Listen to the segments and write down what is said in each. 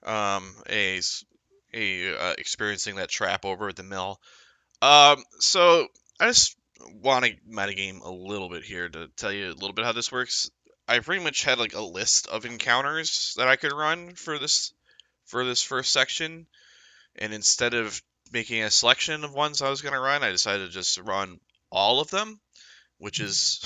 a experiencing that trap over at the mill. So I just want to metagame a little bit here to tell you a little bit how this works. I pretty much had like a list of encounters that I could run for this first section, and instead of making a selection of ones I was gonna run, I decided to just run all of them, which is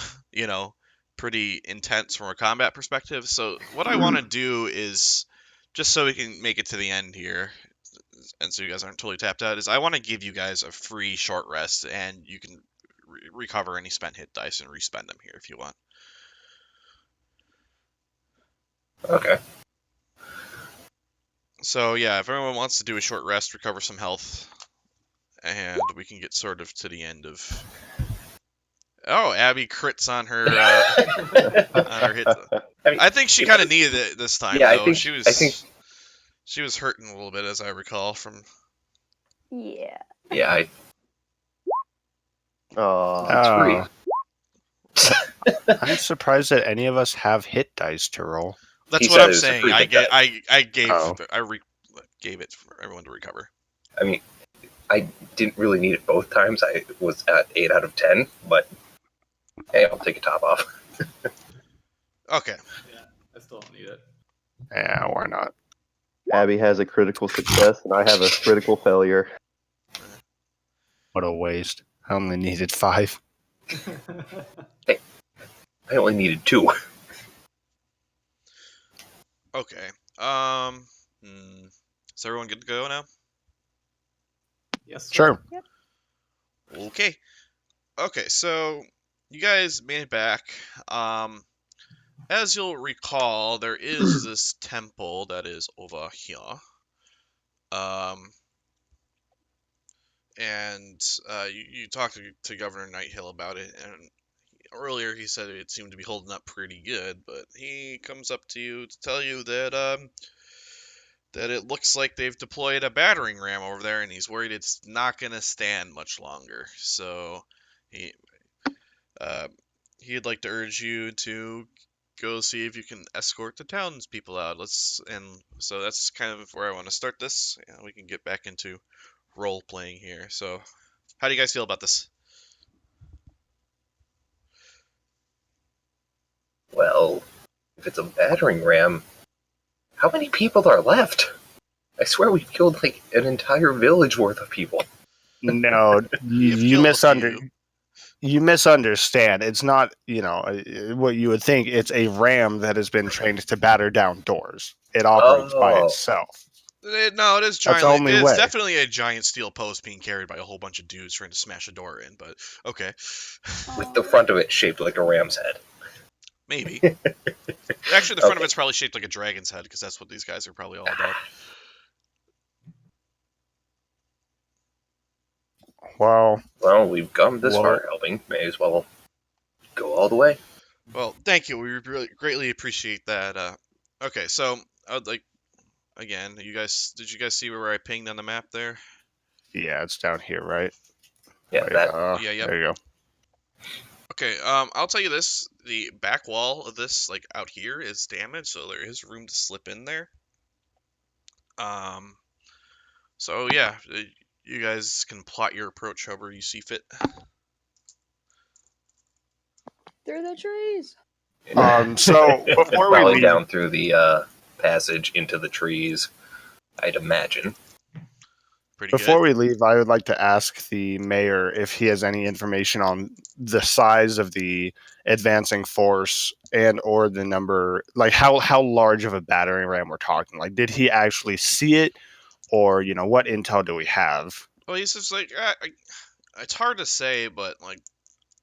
pretty intense from a combat perspective. So what I want to do is, just so we can make it to the end here, and so you guys aren't totally tapped out, is I want to give you guys a free short rest, and you can recover any spent hit dice and respend them here if you want. Okay. So yeah, if everyone wants to do a short rest, recover some health, and we can get sort of to the end of. Oh, Abby crits on her on her hit. I think she kind of needed it this time, Yeah, though. I think She was hurting a little bit, as I recall from. Yeah. Yeah. Oh, It's I'm surprised that any of us have hit dice to roll. That's He what said I'm it was a saying. free hit die. I gave Oh. gave it for everyone to recover. I mean, I didn't really need it both times. I was at 8 out of 10, but hey, I'll take a top off. Okay. Yeah, I still don't need it. Yeah, why not? Abby has a critical success, and I have a critical failure. What a waste. I only needed 5. I only needed 2. Okay. Is everyone good to go now? Yes. Sir. Sure. Okay. Okay, so you guys made it back. As you'll recall, there is this temple that is over here. And you talked to Governor Nighthill about it, and earlier he said it seemed to be holding up pretty good, but he comes up to you to tell you that that it looks like they've deployed a battering ram over there, and he's worried it's not going to stand much longer. So he'd like to urge you to go see if you can escort the townspeople out. So that's kind of where I want to start this. Yeah, we can get back into role playing here. So, how do you guys feel about this? Well, if it's a battering ram, how many people are left? I swear we've killed like an entire village worth of people. No, You've you killed a few. You misunderstand. It's not, what you would think. It's a ram that has been trained to batter down doors. It operates by itself. No, it is That's giant. the only It's way. definitely a giant steel post being carried by a whole bunch of dudes trying to smash a door in. But okay, With the front of it shaped like a ram's head. maybe. Actually, the front of it's probably shaped like a dragon's head because that's what these guys are probably all about. Well, we've come this far helping. May as well go all the way. Well, thank you. We really greatly appreciate that. Okay, so I would like, again, did you guys see where I pinged on the map there? yeah, it's down here, right? Yeah, Wait, Yeah, yep. There you go. Okay, I'll tell you this: the back wall of this, like out here, is damaged, so there is room to slip in there. So yeah, you guys can plot your approach however you see fit. Through the trees. So before we Probably leave, down through the passage into the trees, I'd imagine. Before we leave, I would like to ask the mayor if he has any information on the size of the advancing force and or the number, like how large of a battering ram we're talking. Like, did he actually see it, or what intel do we have? Well, he's just like, it's hard to say, but like,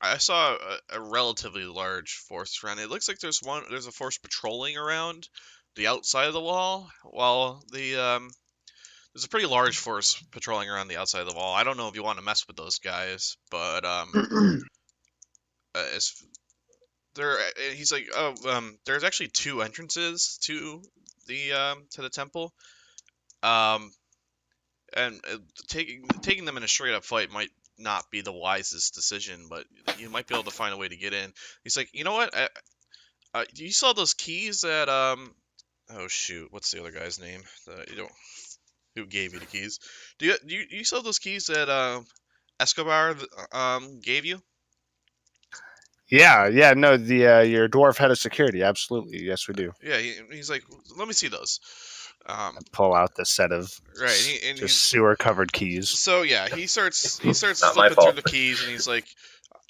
I saw a relatively large force around. It looks like there's a force patrolling around the outside of the wall, while there's a pretty large force patrolling around the outside of the wall. I don't know if you want to mess with those guys, but he's like, there's actually 2 entrances to the temple, and taking them in a straight up fight might not be the wisest decision, but you might be able to find a way to get in. He's like, you know what? You saw those keys that Oh shoot, what's the other guy's name? You don't. Who gave you the keys? Do you still have those keys that Escobar gave you? Yeah, no, the your dwarf head of security, absolutely, yes, we do. Yeah, he's like, let me see those. Pull out the set of Right, and just he's sewer covered keys. so yeah, he starts Not my flipping through fault. the keys, and he's like,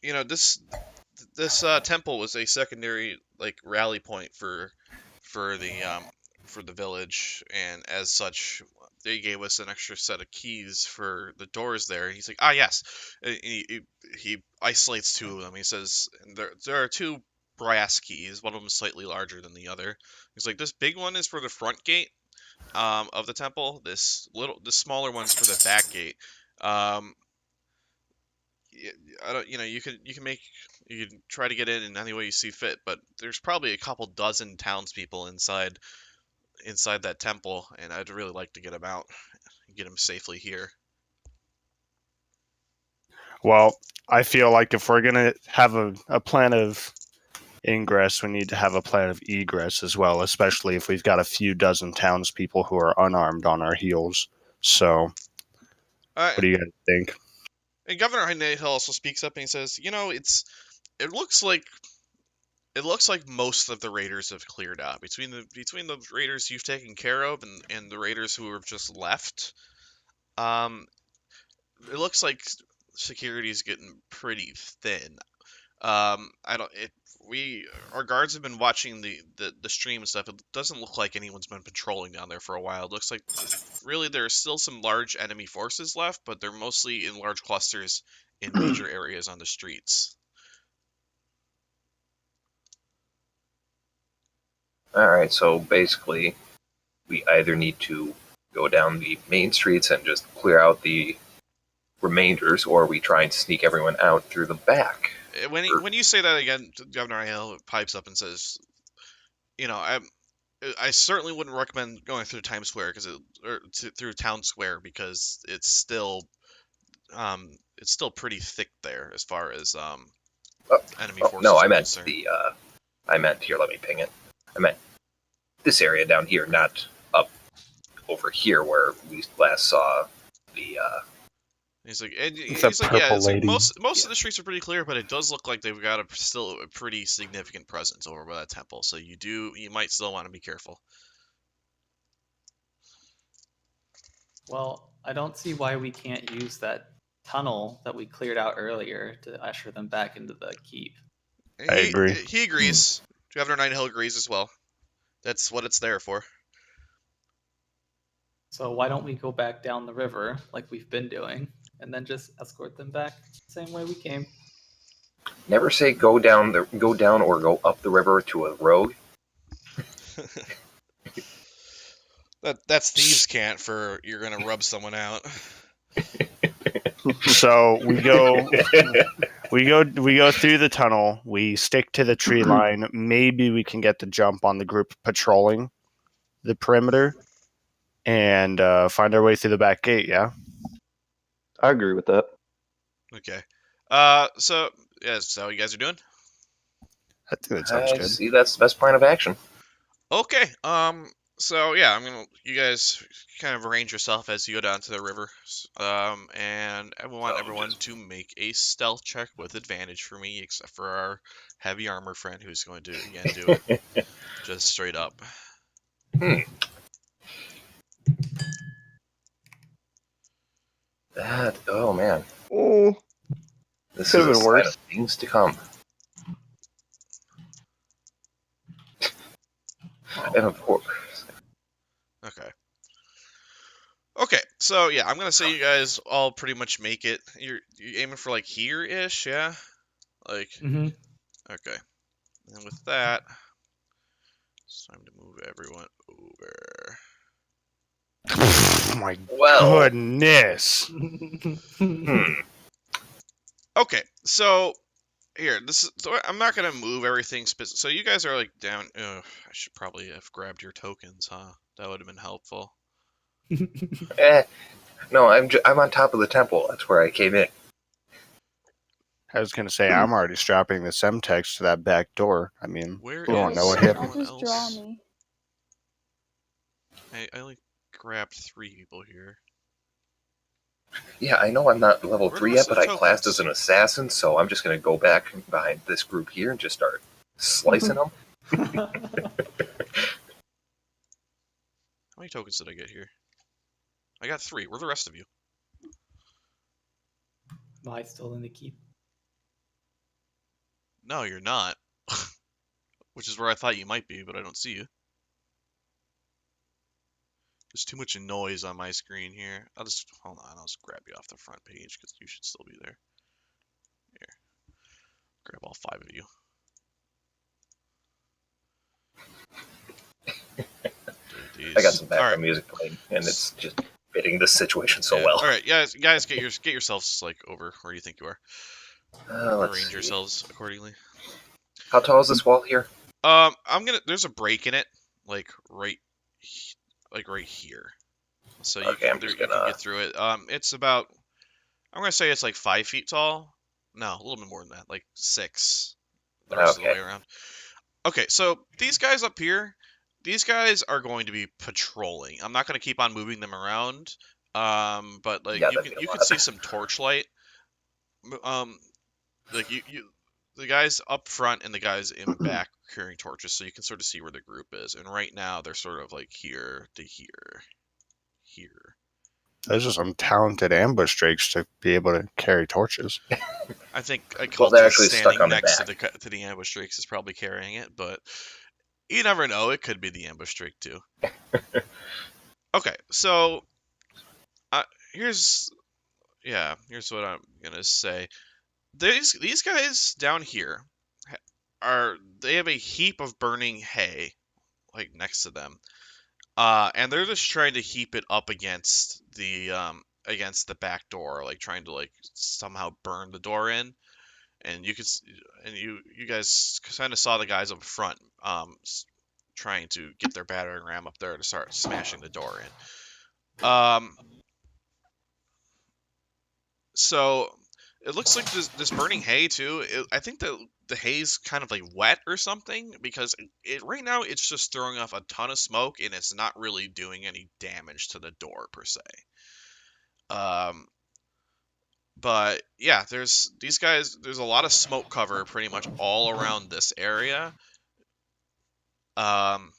this temple was a secondary like rally point for the um for the village, and as such, they gave us an extra set of keys for the doors there. And he's like, ah, yes. And he isolates two of them. He says there are two brass keys. One of them is slightly larger than the other. He's like, this big one is for the front gate of the temple. The smaller one's for the back gate. Um, I don't, you can try to get in any way you see fit, but there's probably a couple dozen townspeople inside that temple, and I'd really like to get them out and get them safely here. Well, I feel like if we're gonna have a plan of ingress, we need to have a plan of egress as well, especially if we've got a few dozen townspeople who are unarmed on our heels. So, Uh, what do you guys think? and Governor Hill also speaks up and he says, it looks like most of the raiders have cleared out between the raiders you've taken care of and the raiders who have just left. Um, it looks like security's getting pretty thin. I don't. Our guards have been watching the stream and stuff. It doesn't look like anyone's been patrolling down there for a while. It looks like really there are still some large enemy forces left, but they're mostly in large clusters in major areas on the streets. Alright, so basically, we either need to go down the main streets and just clear out the remainders, or we try and sneak everyone out through the back. When you say that again, Governor Hill pipes up and says, I certainly wouldn't recommend going through Times Square through Town Square because it's still pretty thick there as far as enemy forces No, are I meant concerned. here, let me ping it. I meant this area down here, not up over here where we last saw the, He's like, purple it's like lady. most of the streets are pretty clear, but it does look like they've got still a pretty significant presence over by that temple. So you might still want to be careful. Well, I don't see why we can't use that tunnel that we cleared out earlier to usher them back into the keep. I agree. He agrees. Governor Nightingale agrees as well. That's what it's there for. So why don't we go back down the river like we've been doing, and then just escort them back the same way we came? never say go down or go up the river to a rogue. That's thieves' cant for you're gonna rub someone out. So we go through the tunnel. We stick to the tree line. Maybe we can get the jump on the group patrolling the perimeter and find our way through the back gate. Yeah. I agree with that. Okay. So yeah, is that what you guys are doing? I think that sounds I good. see that's the best plan of action. Okay. So yeah, you guys kind of arrange yourself as you go down to the river. And I want everyone to make a stealth check with advantage for me, except for our heavy armor friend, who's going to again do it just straight up. Oh man, Mm, this Could've is a been sign worse. of things to come. And of course, Okay. Okay, so yeah, I'm gonna say you guys all pretty much make it. You're aiming for like here-ish, yeah? Like, Mm-hmm. okay. And with that, it's time to move everyone over. Oh my well, goodness. Okay, so here, so I'm not gonna move everything specific. So you guys are like down. I should probably have grabbed your tokens, huh? That would have been helpful. no, I'm on top of the temple. That's where I came in. I was gonna say I'm already strapping the Semtex to that back door. I mean, Where we won't is know what hit. everyone Just draw else? me. I only grabbed 3 people here. Yeah, I know I'm not level Where are the 3 rest yet, of but the I classed tokens? as an assassin, so I'm just going to go back behind this group here and just start slicing them. How many tokens did I get here? I got 3. Where are the rest of you? Am I still in the keep? No, you're not. Which is where I thought you might be, but I don't see you. There's too much noise on my screen here. Hold on. I'll just grab you off the front page because you should still be there. Here, grab all 5 of you. I got some All background right. music playing, and it's just fitting this situation so Yeah. well. All right, guys, get yourselves like over where you think you are. Let's Arrange see. yourselves accordingly. How tall is this wall here? There's a break in it, like right here. So you Okay, can I'm just you can gonna. get through it. It's about, I'm gonna say it's like 5 feet tall. No, a little bit more than that, like 6. The rest of the Okay. way around. Okay, so these guys up here, these guys are going to be patrolling. I'm not gonna keep on moving them around. But like Yeah, that'd be a you can lot. see some torchlight. Like the guys up front and the guys in back carrying torches, so you can sort of see where the group is. And right now they're sort of like here to here. Those are some talented ambush drakes to be able to carry torches. I think a Well, they're cultist actually stuck standing on the next back. to the ambush drakes is probably carrying it, but you never know. It could be the ambush drake too. Okay, so here's what I'm gonna say. These guys down here they have a heap of burning hay like next to them. And they're just trying to heap it up against the back door, like trying to like somehow burn the door in. And you guys kind of saw the guys up front trying to get their battering ram up there to start smashing the door in. So it looks like this burning hay too. I think the hay's kind of like wet or something because right now it's just throwing off a ton of smoke and it's not really doing any damage to the door per se. Um, but yeah, there's these guys. There's a lot of smoke cover pretty much all around this area. Um,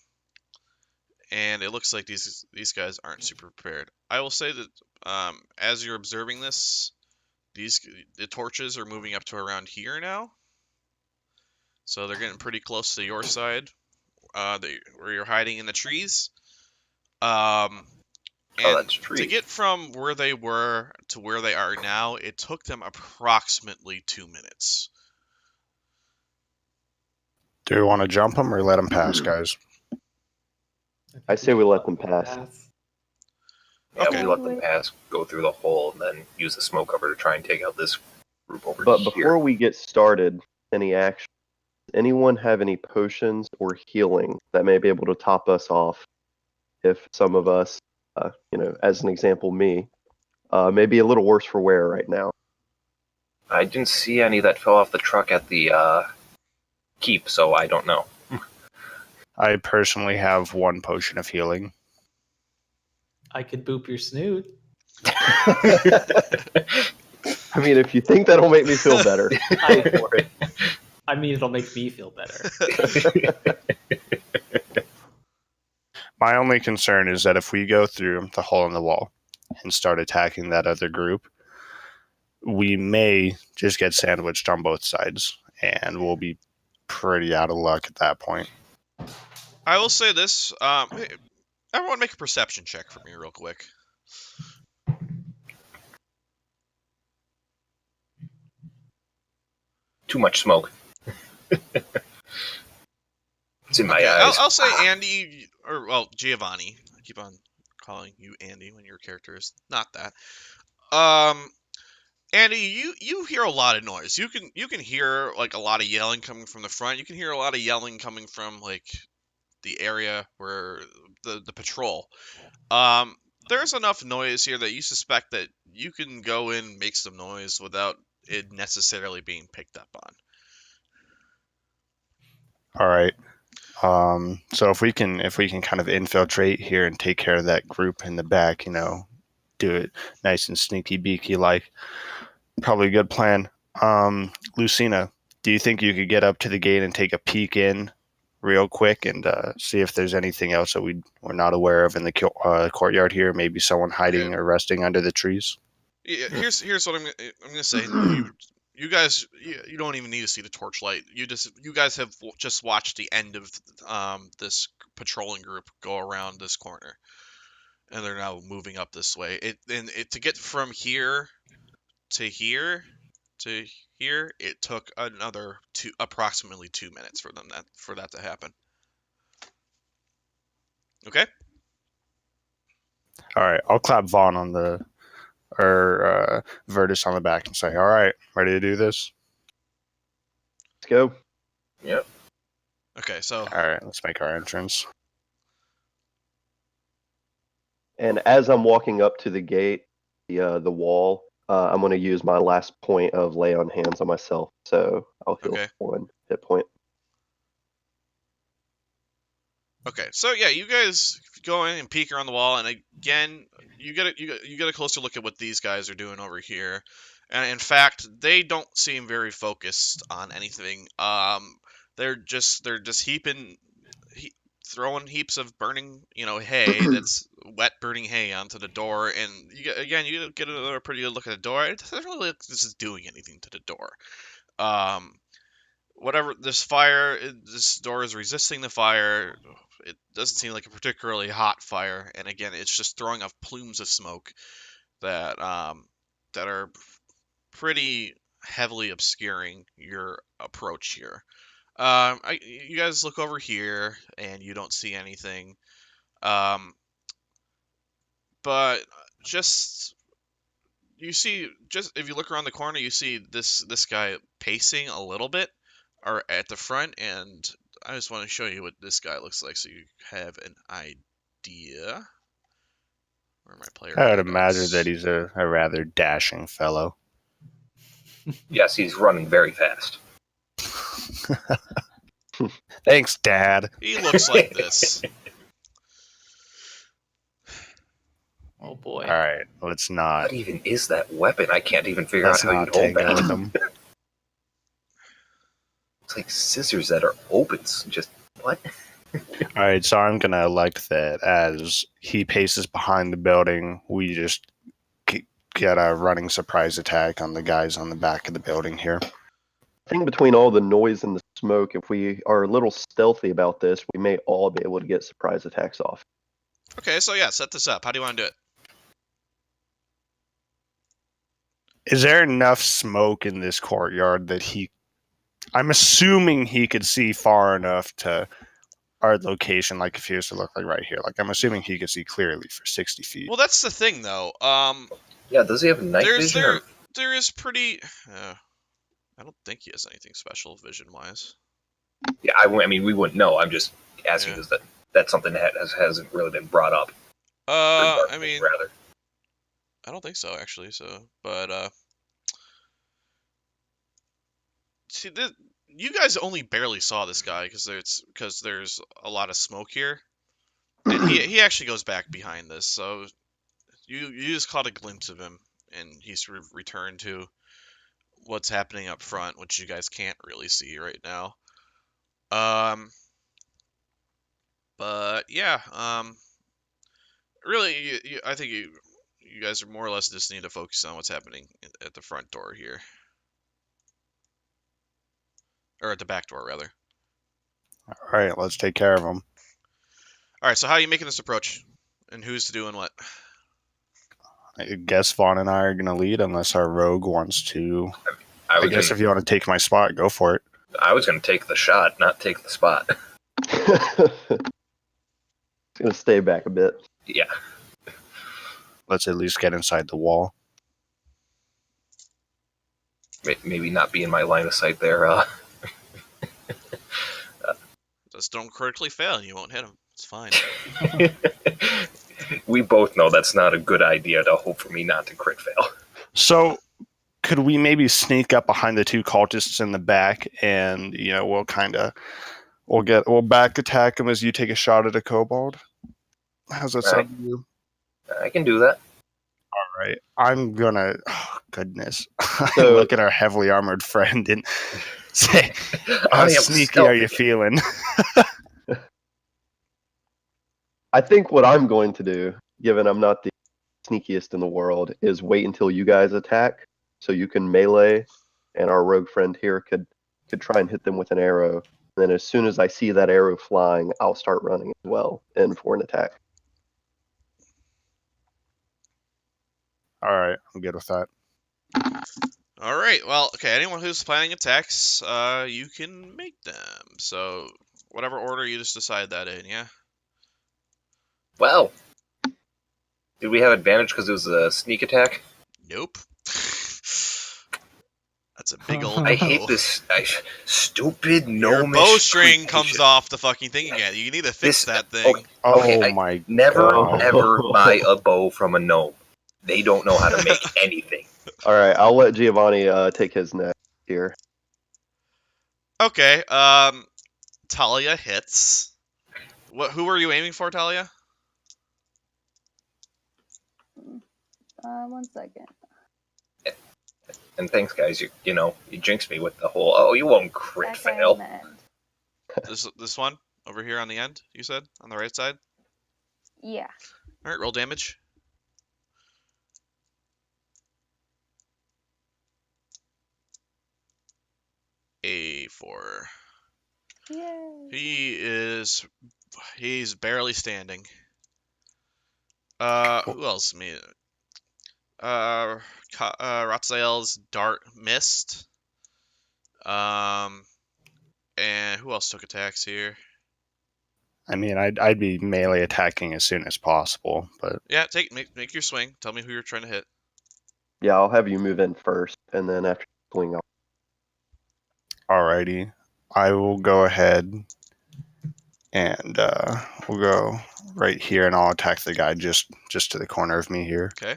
and it looks like these guys aren't super prepared. I will say that as you're observing this, the torches are moving up to around here now. So they're getting pretty close to your side, where you're hiding in the trees. And that's to tree. get from where they were to where they are now, it took them approximately 2 minutes. Do we want to jump them or let them pass, guys? I say we let them pass. Yeah, Okay. we let them pass, go through the hole, and then use the smoke cover to try and take out this group over But here. before we get started, any action, does anyone have any potions or healing that may be able to top us off if some of us, as an example, me, may be a little worse for wear right now? I didn't see any that fell off the truck at the keep, so I don't know. I personally have 1 potion of healing. I could boop your snoot. I mean, if you think that'll make me feel better, go for it. I mean, it'll make me feel better. My only concern is that if we go through the hole in the wall and start attacking that other group, we may just get sandwiched on both sides, and we'll be pretty out of luck at that point. I will say this. Hey, everyone make a perception check for me real quick. Too much smoke. It's in my Okay, eyes. I'll say Andy, or well, Giovanni. I keep on calling you Andy when your character is not that. Andy, you hear a lot of noise. You can hear like a lot of yelling coming from the front. You can hear a lot of yelling coming from like the area where the patrol. There's enough noise here that you suspect that you can go in and make some noise without it necessarily being picked up on. All right. So if we can kind of infiltrate here and take care of that group in the back, do it nice and sneaky beaky like, probably a good plan. Lucina, do you think you could get up to the gate and take a peek in real quick and see if there's anything else that we're not aware of in the courtyard here? Maybe someone hiding or resting under the trees. Yeah, here's what I'm gonna say. You guys, you don't even need to see the torchlight. You guys have just watched the end of this patrolling group go around this corner, and they're now moving up this way. It to get from here to here to here, it took another approximately 2 minutes for that to happen. Okay. All right, I'll clap Vaughn on Vertus on the back and say, "All right, ready to do this? Let's go." Yep. Okay, so All right, let's make our entrance." And as I'm walking up to the gate, the wall, I'm going to use my last point of lay on hands on myself. So I'll heal Okay. 1 hit point. Okay, so yeah, you guys go in and peek around the wall, and again, you get a closer look at what these guys are doing over here, and in fact, they don't seem very focused on anything. They're just throwing heaps of burning, hay that's wet burning hay onto the door, and you get another pretty good look at the door. It doesn't really look like this is doing anything to the door. Whatever this door is resisting the fire. It doesn't seem like a particularly hot fire, and again, it's just throwing off plumes of smoke that are pretty heavily obscuring your approach here. You guys look over here, and you don't see anything. But just if you look around the corner, you see this guy pacing a little bit, or at the front, and I just want to show you what this guy looks like, so you have an idea. Where my player? I would imagine that he's a rather dashing fellow. Yes, he's running very fast. Thanks, Dad. He looks like this. Oh boy. All right, let's not. What even is that weapon? I can't even figure out Let's how you not hold tangle with that. him. It's like scissors that are open. Just what? All right, so I'm gonna elect that as he paces behind the building, we just get a running surprise attack on the guys on the back of the building here. I think between all the noise and the smoke, if we are a little stealthy about this, we may all be able to get surprise attacks off. Okay, so yeah, set this up. How do you want to do it? Is there enough smoke in this courtyard that I'm assuming he could see far enough to our location, like if he was to look like right here. Like I'm assuming he could see clearly for 60 feet. Well, that's the thing, though. Yeah, does he have night vision? There is pretty. I don't think he has anything special vision-wise. Yeah, I mean, we wouldn't know. I'm just asking because that's something that hasn't really been brought up. I mean, rather. I don't think so, actually. But see, you guys only barely saw this guy because there's a lot of smoke here, and he actually goes back behind this. So you just caught a glimpse of him, and he's returned to what's happening up front, which you guys can't really see right now. But yeah, really, I think you guys are more or less just need to focus on what's happening at the front door here. Or at the back door, rather. All right, let's take care of him. All right, so how are you making this approach? And who's doing what? I guess Vaughn and I are going to lead unless our rogue wants to. I guess if you want to take my spot, go for it. I was going to take the shot, not take the spot. It's going to stay back a bit. Yeah. Let's at least get inside the wall. Maybe not be in my line of sight there. Just don't critically fail and you won't hit him. It's fine. We both know that's not a good idea to hope for me not to crit fail. So, could we maybe sneak up behind the two cultists in the back and, we'll kind of We'll back attack him as you take a shot at a kobold. How's that Right. sound to you? I can do that. All right. I'm gonna. Oh, goodness. I So- look at our heavily armored friend and say, "How I am sneaky are you stealthy. feeling?" I think what I'm going to do, given I'm not the sneakiest in the world, is wait until you guys attack, so you can melee, and our rogue friend here could try and hit them with an arrow. And then as soon as I see that arrow flying, I'll start running as well in for an attack. All right. I'm good with that. All right. Well, okay. Anyone who's planning attacks, you can make them. So whatever order you just decide that in, yeah. Well, did we have advantage because it was a sneak attack? Nope. That's a big old. I hate no. this stupid Your gnomish bowstring creation. comes off the fucking thing again. You need to fix This- that thing. okay. Oh Okay, my Never God. ever buy a bow from a gnome. They don't know how to make anything. All right, I'll let Giovanni take his next here. Okay. Talia hits. Who were you aiming for, Talia? 1 second. And thanks, guys. You jinxed me with the whole. Oh, you won't crit Back guy fail. on the end. This one over here on the end. You said on the right side. Yeah. All right. Roll damage. A4. Yay. He's barely standing. Who else? Me. Ratzael's dart missed. And who else took attacks here? I mean, I'd be melee attacking as soon as possible, but Yeah, make your swing. Tell me who you're trying to hit. Yeah, I'll have you move in first, and then after you swing, alrighty. I will go ahead and we'll go right here, and I'll attack the guy just to the corner of me here. Okay.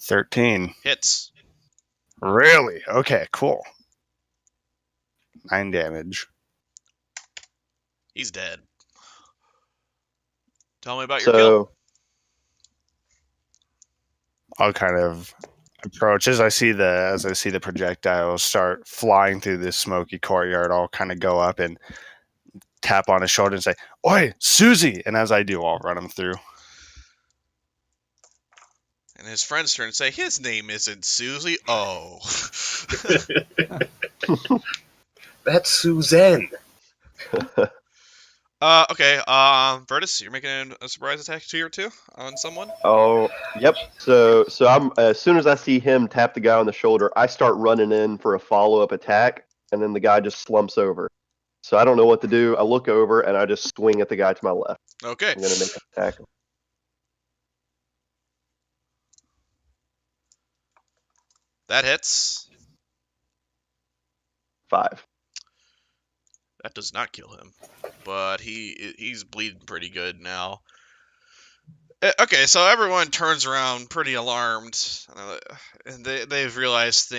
13. Hits. Really? Okay, cool. 9 damage. He's dead. Tell me about your kill. so I'll kind of approach as I see the projectiles start flying through this smoky courtyard. I'll kind of go up and tap on his shoulder and say, "Oi, Susie!" And as I do, I'll run him through. And his friends turn and say, his name isn't Susie. Oh. That's Suzanne. Okay. Vertus, you're making a surprise attack tier 2 on someone. Oh, yep. So I'm as soon as I see him tap the guy on the shoulder, I start running in for a follow-up attack, and then the guy just slumps over. So I don't know what to do. I look over and I just swing at the guy to my left. Okay. I'm gonna make an attack. That hits. 5. That does not kill him, but he's bleeding pretty good now. Okay, so everyone turns around pretty alarmed, and they've realized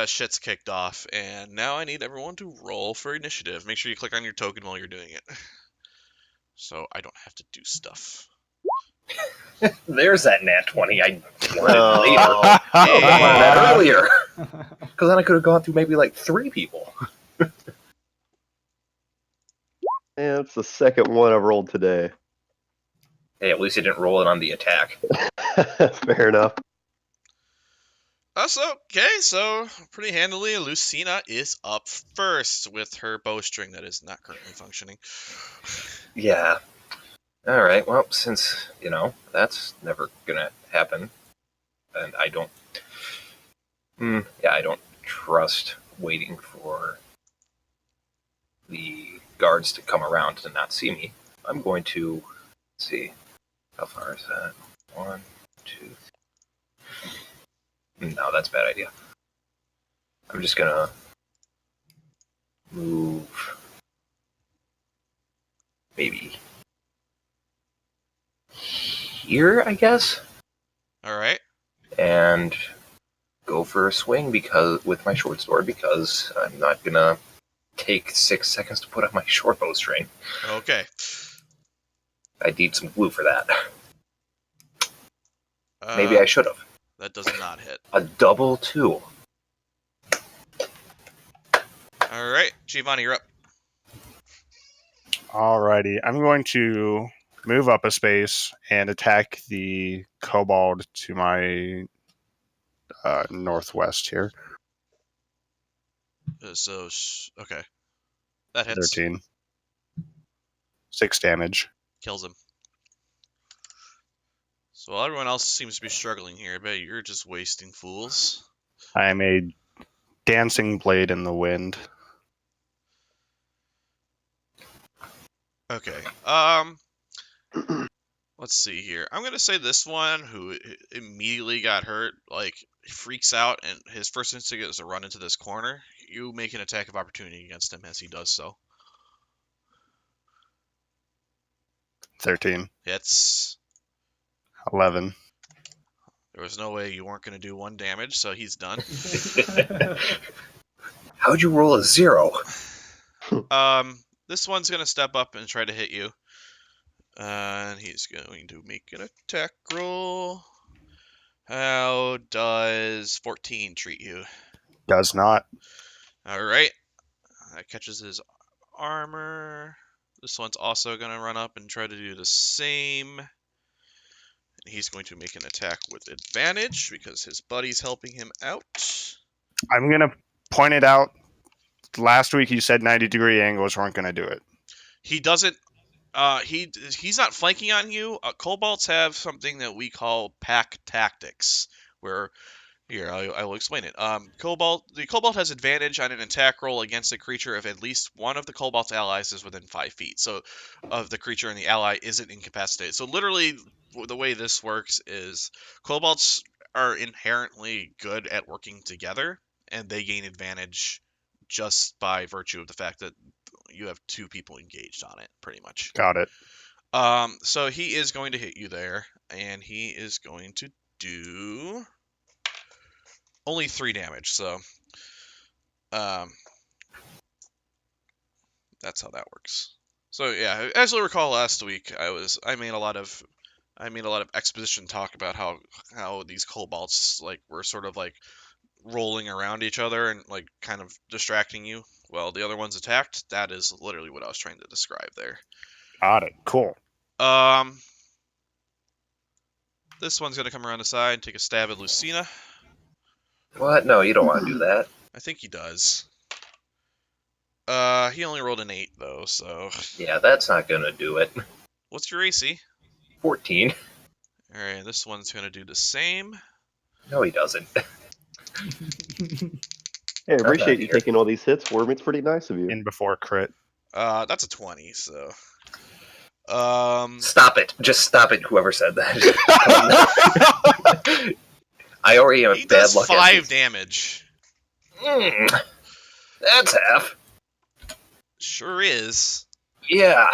shit's kicked off, and now I need everyone to roll for initiative. Make sure you click on your token while you're doing it, so I don't have to do stuff. There's that nat 20 I wanted Oh. later. I wanted that Hey. earlier. Because then I could have gone through maybe like 3 people. Yeah, it's the second one I've rolled today. Hey, at least you didn't roll it on the attack. Fair enough. So pretty handily, Lucina is up first with her bowstring that is not currently functioning. Yeah. Alright, well, since, that's never gonna happen, and I don't... I don't trust waiting for the guards to come around to not see me. I'm going to... Let's see. How far is that? 1, 2... No, that's a bad idea. I'm just gonna... move... maybe... here, I guess? Alright. And go for a swing with my short sword because I'm not gonna take 6 seconds to put on my short bowstring. Okay. I need some glue for that. Maybe I should have. That does not hit. A double 2. All right, Giovanni, you're up. Alrighty, I'm going to move up a space and attack the kobold to my northwest here. Okay. That hits. 13. 6 damage. Kills him. So while everyone else seems to be struggling here, I bet you're just wasting fools. I am a dancing blade in the wind. Okay. Let's see here. I'm gonna say this one who immediately got hurt, like freaks out, and his first instinct is to run into this corner. You make an attack of opportunity against him as he does so. 13. Hits. 11. There was no way you weren't gonna do 1 damage, so he's done. How'd you roll a 0? This one's gonna step up and try to hit you. And he's going to make an attack roll. How does 14 treat you? Does not. Alright. That catches his armor. This one's also going to run up and try to do the same. And he's going to make an attack with advantage because his buddy's helping him out. I'm going to point it out. Last week you said 90-degree angles weren't going to do it. He doesn't. He's not flanking on you. Kobolds have something that we call pack tactics, where here I will explain it. The kobold has advantage on an attack roll against a creature if at least one of the kobold's allies is within 5 feet. So, of the creature and the ally isn't incapacitated. So literally, the way this works is kobolds are inherently good at working together, and they gain advantage just by virtue of the fact that you have 2 people engaged on it, pretty much. Got it. So he is going to hit you there, and he is going to do only 3 damage. So, that's how that works. So yeah, as you'll recall last week, I made a lot of exposition talk about how these kobolds were sort of rolling around each other and kind of distracting you. Well, the other one's attacked. That is literally what I was trying to describe there. Got it. Cool. This one's gonna come around the side and take a stab at Lucina. What? No, you don't want to do that. I think he does. He only rolled an 8 though, so. Yeah, that's not gonna do it. What's your AC? 14. All right, this one's gonna do the same. No, he doesn't. Hey, I appreciate you taking all these hits for me. It's pretty nice of you. In before crit. That's a 20, so. Stop it. Just stop it, whoever said that. I already have he bad does luck. 5 damage. That's half. Sure is. Yeah.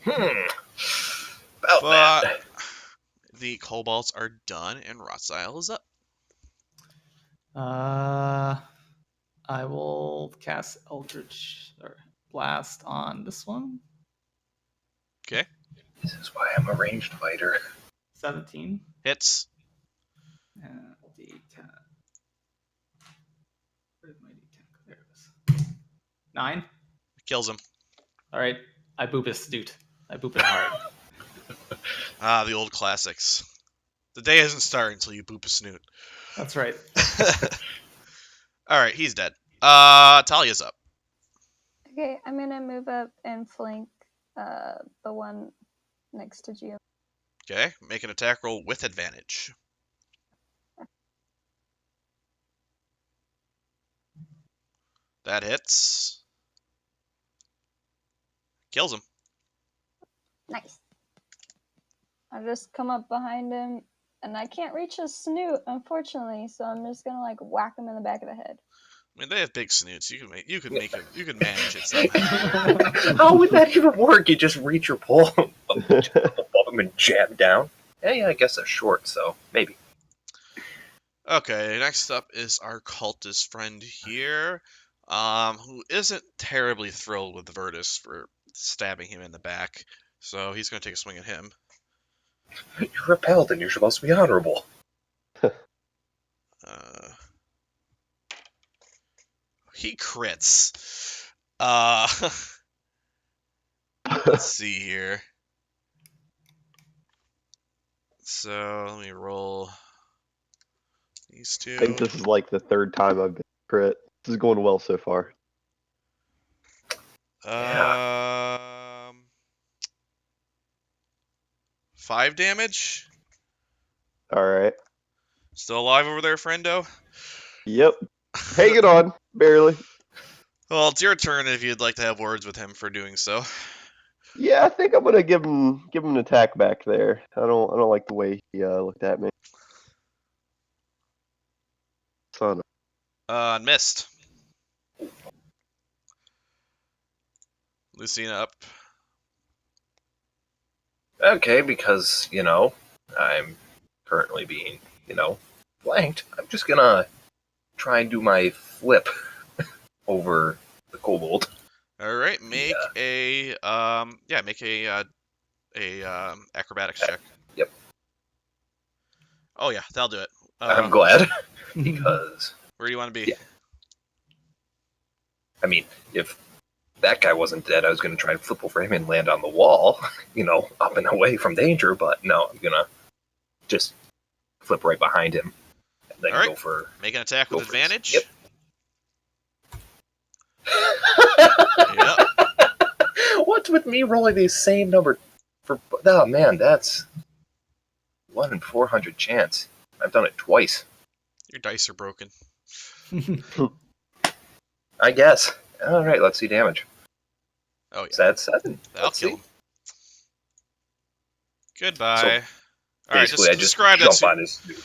About that. The kobolds are done, and Rothsile is up. I will cast Eldritch Blast on this one. Okay. This is why I'm a ranged fighter. 17. Hits. D10. Where's my D10? There it is. 9. Kills him. All right. I boop his snoot. I boop it hard. The old classics. The day hasn't started until you boop a snoot. That's right. All right, he's dead. Talia's up. Okay, I'm gonna move up and flank the one next to Gio. Okay, make an attack roll with advantage. That hits. Kills him. Nice. I just come up behind him, and I can't reach his snoot, unfortunately. So I'm just gonna whack him in the back of the head. I mean, they have big snoots. You could manage it somehow. How would that even work? You just reach your pole above him and jab down. Yeah, I guess that's short, so maybe. Okay, next up is our cultist friend here. who isn't terribly thrilled with Virtus for stabbing him in the back. So he's going to take a swing at him. You're repelled and you're supposed to be honorable. He crits. Let's see here. So let me roll these two. I think this is like the third time I've been crit. This is going well so far. Yeah. 5 damage. All right. Still alive over there, friendo? Yep. Hanging on, barely. Well, it's your turn if you'd like to have words with him for doing so. Yeah, I think I'm gonna give him an attack back there. I don't like the way he looked at me. Son. Missed. Lucina up. Okay, because, I'm currently being, flanked. I'm just gonna try and do my flip over the kobold. All right, make make a acrobatics check. Yep. Oh yeah, that'll do it. I'm glad because Where do you want to be? Yeah. I mean, if that guy wasn't dead, I was going to try and flip over him and land on the wall, up and away from danger. But no, I'm gonna just flip right behind him and then All right. go for Make an attack with Go for it. advantage. Yep. Yep. What's with me rolling the same number for? Oh man, that's 1 in 400 chance. I've done it twice. Your dice are broken. I guess. All right, let's see damage. Oh Is yeah, that 7? that'll Let's kill see. him. Goodbye. All right, Basically, I just describe jump that. on his dude.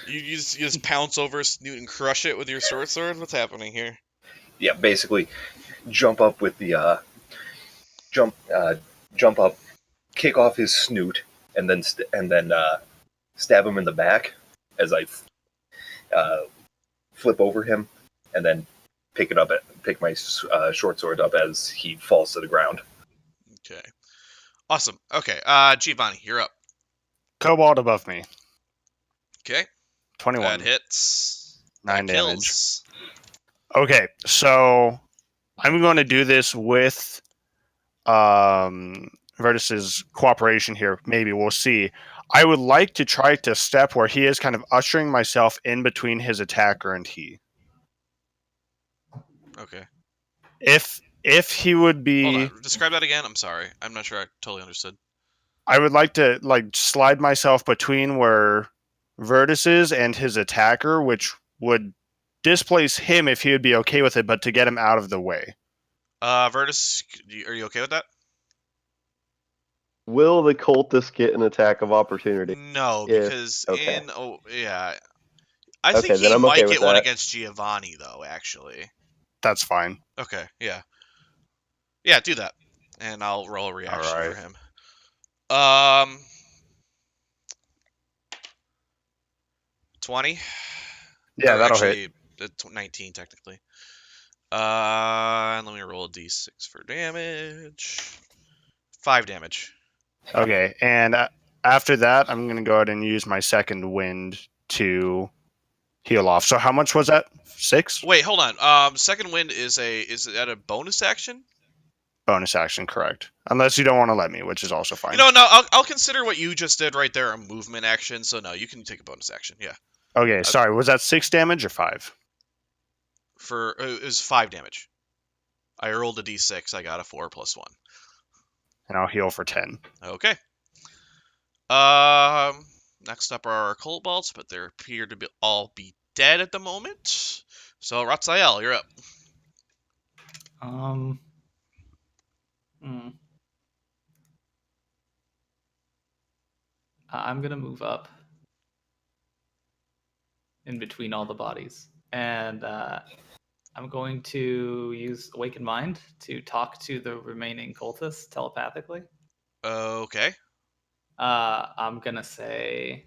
You just pounce over Snoot and crush it with your short sword. What's happening here? Yeah, basically, jump up with the jump up, kick off his snoot, and then stab him in the back as I flip over him, and then pick my short sword up as he falls to the ground. Okay. Awesome. Okay. Giovanni, you're up. Cobalt above me. Okay. 21. That hits. 9 That damage. kills. Okay, so I'm going to do this with Vertus's cooperation here. Maybe we'll see. I would like to try to step where he is, kind of ushering myself in between his attacker and he. Okay. If he would be, Hold on. Describe that again. I'm sorry. I'm not sure I totally understood. I would like to slide myself between where Vertus is and his attacker, which would displace him if he would be okay with it, but to get him out of the way. Virtus, are you okay with that? Will the cultist get an attack of opportunity? No, If- because okay. I Okay, think he then I'm okay might with get one that. against Giovanni though. Actually. That's fine. Okay. Yeah. Yeah. Do that, and I'll roll a reaction Alright. for him. 20. Yeah, Or that'll actually, hit. 19 technically. And let me roll a d6 for damage. 5 damage. Okay, and after that, I'm going to go ahead and use my second wind to heal off. So how much was that? 6? Wait, hold on. Second wind is that a bonus action? Bonus action, correct. Unless you don't want to let me, which is also fine. No, I'll consider what you just did right there a movement action. So no, you can take a bonus action. Yeah. Okay, sorry. Was that 6 damage or 5? It was 5 damage. I rolled a d6. I got a 4 plus 1. And I'll heal for 10. Okay. Next up are our kobolds, but they appear to all be dead at the moment. So Ratzael, you're up. I'm gonna move up in between all the bodies, and I'm going to use Awaken Mind to talk to the remaining cultists telepathically. Okay. I'm gonna say,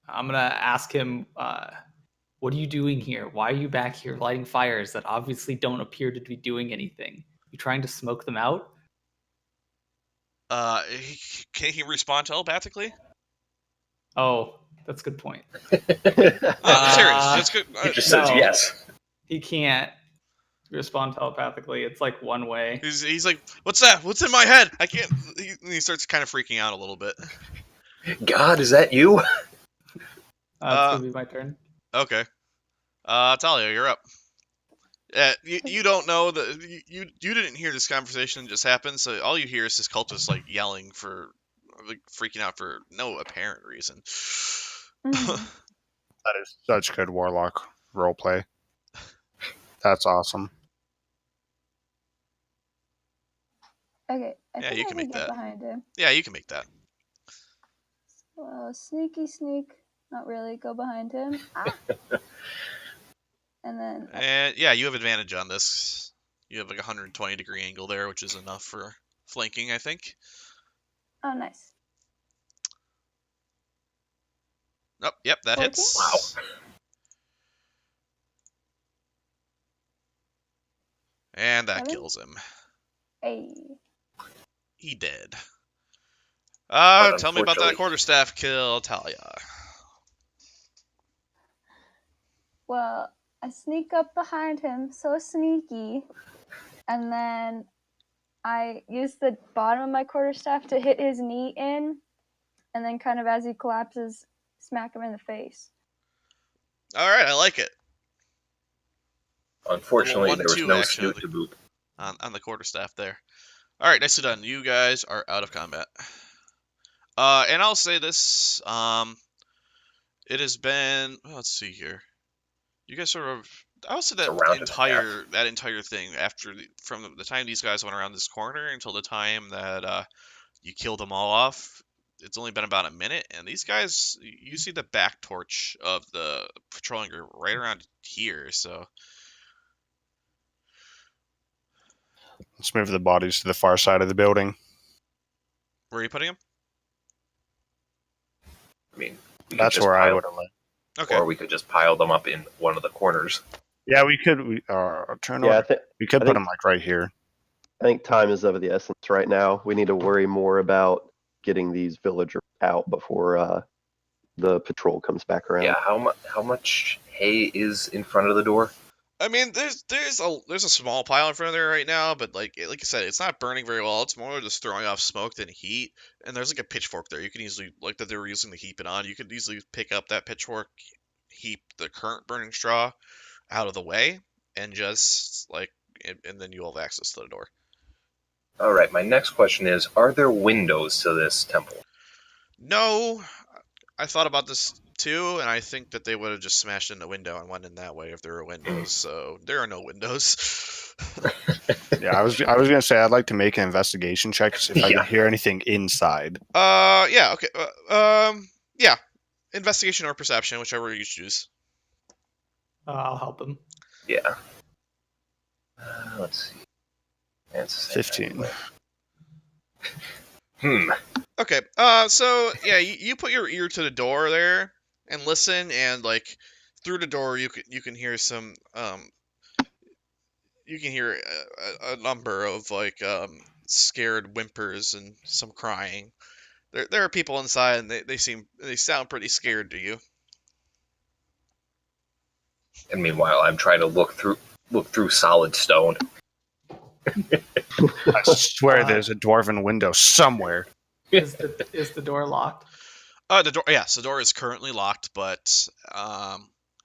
I'm gonna ask him, what are you doing here? Why are you back here lighting fires that obviously don't appear to be doing anything? You trying to smoke them out? Can he respond telepathically? Oh, that's a good point. I'm serious. That's good. He just says No. yes. He can't respond telepathically. It's like one way. He's like, what's that? What's in my head? I can't. He starts kind of freaking out a little bit. God, is that you? It's gonna be my turn. Okay. Talia, you're up. You don't know that you didn't hear this conversation just happen, so all you hear is this cultist like yelling for, like freaking out for no apparent reason. Mhm. That is such good warlock roleplay. That's awesome. Okay, I Yeah, think you I can can make get that. behind him. Yeah, you can make that. Well, sneaky sneak. Not really. Go behind him. Ah. And then And yeah, you have advantage on this. You have like a 120-degree angle there, which is enough for flanking, I think. oh, nice. Oh, yep, that 14? hits. Wow. And that 7? kills him. Hey. He dead. But Tell me about that unfortunately- quarterstaff kill, Talia. Well, I sneak up behind him, so sneaky, and then I use the bottom of my quarterstaff to hit his knee in, and then kind of as he collapses, smack him in the face. All right, I like it. Unfortunately, there was 1-2 no action snoot to boot. on the quarterstaff there. All right, nicely done. You guys are out of combat. And I'll say this. It has been. Let's see here. You guys sort of. I would say It's a round and a half. that entire thing from the time these guys went around this corner until the time that you killed them all off. It's only been about a minute, and these guys, you see the back torch of the patrolling group right around here. So Let's move the bodies to the far side of the building. where are you putting them? I mean, we could That's just where I pile- would have went. Okay. Or we could just pile them up in one of the corners. Yeah, we could. Turn Yeah, order. We could I put think- them like right here. I think time is of the essence right now. We need to worry more about getting these villagers out before the patrol comes back around. Yeah, how much hay is in front of the door? I mean, there's a small pile in front of there right now, but like I said, it's not burning very well. It's more just throwing off smoke than heat. And there's like a pitchfork there. You can easily, like that they were using to heap it on. You could easily pick up that pitchfork, heap the current burning straw out of the way, and just like, and then you'll have access to the door. All right, my next question is, are there windows to this temple? No, I thought about this too, and I think that they would have just smashed in the window and went in that way if there were windows. So there are no windows. Yeah, I was gonna say I'd like to make an investigation check to see if I Yeah. can hear anything inside. Yeah, okay. Yeah. Investigation or perception, whichever you choose. I'll help him. Yeah. Let's see. That's the same 15. Hmm. Okay. So yeah, you put your ear to the door there and listen, and like through the door you can hear some you can hear a number of like scared whimpers and some crying. There are people inside, and they sound pretty scared to you. And meanwhile, I'm trying to look through solid stone. I swear there's a dwarven window somewhere. Is the door locked? The door, yes, the door is currently locked, but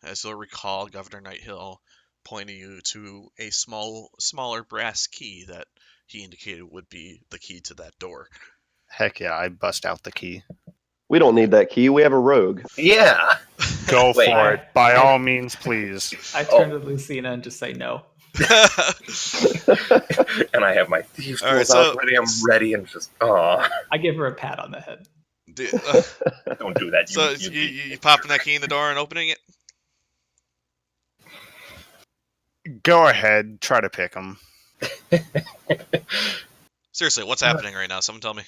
as you'll recall, Governor Nighthill pointed you to a smaller brass key that he indicated would be the key to that door. Heck yeah, I bust out the key. We don't need that key. We have a rogue. Yeah. Go Wait. for it. By all means, please. I turn to Lucina and just say no. And I have my thieves' All right, tools so- out ready. I'm ready and just, oh, I give her a pat on the head. don't do that. So you popping that key in the door and opening it? Go ahead, try to pick them. Seriously, what's happening right now? Someone tell me.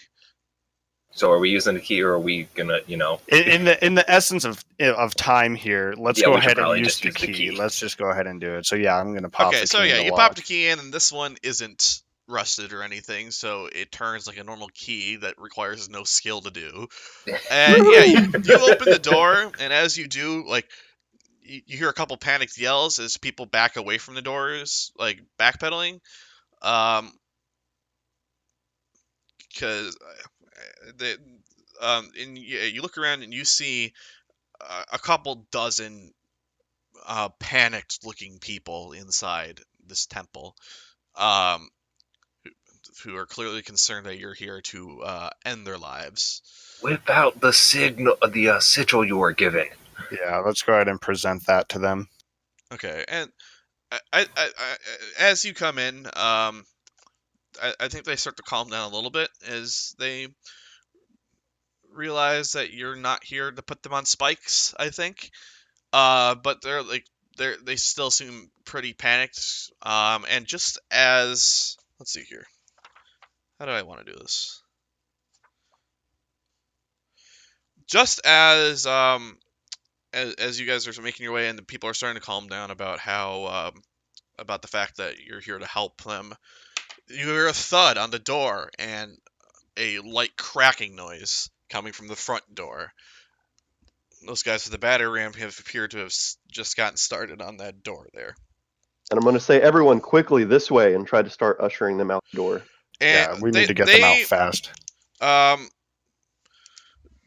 So are we using the key, or are we gonna, In the essence of time here, let's Yeah, go we should ahead and probably use just the use the key. key. Let's just go ahead and do it. So yeah, I'm gonna pop Okay, the so key in yeah, the you lock. pop the key in, and this one isn't rusted or anything, so it turns like a normal key that requires no skill to do. And yeah, you open the door, and as you do, like you hear a couple panicked yells as people back away from the doors, like backpedaling. Because the and you look around and you see a couple dozen panicked-looking people inside this temple, um, who are clearly concerned that you're here to end their lives. Whip out the sigil you were given. Yeah, let's go ahead and present that to them. Okay, and I as you come in, I think they start to calm down a little bit as they realize that you're not here to put them on spikes, I think. But they still seem pretty panicked. And just as let's see here, how do I want to do this? Just as you guys are making your way and the people are starting to calm down about how about the fact that you're here to help them, you hear a thud on the door and a light cracking noise coming from the front door. Those guys with the batter ram have appeared to have just gotten started on that door there. And I'm going to say, everyone, quickly this way, and try to start ushering them out the door. And yeah, we need to get them out fast.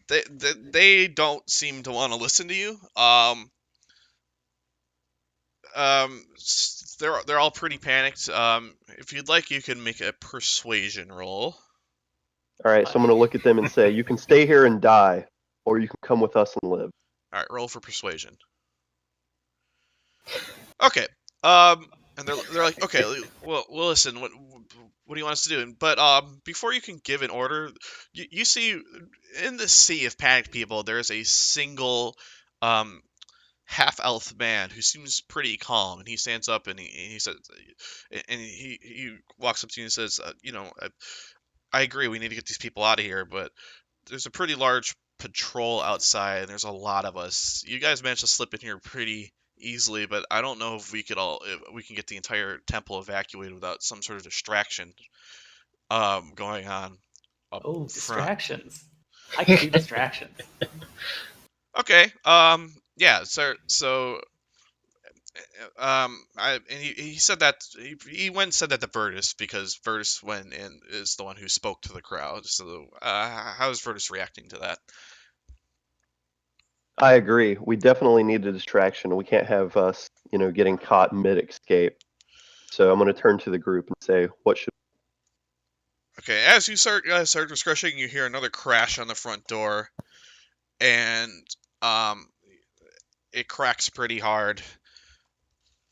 They don't seem to want to listen to you. They're all pretty panicked. If you'd like, you can make a persuasion roll. All right, so I'm going to look at them and say, you can stay here and die, or you can come with us and live. All right, roll for persuasion. Okay. And they're like, okay, well, listen. What do you want us to do? But before you can give an order, you see in the sea of panicked people, there's a single half-elf man who seems pretty calm, and he stands up and he says, and he walks up to you and says, I agree, we need to get these people out of here, but there's a pretty large patrol outside, and there's a lot of us. You guys managed to slip in here pretty easily, but I don't know if we can get the entire temple evacuated without some sort of distraction going on up Oh, front. distractions. I can do distractions. Okay. Yeah. So. He said that he went and said that to Virtus because Virtus went and is the one who spoke to the crowd. So, how is Virtus reacting to that? I agree. We definitely need a distraction. We can't have us, getting caught mid-escape. So I'm going to turn to the group and say, what should... Okay, as you start discussing, you hear another crash on the front door, and it cracks pretty hard,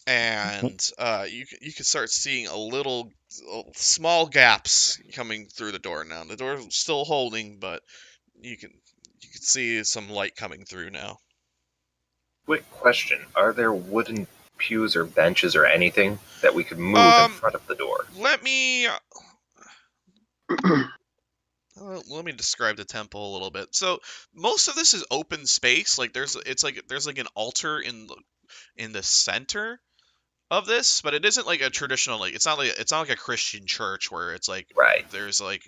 and you can start seeing small gaps coming through the door now. The door's still holding, but you can see some light coming through now. Quick question: are there wooden pews or benches or anything that we could move in front of the door? Let me describe the temple a little bit. So most of this is open space. Like there's an altar in the center of this, but it isn't like a traditional, like it's not like a Christian church where it's like Right. there's like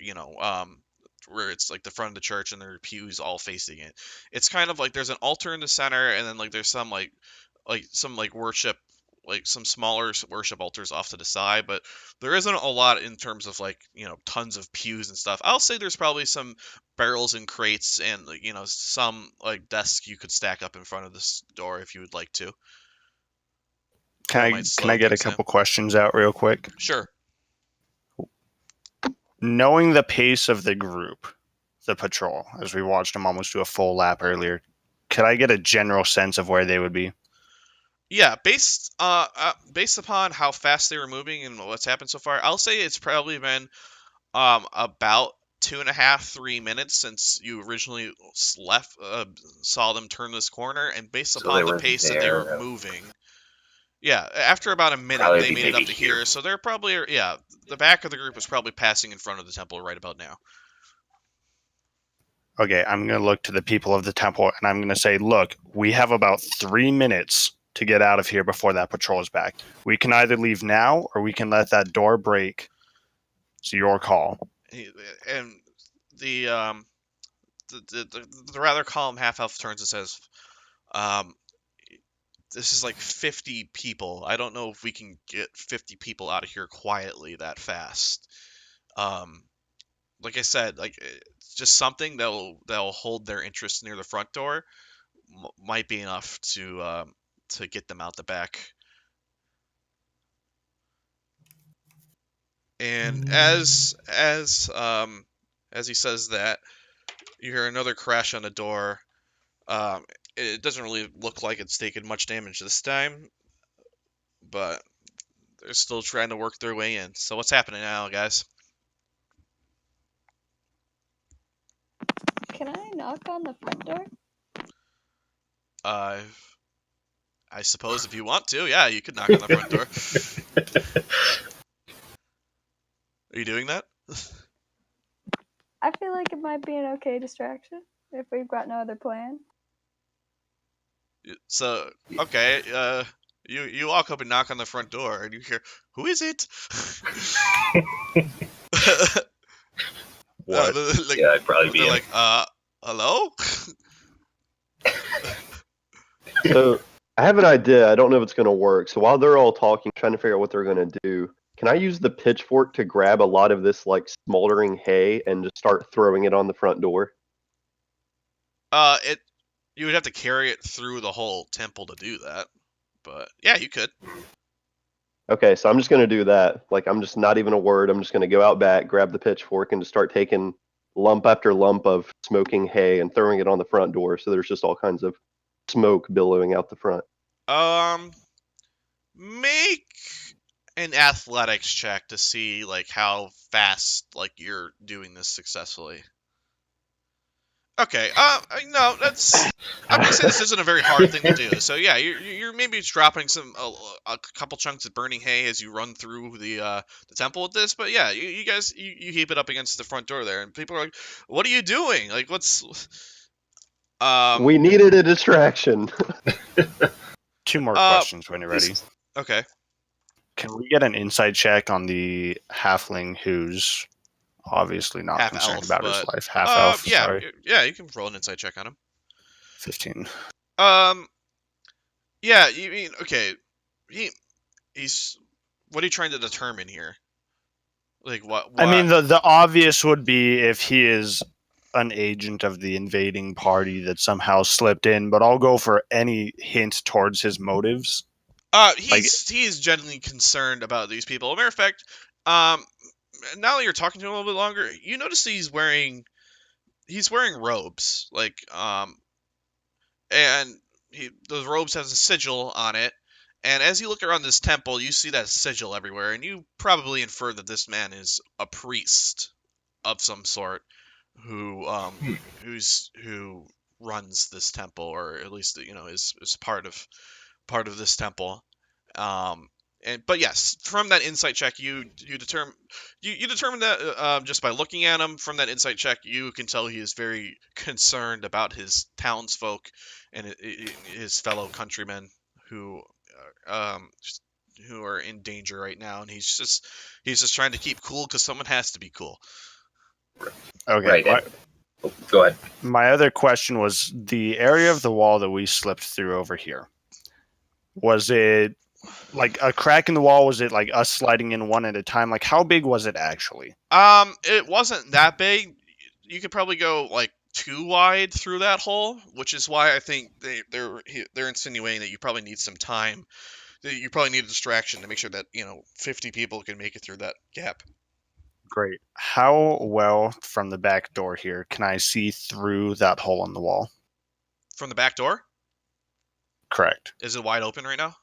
where it's like the front of the church and there are pews all facing it. It's kind of like there's an altar in the center, and then like there's some some worship, like some smaller worship altars off to the side, but there isn't a lot in terms of like tons of pews and stuff. I'll say there's probably some barrels and crates and some like desks you could stack up in front of this door if you would like to. Can I get a couple questions out real quick? Sure. Knowing the pace of the group, the patrol, as we watched them almost do a full lap earlier, could I get a general sense of where they would be? Yeah, based upon how fast they were moving and what's happened so far, I'll say it's probably been about 2.5-3 minutes since you originally saw them turn this corner, and based upon the pace that they were moving. Yeah, after about a minute, they made it up to here, so they're probably, the back of the group is probably passing in front of the temple right about now. Okay, I'm going to look to the people of the temple, and I'm going to say, look, we have about 3 minutes to get out of here before that patrol is back. We can either leave now, or we can let that door break. It's your call. And the rather calm half elf turns and says, "This is like 50 people. I don't know if we can get 50 people out of here quietly that fast. Like I said, like it's just something that'll hold their interest near the front door might be enough to get them out the back." And as he says that, you hear another crash on the door. It doesn't really look like it's taken much damage this time, but they're still trying to work their way in. So what's happening now, guys? Can I knock on the front door? Uh, I suppose if you want to, yeah, you could knock on the front door. Are you doing that? I feel like it might be an okay distraction if we've got no other plan. So, okay, you walk up and knock on the front door, and you hear, "Who is it?" What? Yeah, I'd probably be they're in. like, hello? So I have an idea. I don't know if it's going to work. So while they're all talking, trying to figure out what they're going to do, can I use the pitchfork to grab a lot of this like smoldering hay and just start throwing it on the front door? You would have to carry it through the whole temple to do that, but yeah, you could. Okay, so I'm just going to do that. Like, I'm just not even a word. I'm just going to go out back, grab the pitchfork, and just start taking lump after lump of smoking hay and throwing it on the front door. So there's just all kinds of smoke billowing out the front. Make an athletics check to see like how fast like you're doing this successfully. Okay. No, I'm gonna say this isn't a very hard thing to do. So yeah, you're maybe dropping a couple chunks of burning hay as you run through the temple with this. But yeah, you guys you heap it up against the front door there, and people are like, "What are you doing? Like, what's?" We needed a distraction. 2 more questions when you're ready. Okay. Can we get an insight check on the halfling who's obviously not Half concerned elf, about but, his life? Half elf. Yeah, Sorry. yeah, you can roll an insight check on him. 15. Yeah, you mean okay? He's what are you trying to determine here? Like what? I mean, the obvious would be if he is an agent of the invading party that somehow slipped in, but I'll go for any hint towards his motives. He's genuinely concerned about these people. As a matter of fact, now that you're talking to him a little bit longer, you notice he's wearing robes, like and those robes has a sigil on it. And as you look around this temple, you see that sigil everywhere, and you probably infer that this man is a priest of some sort who who runs this temple, or at least is part of this temple. But yes, from that insight check, you determine that just by looking at him. From that insight check, you can tell he is very concerned about his townsfolk and his fellow countrymen who who are in danger right now, and he's just trying to keep cool because someone has to be cool. Okay. Right. Go ahead. My other question was the area of the wall that we slipped through over here. Was it like a crack in the wall? Was it like us sliding in one at a time? Like how big was it actually? It wasn't that big. You could probably go like too wide through that hole, which is why I think they're insinuating that you probably need some time. That you probably need a distraction to make sure that 50 people can make it through that gap. Great. How well from the back door here can I see through that hole in the wall? From the back door? Correct. Is it wide open right now?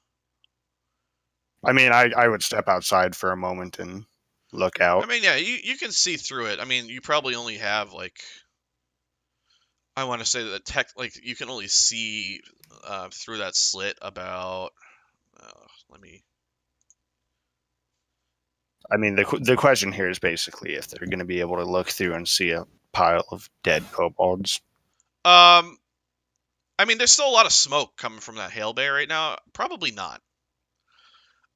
I mean, I would step outside for a moment and look out. I mean, yeah, you can see through it. I mean, you probably only have like, I want to say that you can only see through that slit about. Let me. I mean, the question here is basically if they're going to be able to look through and see a pile of dead kobolds. I mean, there's still a lot of smoke coming from that hail bay right now. Probably not.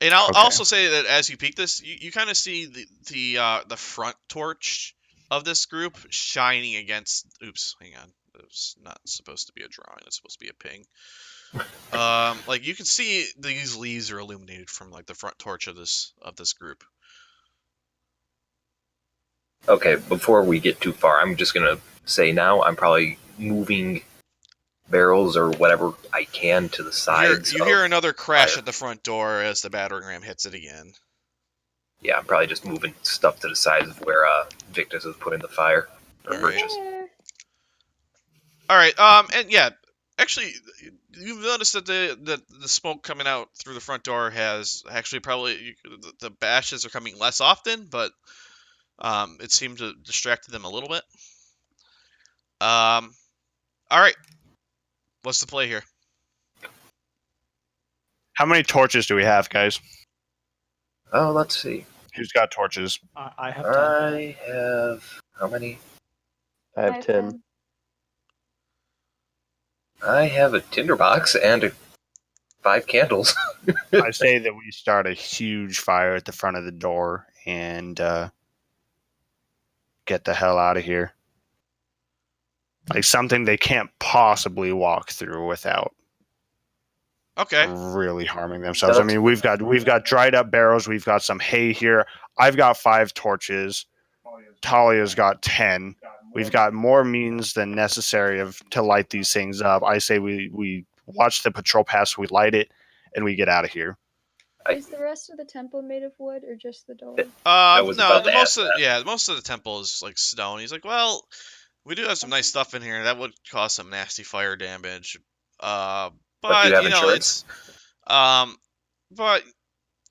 And I'll Okay. also say that as you peek this, you kind of see the front torch of this group shining against. Oops, hang on. It was not supposed to be a drawing. It's supposed to be a ping. Like you can see these leaves are illuminated from like the front torch of this group. Okay, before we get too far, I'm just gonna say now I'm probably moving barrels or whatever I can to the sides. You hear another crash fire. at the front door as the battering ram hits it again. Yeah, I'm probably just moving stuff to the sides of where Victus is putting the fire. Or All right. Birch's. All right. And yeah, actually, you've noticed that the smoke coming out through the front door has actually probably the bashes are coming less often, but it seemed to distract them a little bit. All right. What's the play here? How many torches do we have, guys? Oh, let's see. Who's got torches? I have 10. I have how many? I have 10. I have a tinderbox and 5 candles. I say that we start a huge fire at the front of the door and get the hell out of here. Like something they can't possibly walk through without really harming themselves. I mean, we've got dried up barrels. We've got some hay here. I've got 5 torches. Talia's got 10. We've got more means than necessary to light these things up. I say we watch the patrol pass, we light it, and we get out of here. Is the rest of the temple made of wood or just the door? No, most of the temple is like stone. He's like, well, we do have some nice stuff in here that would cause some nasty fire damage. But you have insurance. it's but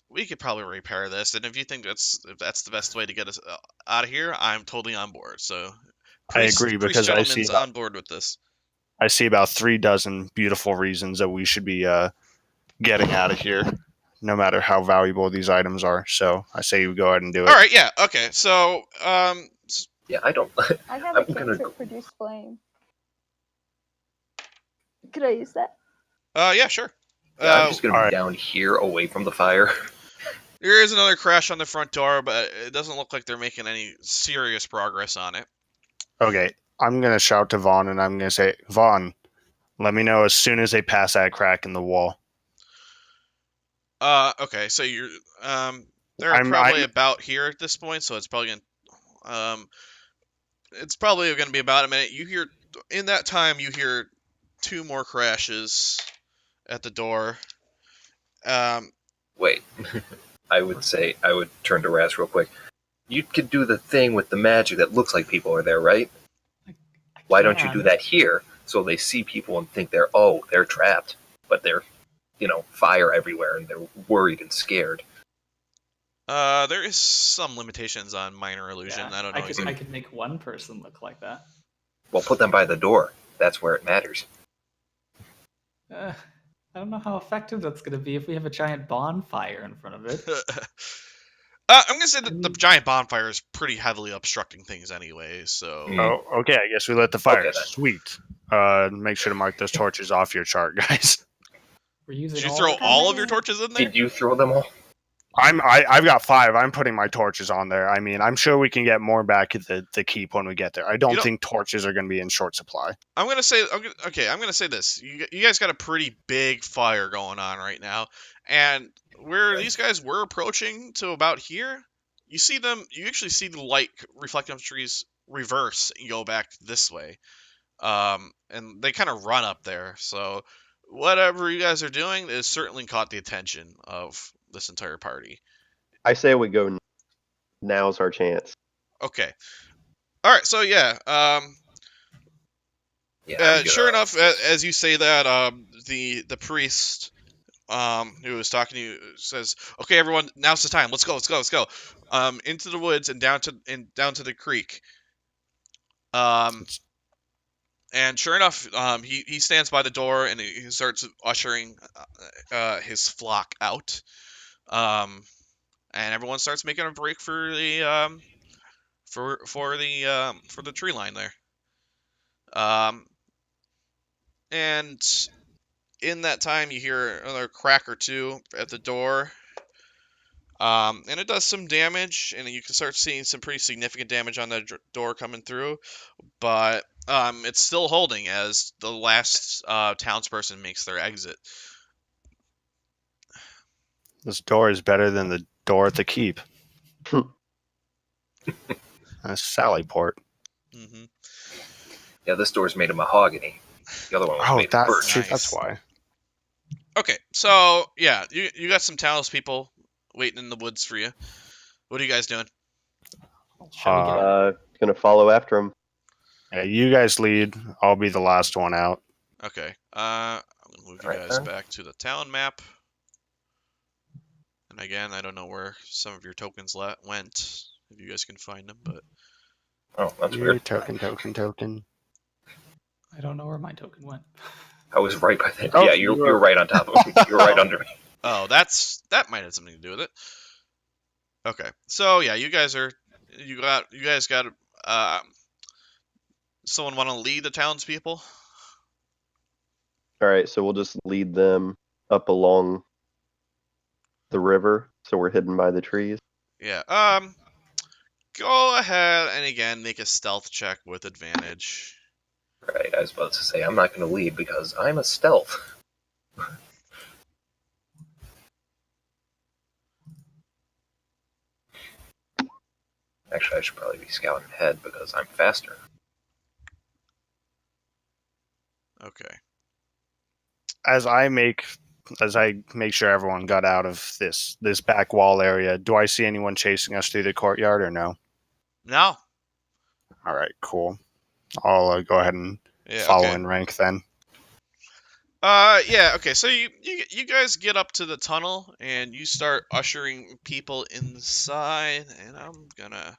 we could probably repair this, and if you think that's the best way to get us out of here, I'm totally on board. So I agree because I see on board with this. I see about 3 dozen beautiful reasons that we should be getting out of here, no matter how valuable these items are. So I say we go ahead and do it. All right, yeah, okay. So yeah, I don't. I have a cantrip produce flame. Could I use that? Yeah, sure. Yeah, I'm just gonna be down here, away from the fire. There is another crash on the front door, but it doesn't look like they're making any serious progress on it. Okay, I'm going to shout to Vaughn, and I'm going to say, Vaughn, let me know as soon as they pass that crack in the wall. Okay, so you're, they're probably about here at this point, so it's probably gonna be about a minute. You hear, in that time, you hear 2 more crashes at the door. Wait. I would turn to Raz real quick. You could do the thing with the magic that looks like people are there, right? Why don't you do that here so they see people and think they're trapped, but they're, fire everywhere and they're worried and scared. There is some limitations on minor illusion. Yeah, I don't know. I could make one person look like that. Well, put them by the door. That's where it matters. I don't know how effective that's going to be if we have a giant bonfire in front of it. I'm going to say that the giant bonfire is pretty heavily obstructing things anyway, so... Oh, okay, I guess we lit the fire. Okay, sweet. Make sure to mark those torches off your chart, guys. We're using Did you throw all of your torches in there? Did you throw them all? I've got 5. I'm putting my torches on there. I mean, I'm sure we can get more back at the keep when we get there. I don't think torches are going to be in short supply. I'm going to say this. You guys got a pretty big fire going on right now, and where these guys were approaching to about here, you actually see the light reflecting off the trees reverse and go back this way. And they kind of run up there. So whatever you guys are doing has certainly caught the attention of this entire party. I say we go. Now's our chance. Okay. All right. So yeah. Sure enough, as you say that, the priest, who was talking to you, says, "Okay, everyone, now's the time. Let's go. Into the woods and down to the creek." And sure enough, he stands by the door and he starts ushering his flock out. And everyone starts making a break for for the tree line there. And in that time, you hear another crack or two at the door. And it does some damage, and you can start seeing some pretty significant damage on the door coming through. But it's still holding as the last townsperson makes their exit. This door is better than the door at the keep. Sallyport. Mm-hmm. Yeah, this door's made of mahogany. The other one was made of birch. See, that's why. Okay, so yeah, you got some townspeople waiting in the woods for you. What are you guys doing? Shall we get Gonna follow after him. Yeah, you guys lead. I'll be the last one out. Okay, I'm gonna move you Right guys then. back to the town map. And again, I don't know where some of your tokens went, if you guys can find them, but Oh, that's Your weird. token. I don't know where my token went. I was right by that. Oh, Yeah, you were right on top of me. You were right under me. oh, that might have something to do with it. Okay, so yeah, you guys got someone want to lead the townspeople? All right, so we'll just lead them up along the river, so we're hidden by the trees. Yeah. Go ahead and again make a stealth check with advantage. Right, I was about to say, I'm not going to lead because I'm a stealth. Actually, I should probably be scouting ahead because I'm faster. Okay. As I make sure everyone got out of this back wall area, do I see anyone chasing us through the courtyard or no? No. All right, cool. I'll go ahead and Yeah. follow Okay. in rank then. Yeah. Okay. So you guys get up to the tunnel and you start ushering people inside, and I'm gonna,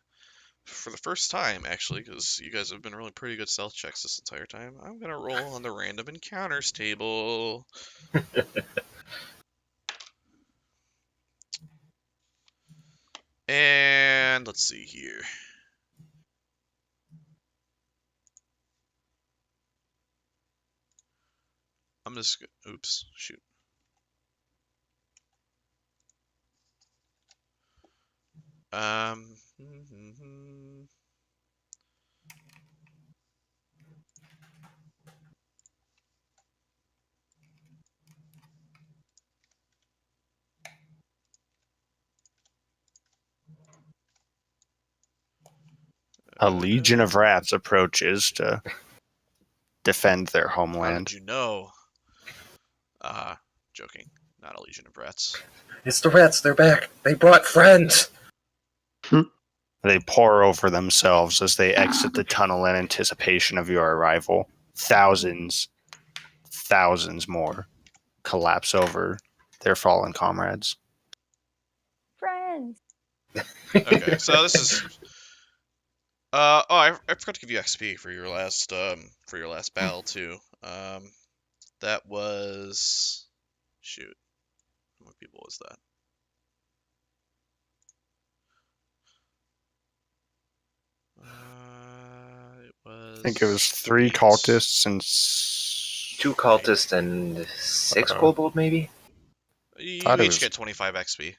for the first time actually, because you guys have been really pretty good stealth checks this entire time, I'm gonna roll on the random encounters table. And let's see here. I'm just, oops, shoot. A legion of rats approaches to defend their How homeland. did you know? Joking. Not a legion of rats. It's the rats, they're back. They brought friends. They pour over themselves as they exit the tunnel in anticipation of your arrival. Thousands more collapse over their fallen comrades. Friends. Okay, so this is. I forgot to give you XP for your last battle too. That was, shoot, how many people was that? It was. I think it was 3 cultists and 2 cultists and 6 kobold, maybe? You Thought it each was- get 25 XP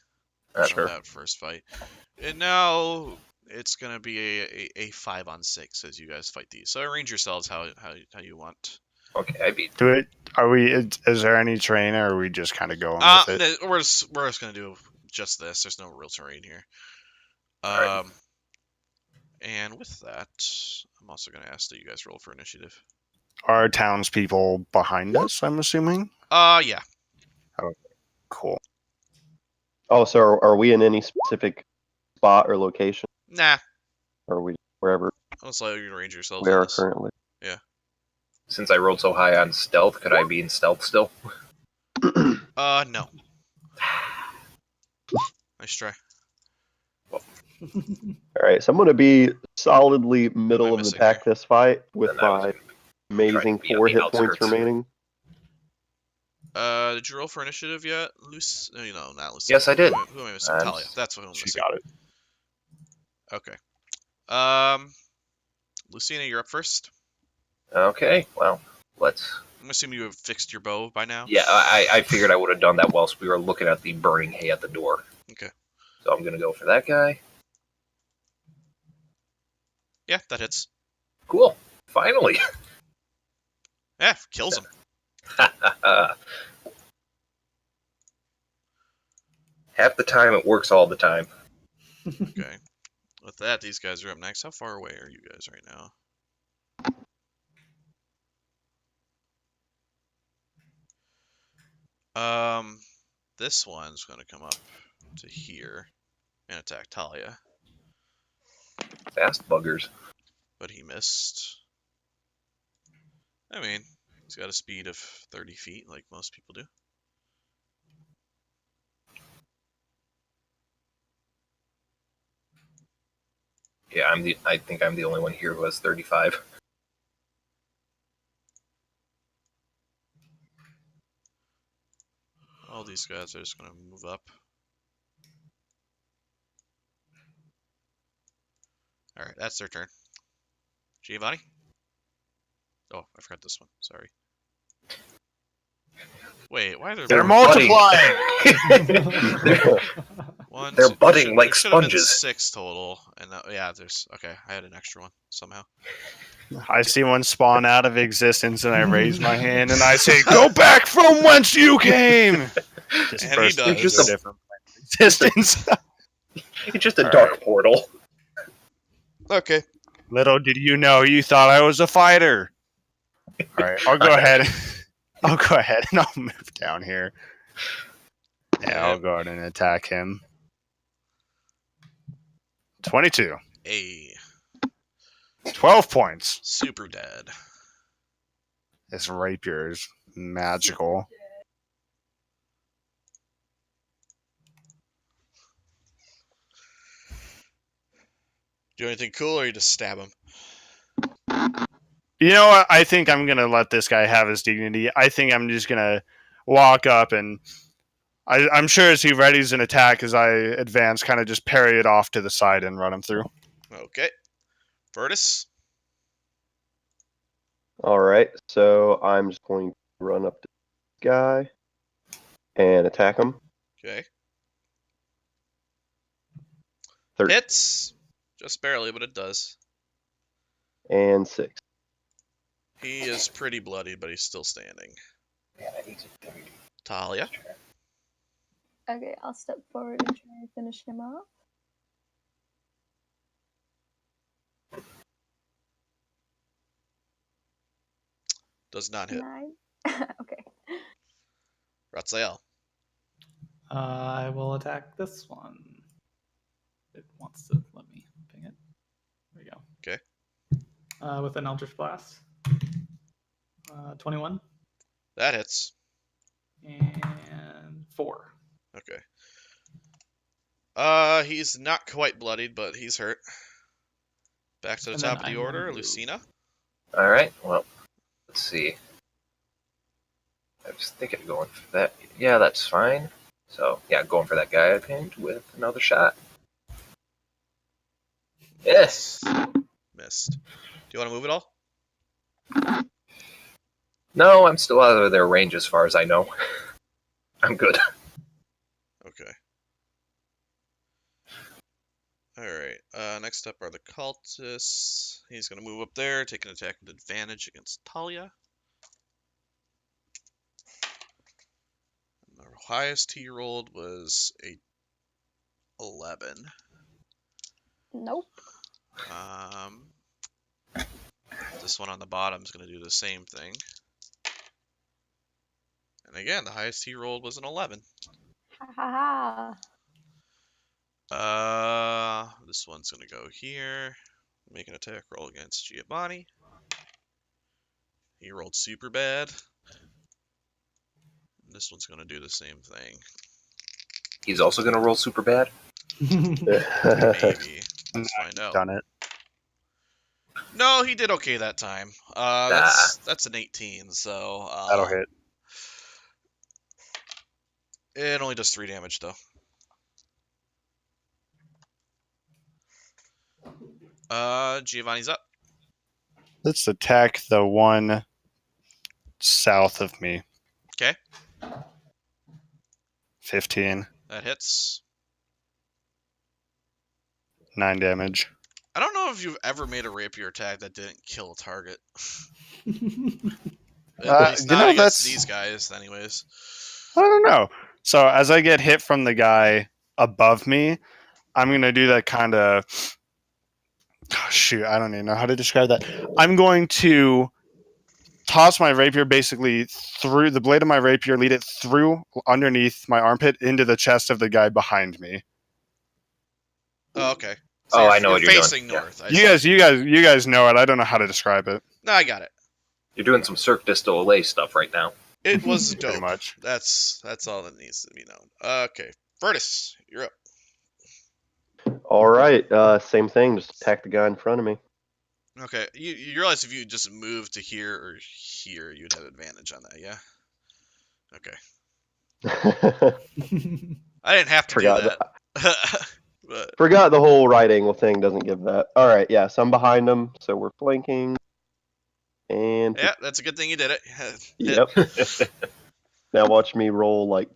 That's from fair. that first fight, and now it's gonna be a 5-on-6 as you guys fight these. So arrange yourselves how you want. Okay, I beat. Do it. Are we? Is there any terrain, or are we just kind of going with it? No, we're just gonna do just this. There's no real terrain here. Alright. And with that, I'm also gonna ask that you guys roll for initiative. Are townspeople behind us? I'm assuming. Yeah. Cool. Oh, so are we in any specific spot or location? Nah. Or are we wherever I'll just let you arrange yourselves. we on are this. currently? Since I rolled so high on stealth, could I be in stealth still? No. Nice try. All right, so I'm going to be solidly middle of the missing pack this fight with Then I was my gonna try amazing to be on 4 the hit points outskirts. remaining. Did you roll for initiative yet, Luce? No, not Lucy. Yes, I did. Who am I missing? I'm- Talia. That's what I'm She missing. got it. Okay. Lucina, you're up first. Okay, well, let's. I'm assuming you have fixed your bow by now. Yeah, I figured I would have done that whilst we were looking at the burning hay at the door. Okay. So I'm gonna go for that guy. Yeah, that hits. Cool. Finally. Yeah, kills him. Half the time it works all the time. Okay. With that, these guys are up next. How far away are you guys right now? This one's going to come up to here and attack Talia, Fast buggers. but he missed. I mean, he's got a speed of 30 feet like most people do. Yeah, I think I'm the only one here who has 35. All these guys are just going to move up. Alright, that's their turn. Giovanni? Oh, I forgot this one. Sorry. Wait, why are there... They're budding. multiplying. One, They're two- budding there like there should have been sponges. 6 total, and yeah, there's... Okay, I had an extra one somehow. I see one spawn out of existence, and I raise my hand and I say, "Go back from whence you came." And he does. Just a- different existence. It's just a All dark right. portal. Okay. Little did you know, you thought I was a fighter. All right, I'll go ahead. I'll go ahead and I'll move down here. Yeah, I'll go ahead and attack him. 22. 12 points. Super dead. This rapier is magical. Do anything cool, or you just stab him? You know what? I think I'm going to let this guy have his dignity. I think I'm just going to walk up and I'm sure as he readies an attack as I advance, kind of just parry it off to the side and run him through. Okay. Vertus? All right, so I'm just going to run up to this guy and attack him. Okay. 13 Hits! Just barely, but it does. and 6. He is pretty bloody, but he's still standing. Talia? Okay, I'll step forward and try and finish him off. Does not hit. 9. Okay. Ratzael. I will attack this one. It wants to let me ping it. There we go. Okay. With an Eldritch Blast. 21 That hits. and 4. Okay. He's not quite bloodied, but he's hurt. Back to the And top then of the I'm order, gonna move. Lucina. Alright, well, let's see. I was thinking of going for that. Yeah, that's fine. So, yeah, going for that guy I pinned with another shot. Yes. Missed. Do you want to move at all? No, I'm still out of their range as far as I know. I'm good. Okay. Alright, next up are the cultists. He's going to move up there, take an attack with advantage against Talia. The highest he rolled was a 11. Nope. This one on the bottom is going to do the same thing. And again, the highest he rolled was an 11. Ha ha ha. This one's going to go here. Make an attack roll against Giovanni. He rolled super bad. And this one's going to do the same thing. He's also going to roll super bad. Maybe. Let's find out. Done it. No, he did okay that time. That's an 18, so... That'll hit. It only does 3 damage, though. Giovanni's up. Let's attack the one south of me. Okay. 15. That hits. 9 damage. I don't know if you've ever made a rapier attack that didn't kill a target. At least not against these guys, anyways. I don't know. So as I get hit from the guy above me, I'm going to do that kind of... Oh, shoot, I don't even know how to describe that. I'm going to toss my rapier basically through the blade of my rapier, lead it through underneath my armpit into the chest of the guy behind me. Oh, okay. So I know you're what you're facing doing. north. Yeah. You guys know it. I don't know how to describe it. No, I got it. You're doing some Cirque du Soleil stuff right now. It was Pretty dope. much. That's all that needs to be known. Okay, Vertus, you're up. All right, same thing. Just attack the guy in front of me. Okay, you realize if you just move to here or here, you'd have advantage on that, yeah? Okay. I didn't have to Forgot do that. But Forgot the whole right angle thing doesn't give that. All right, yeah, so I'm behind him, so we're flanking. And yeah, that's a good thing you did it. yep. Now watch me roll like.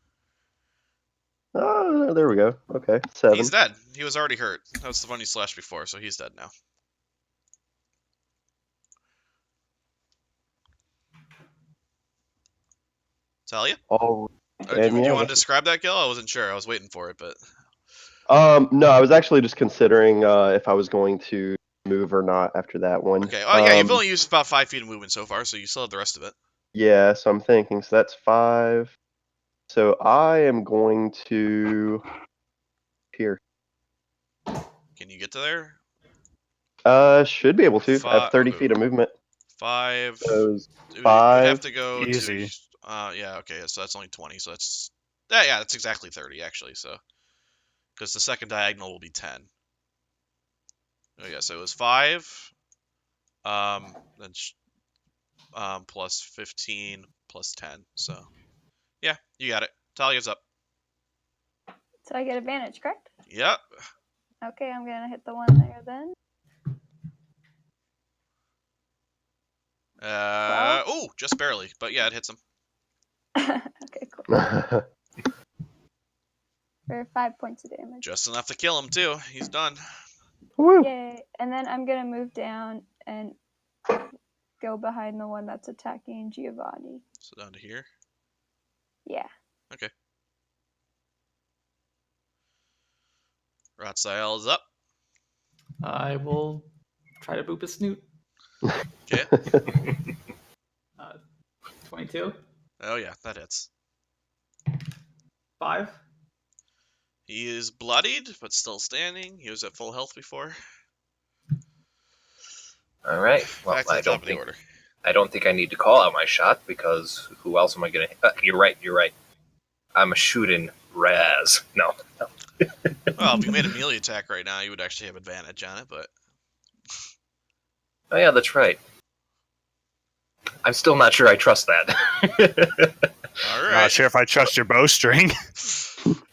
Oh, there we go. Okay, 7. He's dead. He was already hurt. That was the one you slashed before, so he's dead now. Talia? Oh, Do you want to describe that kill? I wasn't sure. I was waiting for it, but... No, I was actually just considering if I was going to move or not after that one. Okay. Oh, yeah, you've only used about 5 feet of movement so far, so you still have the rest of it. Yeah, so I'm thinking. So that's 5. So I am going to here. Can you get to there? Should be able to. I have 30 feet of movement. 5. So You'd 5. have to go Easy. yeah, okay, so that's only 20, so that's... Yeah, that's exactly 30, actually, so... Because the second diagonal will be 10. Oh, yeah, so it was 5. Then plus 15 plus 10, so... Yeah, you got it. Talia's up. So I get advantage, correct? Yep. Okay, I'm gonna hit the one there then. Oh, just barely, but yeah, it hits him. Okay, cool. For 5 points of damage. Just enough to kill him, too. He's done. Woo. Yay. And then I'm gonna move down and go behind the one that's attacking Giovanni. So down to here. Yeah. Okay. Ratsael is up. I will try to boop his snoot. Okay. 22. Oh, yeah, that hits. 5. He is bloodied, but still standing. He was at full health before. All right. Well, Back to the top of the order. I don't think I need to call out my shot because who else am I going to? You're right. I'm a shooting Raz. No. Well, if you made a melee attack right now, you would actually have advantage on it, but... Oh yeah, that's right. I'm still not sure I trust that. Alright. Not sure if I trust your bowstring.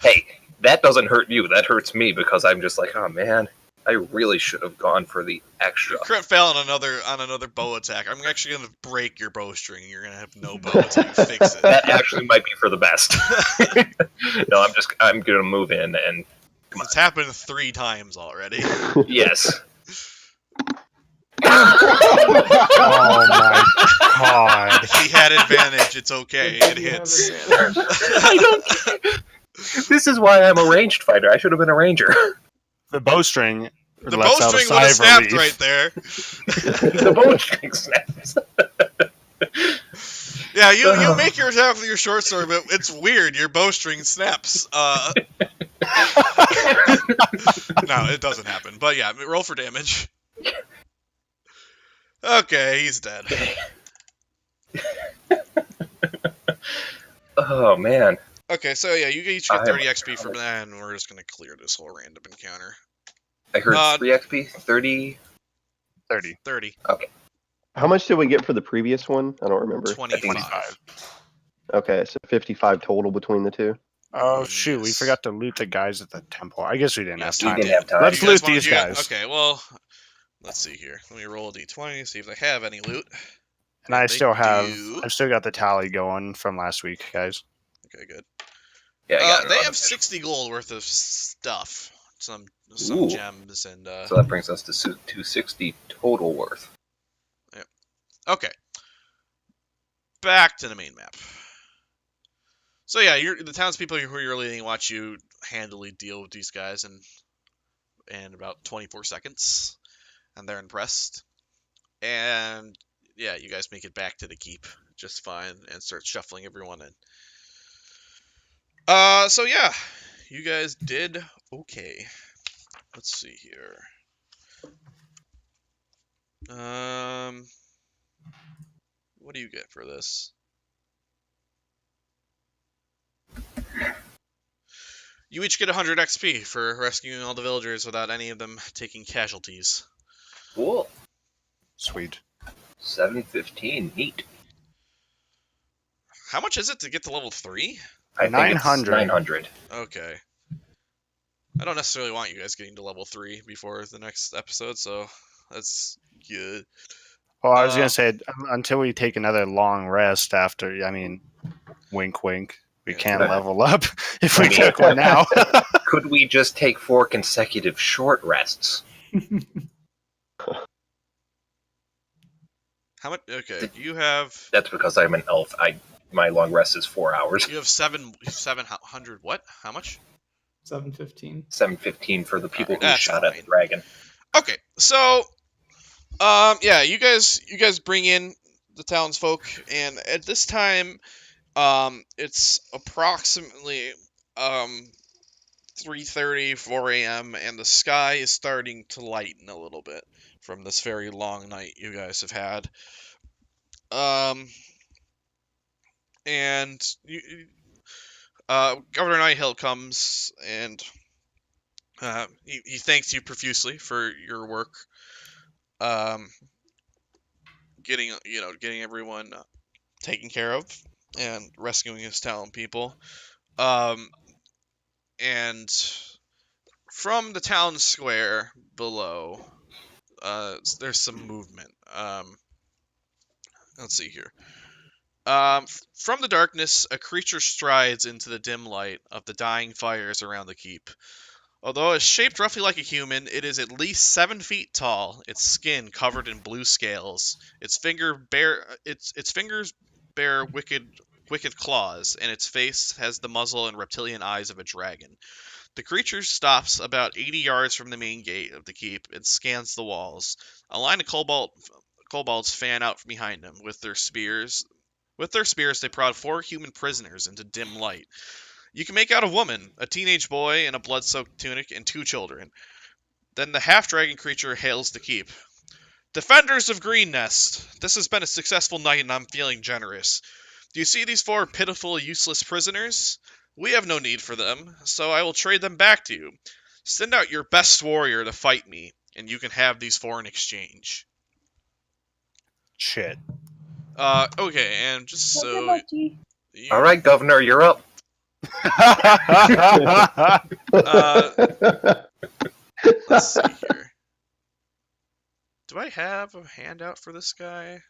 Hey, that doesn't hurt you. That hurts me because I'm just like, oh man, I really should have gone for the extra. Crit fail on another bow attack. I'm actually gonna break your bowstring. You're gonna have no bow until you fix it. That actually might be for the best. No, I'm gonna move in and. It's happened 3 times already. Yes. Oh my god. He had advantage. It's okay. It hits. I don't. This is why I'm a ranged fighter. I should have been a ranger. The bowstring. The bowstring would have snapped right there. The bowstring snaps. Yeah, you make your attack with your short sword, but it's weird. Your bowstring snaps. No, it doesn't happen. But yeah, roll for damage. Okay, he's dead. Oh man. Okay, so yeah, you each get 30 XP from that, and we're just gonna clear this whole random encounter. I heard 3 XP, 30. 30. Okay. How much did we get for the previous one? I don't remember. 25. Okay, so 55 total between the two. Oh shoot, we Yes. forgot to loot the guys at the temple. I guess we didn't Yes, have we time. didn't have time. Let's You guys loot wanna these do that? guys. Okay, well, let's see here. Let me roll a d20, see if they have any loot. And I they still do. I've still got the tally going from last week, guys. Okay, good. Yeah, I got They have unofficial. 60 gold worth of stuff. Some Ooh. gems and So that brings us to 260 total worth. okay. Back to the main map. So yeah, the townspeople who you're leading watch you handily deal with these guys in about 24 seconds, and they're impressed. And yeah, you guys make it back to the keep just fine and start shuffling everyone in. So yeah, you guys did okay. Let's see here. What do you get for this? You each get 100 XP for rescuing all the villagers without any of them taking casualties. Cool. Sweet. 715. Neat. How much is it to get to level 3? I think 900. it's 900. Okay. I don't necessarily want you guys getting to level 3 before the next episode, so that's good. Well, I was going to say, until we take another long rest after, wink, wink, we Yeah. can level up if we took one now. Could we just take 4 consecutive short rests? How much? Okay, you have. That's because I'm an elf. My long rest is 4 hours. You have 700. What? How much? 715. 715 for the people who that's shot fine. at the dragon. Okay, so yeah, you guys bring in the townsfolk, and at this time, it's approximately 3:30, 4 a.m., and the sky is starting to lighten a little bit from this very long night you guys have had. And Governor Nighthill comes and he thanks you profusely for your work, getting everyone taken care of and rescuing his town people. And from the town square below, there's some movement. Let's see here. From the darkness, a creature strides into the dim light of the dying fires around the keep. Although it's shaped roughly like a human, it is at least 7 feet tall, its skin covered in blue scales, its fingers bear wicked claws, and its face has the muzzle and reptilian eyes of a dragon. The creature stops about 80 yards from the main gate of the keep and scans the walls. A line of kobolds fan out from behind him with their spears. With their spears, they prod 4 human prisoners into dim light. You can make out a woman, a teenage boy in a blood-soaked tunic, and 2 children. Then the half-dragon creature hails the keep. Defenders of Green Nest, this has been a successful night and I'm feeling generous. Do you see these 4 pitiful, useless prisoners? We have no need for them, so I will trade them back to you. Send out your best warrior to fight me, and you can have these 4 in exchange. Shit. Okay, and just so... Alright, Governor, you're up. Let's see here. Do I have a handout for this guy?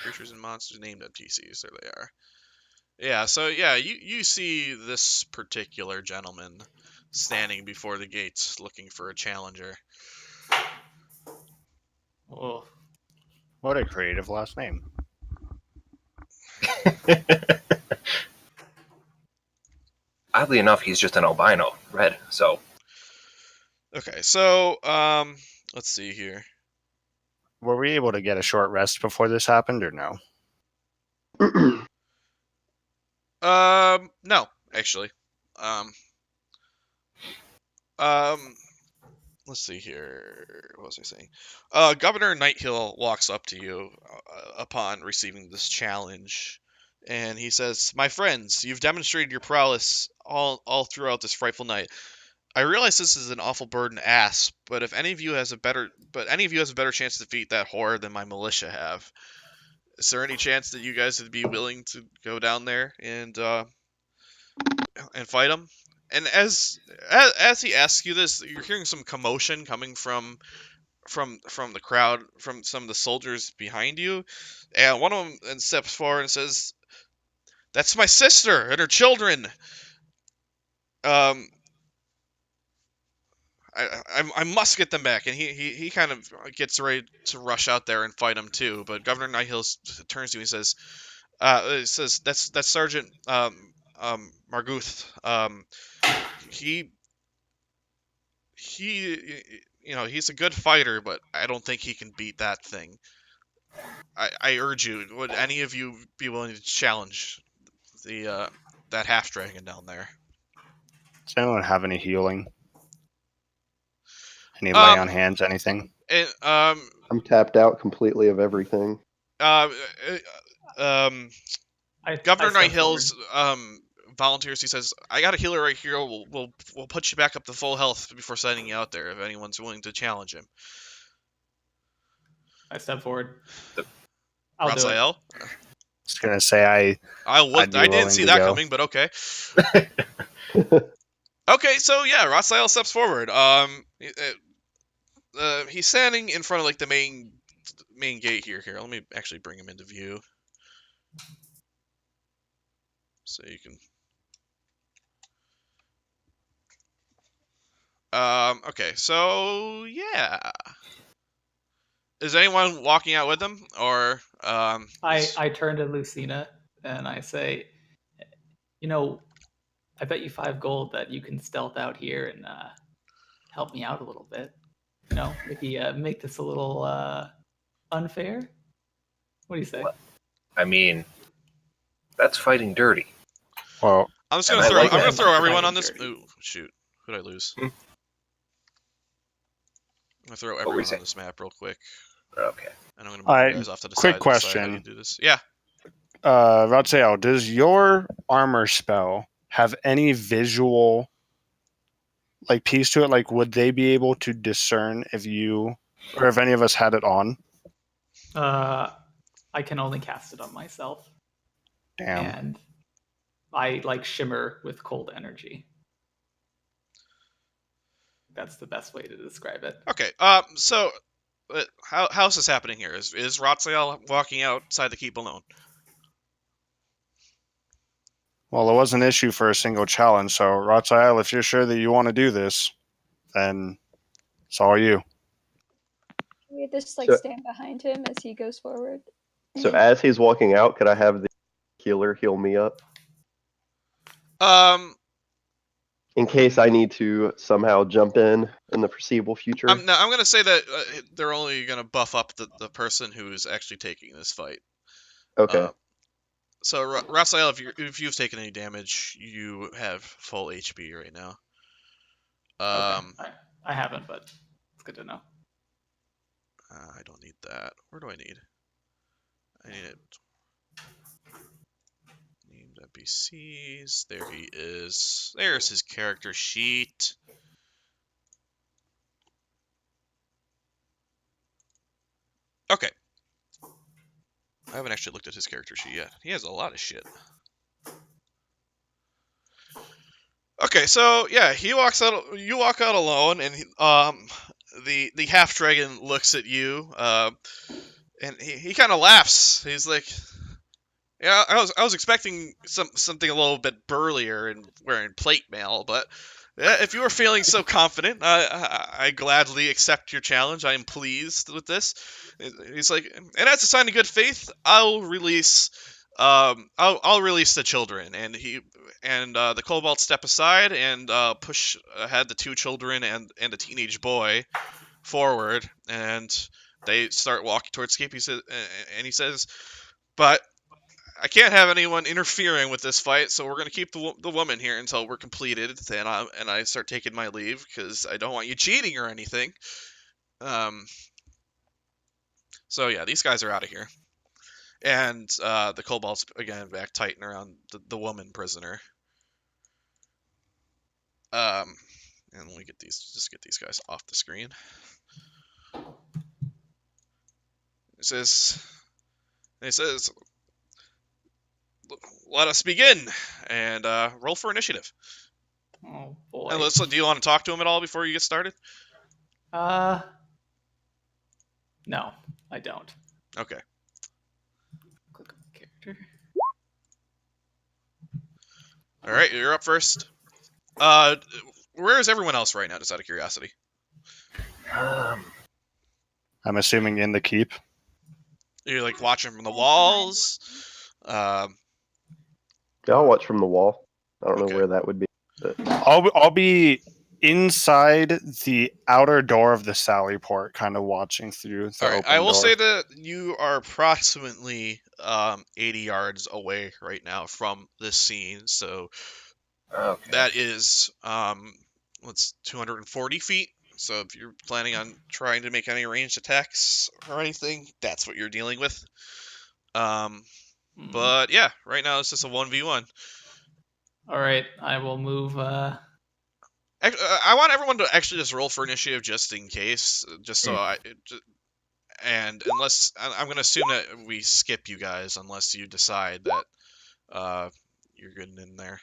Creatures and monsters named NPCs. There they are. Yeah, so yeah, you see this particular gentleman standing before the gates looking for a challenger. Oh, What a creative last name. Oddly enough, he's just an albino, red, so... Okay, so, let's see here. Were we able to get a short rest before this happened, or no? No, actually. Let's see here. What was I saying? Governor Nighthill walks up to you upon receiving this challenge, and he says, "My friends, you've demonstrated your prowess all throughout this frightful night. I realize this is an awful burden to ask, but if any of you has a better chance to defeat that horror than my militia have, is there any chance that you guys would be willing to go down there and fight him?" And as he asks you this, you're hearing some commotion coming from from the crowd, from some of the soldiers behind you, and one of them steps forward and says, "That's my sister and her children. Um, I must get them back." And he kind of gets ready to rush out there and fight him too. But Governor Nighthill turns to him and says, "That's Sergeant Marguth. He he's a good fighter, but I don't think he can beat that thing. I urge you, would any of you be willing to challenge the that half dragon down there?" Does anyone have any healing? Any lay on hands? Anything? And, I'm tapped out completely of everything. uh, I Governor step Nighthill's volunteers. He says, "I got a healer right here. We'll put you back up to full health before sending you out there. If anyone's willing to challenge him." I step forward. I'll do it. Raphael? I was gonna say I didn't see that coming, but okay. Okay, so yeah, Raphael steps forward. He's standing in front of like the main gate here. Here, let me actually bring him into view, so you can. Okay, so yeah. Is anyone walking out with them, or I turn to Lucina and I say, I bet you 5 gold that you can stealth out here and help me out a little bit. Maybe make this a little unfair. What do you say? I mean, that's fighting dirty. Well, I'm just And gonna I throw. like I'm gonna that. throw everyone on Fighting this. dirty. Ooh, shoot! Who did I lose? Hmm. I'm gonna throw were you everyone on saying? this map real quick, Okay. and I'm gonna move Alright, you guys off to the quick side. and decide how question. you do this. Yeah. Raziel, does your armor spell have any visual like piece to it? Like, would they be able to discern if you or if any of us had it on? I can only cast it on myself, Damn. and I like shimmer with cold energy. That's the best way to describe it. Okay. So, how's this happening here? Is Raphael walking outside the keep alone? Well, it was an issue for a single challenge, so Raziel, if you're sure that you want to do this, then it's all you. We just So- stand behind him as he goes forward. So as he's walking out, could I have the healer heal me up Um, in case I need to somehow jump in the foreseeable future? I'm gonna say that they're only gonna buff up the person who's actually taking this fight. Okay. So Raphael, if you've taken any damage, you have full HP right now. Okay. I haven't, but it's good to know. I don't need that. Where do I need? I need it. Named NPCs. There he is. There's his character sheet. Okay. I haven't actually looked at his character sheet yet. He has a lot of shit. Okay, so yeah, he walks out. You walk out alone, and the half dragon looks at you, and he kind of laughs. He's like, "Yeah, I was expecting something a little bit burlier and wearing plate mail, but yeah, if you were feeling so confident, I gladly accept your challenge. I am pleased with this." He's like, "And as a sign of good faith, I'll release the children." And the kobolds step aside and push ahead the 2 children and a teenage boy forward, and they start walking towards Skip. He says, "But I can't have anyone interfering with this fight, so we're gonna keep the woman here until we're completed." And I start taking my leave because I don't want you cheating or anything. So yeah, these guys are out of here, and the kobolds again back tighten around the woman prisoner. And let me get these guys off the screen. He says, "Let us begin and roll for initiative." Oh boy. And do you want to talk to him at all before you get started? No, I don't. Okay. Click on the character. All right, you're up first. Where is everyone else right now, just out of curiosity? Um, I'm assuming in the keep. You're like watching from the walls. Yeah, I'll watch from the wall. I don't Okay. know where that would be. But I'll be inside the outer door of the sally port, kind of watching through the All right, open I will door. say that you are approximately 80 yards away right now from this scene, so okay. that is what's 240 feet. So if you're planning on trying to make any ranged attacks or anything, that's what you're dealing with. But yeah, right now it's just a 1v1. All right, I will move. I want everyone to actually just roll for initiative just in case, just so and unless I'm going to assume that we skip you guys unless you decide that you're getting in there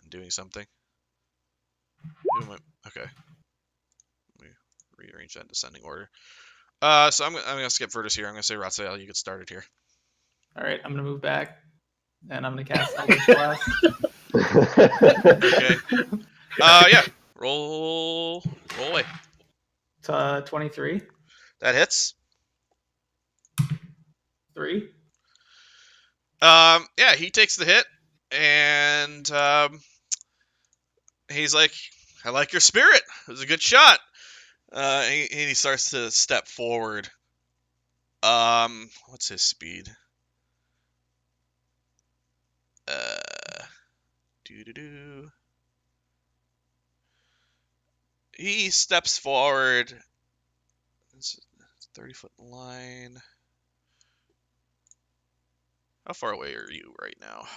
and doing something. Okay. Let me rearrange that in descending order. So I'm gonna skip Virtus here. I'm gonna say Ratsael, you get started here. All right, I'm gonna move back, and I'm gonna cast Eldritch Blast. Okay. Yeah. Roll away. 23. That hits. 3. Yeah, he takes the hit, and he's like, "I like your spirit. It was a good shot." And he starts to step forward. What's his speed? Doo-doo-doo. He steps forward. It's 30-foot line. How far away are you right now?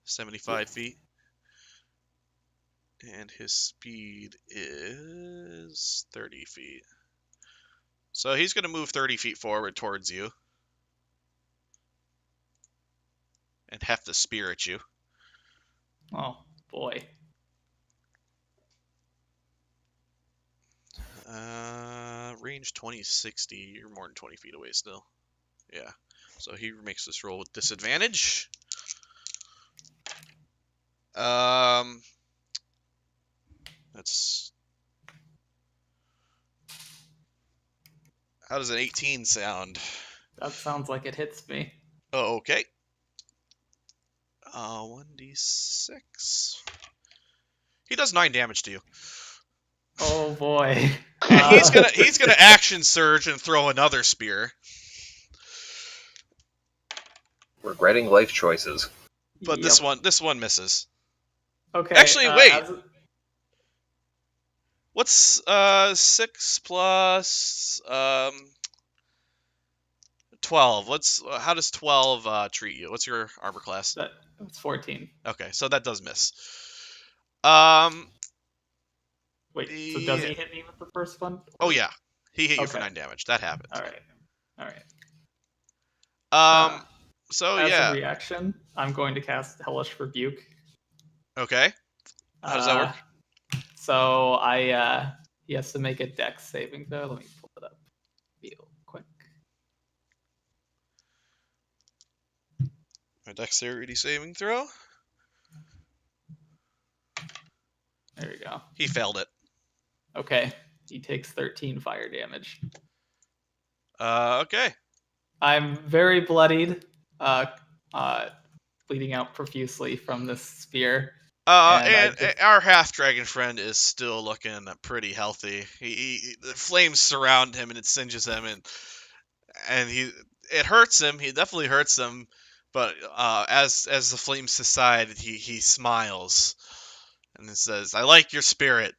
75 feet. And his speed is 30 feet. So he's going to move 30 feet forward towards you. And heft the spear at you. Oh boy. Range 20-60. You're more than 20 feet away still. Yeah. So he makes this roll with disadvantage. That's... How does an 18 sound? That sounds like it hits me. Oh, okay. 1d6. He does 9 damage to you. Oh boy. And he's gonna action surge and throw another spear. Regretting life choices. But Yep. this one misses. Okay. Actually, wait. What's 6 plus 12? How does 12 treat you? What's your armor class? That's 14. Okay, so that does miss. Wait, so does he hit me with the first one? Oh yeah, he hit you for Okay. 9 damage. That happened. All right. So As yeah. a reaction, I'm going to cast Hellish Rebuke. Okay. How does that work? So he has to make a Dex saving throw. Let me pull it up real quick. A dexterity saving throw. There we go. He failed it. Okay. He takes 13 fire damage. Okay. I'm very bloodied, bleeding out profusely from this spear. And our half dragon friend is still looking pretty healthy. The flames surround him and it singes him, and it hurts him. He definitely hurts him, but as the flames subside, he smiles and it says, "I like your spirit."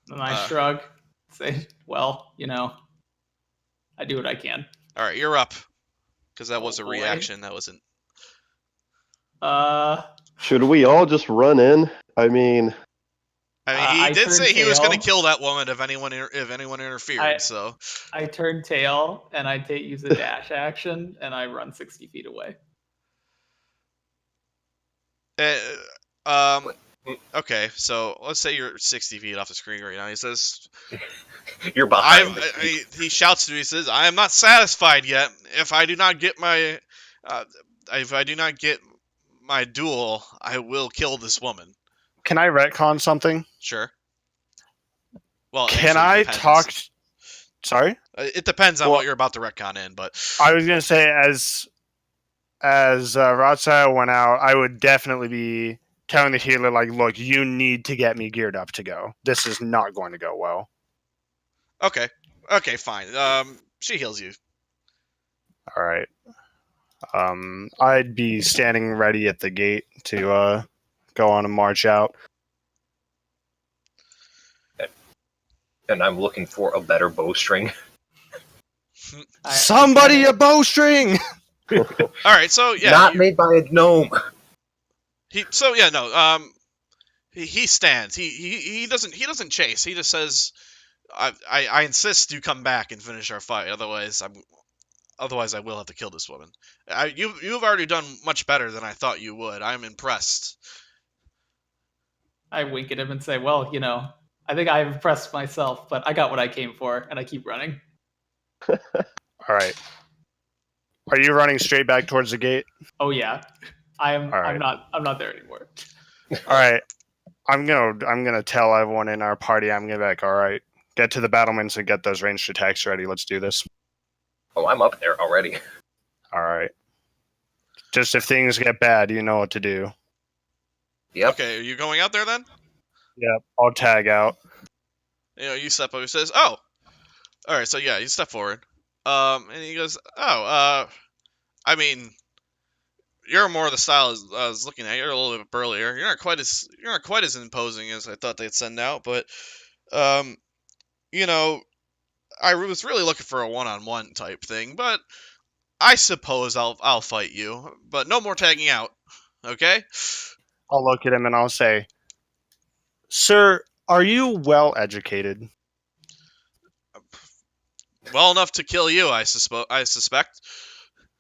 And I shrug, say, "Well, I do what I can." All right, you're up, because that was a reaction. That wasn't. Should we all just run in? I mean, he did say he was going to kill that woman if anyone interfered. So I turn tail and I use a dash action and I run 60 feet away. Okay, so let's say you're 60 feet off the screen right now. He says, You're behind the gate. he shouts to me. He says, "I am not satisfied yet. If I do not get my, uh, if I do not get my duel, I will kill this woman." Can I retcon something? Sure. Well, Can actually, it I talk? depends. Sorry. It depends on Well, what you're about to retcon in, but I was gonna say as Rothschild went out, I would definitely be telling the healer like, look, you need to get me geared up to go. This is not going to go well. okay, fine. She heals you. All right. I'd be standing ready at the gate to go on a march out. And I'm looking for a better bowstring. Somebody a bowstring! All right, so yeah, Not made by a gnome. he stands. He doesn't chase. He just says, I insist you come back and finish our fight. Otherwise I will have to kill this woman. You've already done much better than I thought you would. I'm impressed. I wink at him and say, well, I think I've impressed myself, but I got what I came for, and I keep running. All right. Are you running straight back towards the gate? Oh yeah, I'm. All right. I'm not there anymore. All right. I'm gonna tell everyone in our party. I'm gonna be like, all right, get to the battlements and get those ranged attacks ready. Let's do this. Oh, I'm up there already. All right. Just if things get bad, you know what to do. Yep. Okay, are you going out there then? Yep. I'll tag out. You step up. He says, "Oh, all right." So yeah, you step forward. And he goes, "Oh, I mean, you're more the style I was looking at. You're a little bit burlier. You're not quite as imposing as I thought they'd send out, but you know, I was really looking for a one-on-one type thing, but I suppose I'll fight you, but no more tagging out, okay?" I'll look at him and I'll say, "Sir, are you well educated?" Well enough to kill you, I suspect.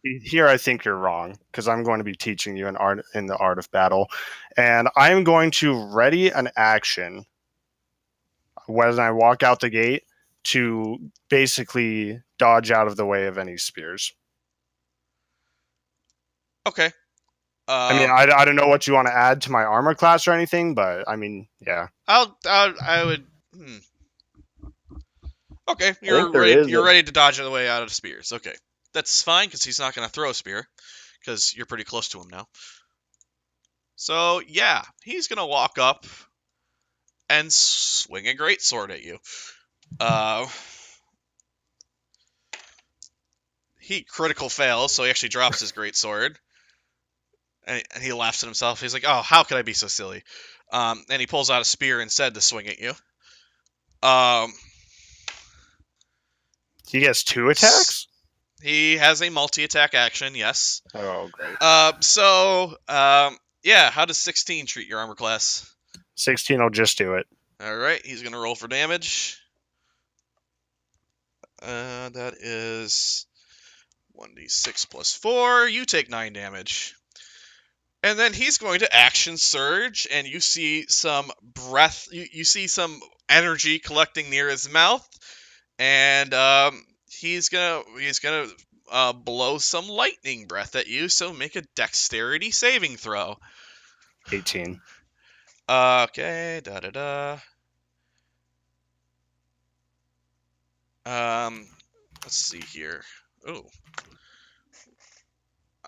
Here, I think you're wrong because I'm going to be teaching you in the art of battle, and I am going to ready an action when I walk out the gate to basically dodge out of the way of any spears. Okay. I mean, I don't know what you want to add to my armor class or anything, but I mean, yeah. I would. Okay, you're ready to dodge the way out of spears. Okay, that's fine because he's not going to throw a spear because you're pretty close to him now. So yeah, he's going to walk up and swing a greatsword at you. He critical fails, so he actually drops his greatsword. And he laughs at himself. He's like, "Oh, how could I be so silly?" And he pulls out a spear instead to swing at you. He gets 2 attacks? He has a multi-attack action, yes. Oh, great. Yeah, how does 16 treat your armor class? 16 will just do it. Alright, he's going to roll for damage. That is 1d6 plus 4. You take 9 damage. And then he's going to action surge, and you see some breath. You see some energy collecting near his mouth, and he's gonna blow some lightning breath at you. So make a dexterity saving throw. 18. Okay. Let's see here. Oh,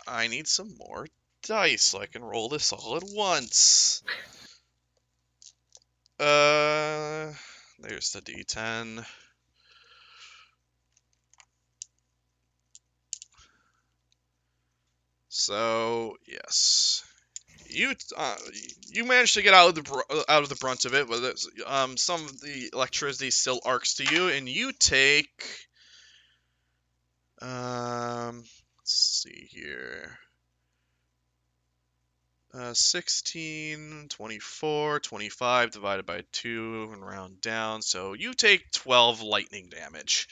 I need some more dice so I can roll this all at once. There's the D10. So yes, you managed to get out of the brunt of it, but some of the electricity still arcs to you, and you take let's see here. 16, 24, 25 divided by 2 and round down. So you take 12 lightning damage.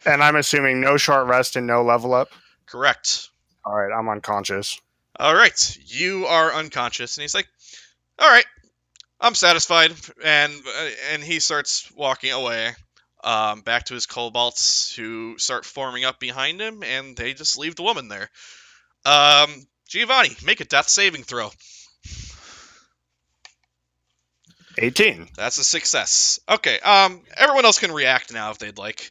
And I'm assuming no short rest and no level up? Correct. All right, I'm unconscious. All right, you are unconscious. And he's like, all right, I'm satisfied, and he starts walking away, back to his kobolds, who start forming up behind him, and they just leave the woman there. Giovanni, make a death saving throw. 18. That's a success. Okay. Everyone else can react now if they'd like.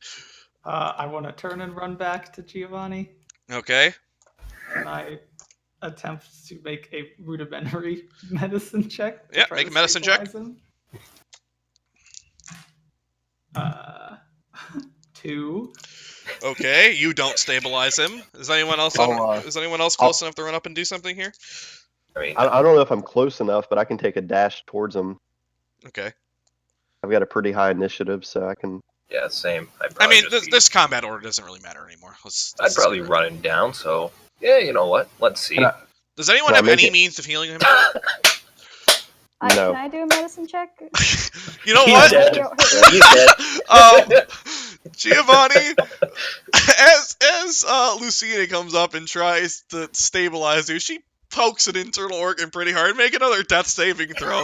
I want to turn and run back to Giovanni, Okay. and I attempt to make a rudimentary medicine check to Yeah, try make to a medicine check. stabilize him. 2. Okay, you don't stabilize him. Is anyone else is anyone else close enough to run up and do something here? I mean, I don't know if I'm close enough, but I can take a dash towards him. Okay. I've got a pretty high initiative, so I can. yeah, same. I mean, this combat order doesn't really matter anymore. I'd probably run him down. So yeah, you know what? Let's see. Does anyone have any means of healing him? No. Can I do a medicine check? You know He's what? dead. Don't hurt me. He's dead. Giovanni, as Lucina comes up and tries to stabilize you, she pokes an internal organ pretty hard. Make another death saving throw.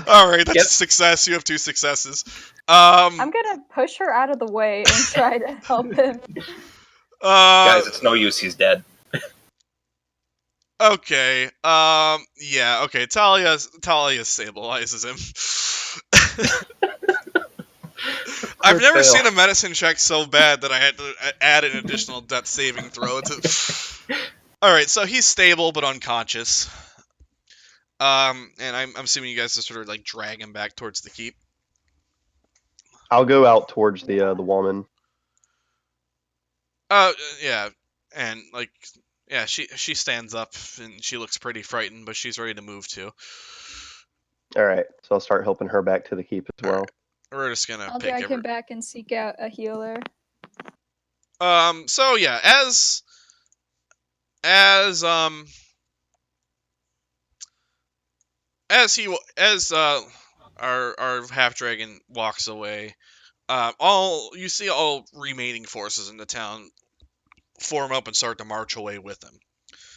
All right, that's a success. You have 2 successes. I'm gonna push her out of the way and try to help him. Guys, it's no use. He's dead. Okay. Yeah. Okay. Talia stabilizes him. I've never seen a medicine check so bad that I had to add an additional death saving throw. All right. So he's stable but unconscious. And I'm assuming you guys just sort of like drag him back towards the keep. I'll go out towards the woman. Yeah. And like. Yeah, she stands up and she looks pretty frightened, but she's ready to move too. All right, so I'll start helping her back to the keep as well. Right. We're just gonna I'll pick drag him back and seek out a healer. So yeah, as our half dragon walks away, all remaining forces in the town form up and start to march away with him.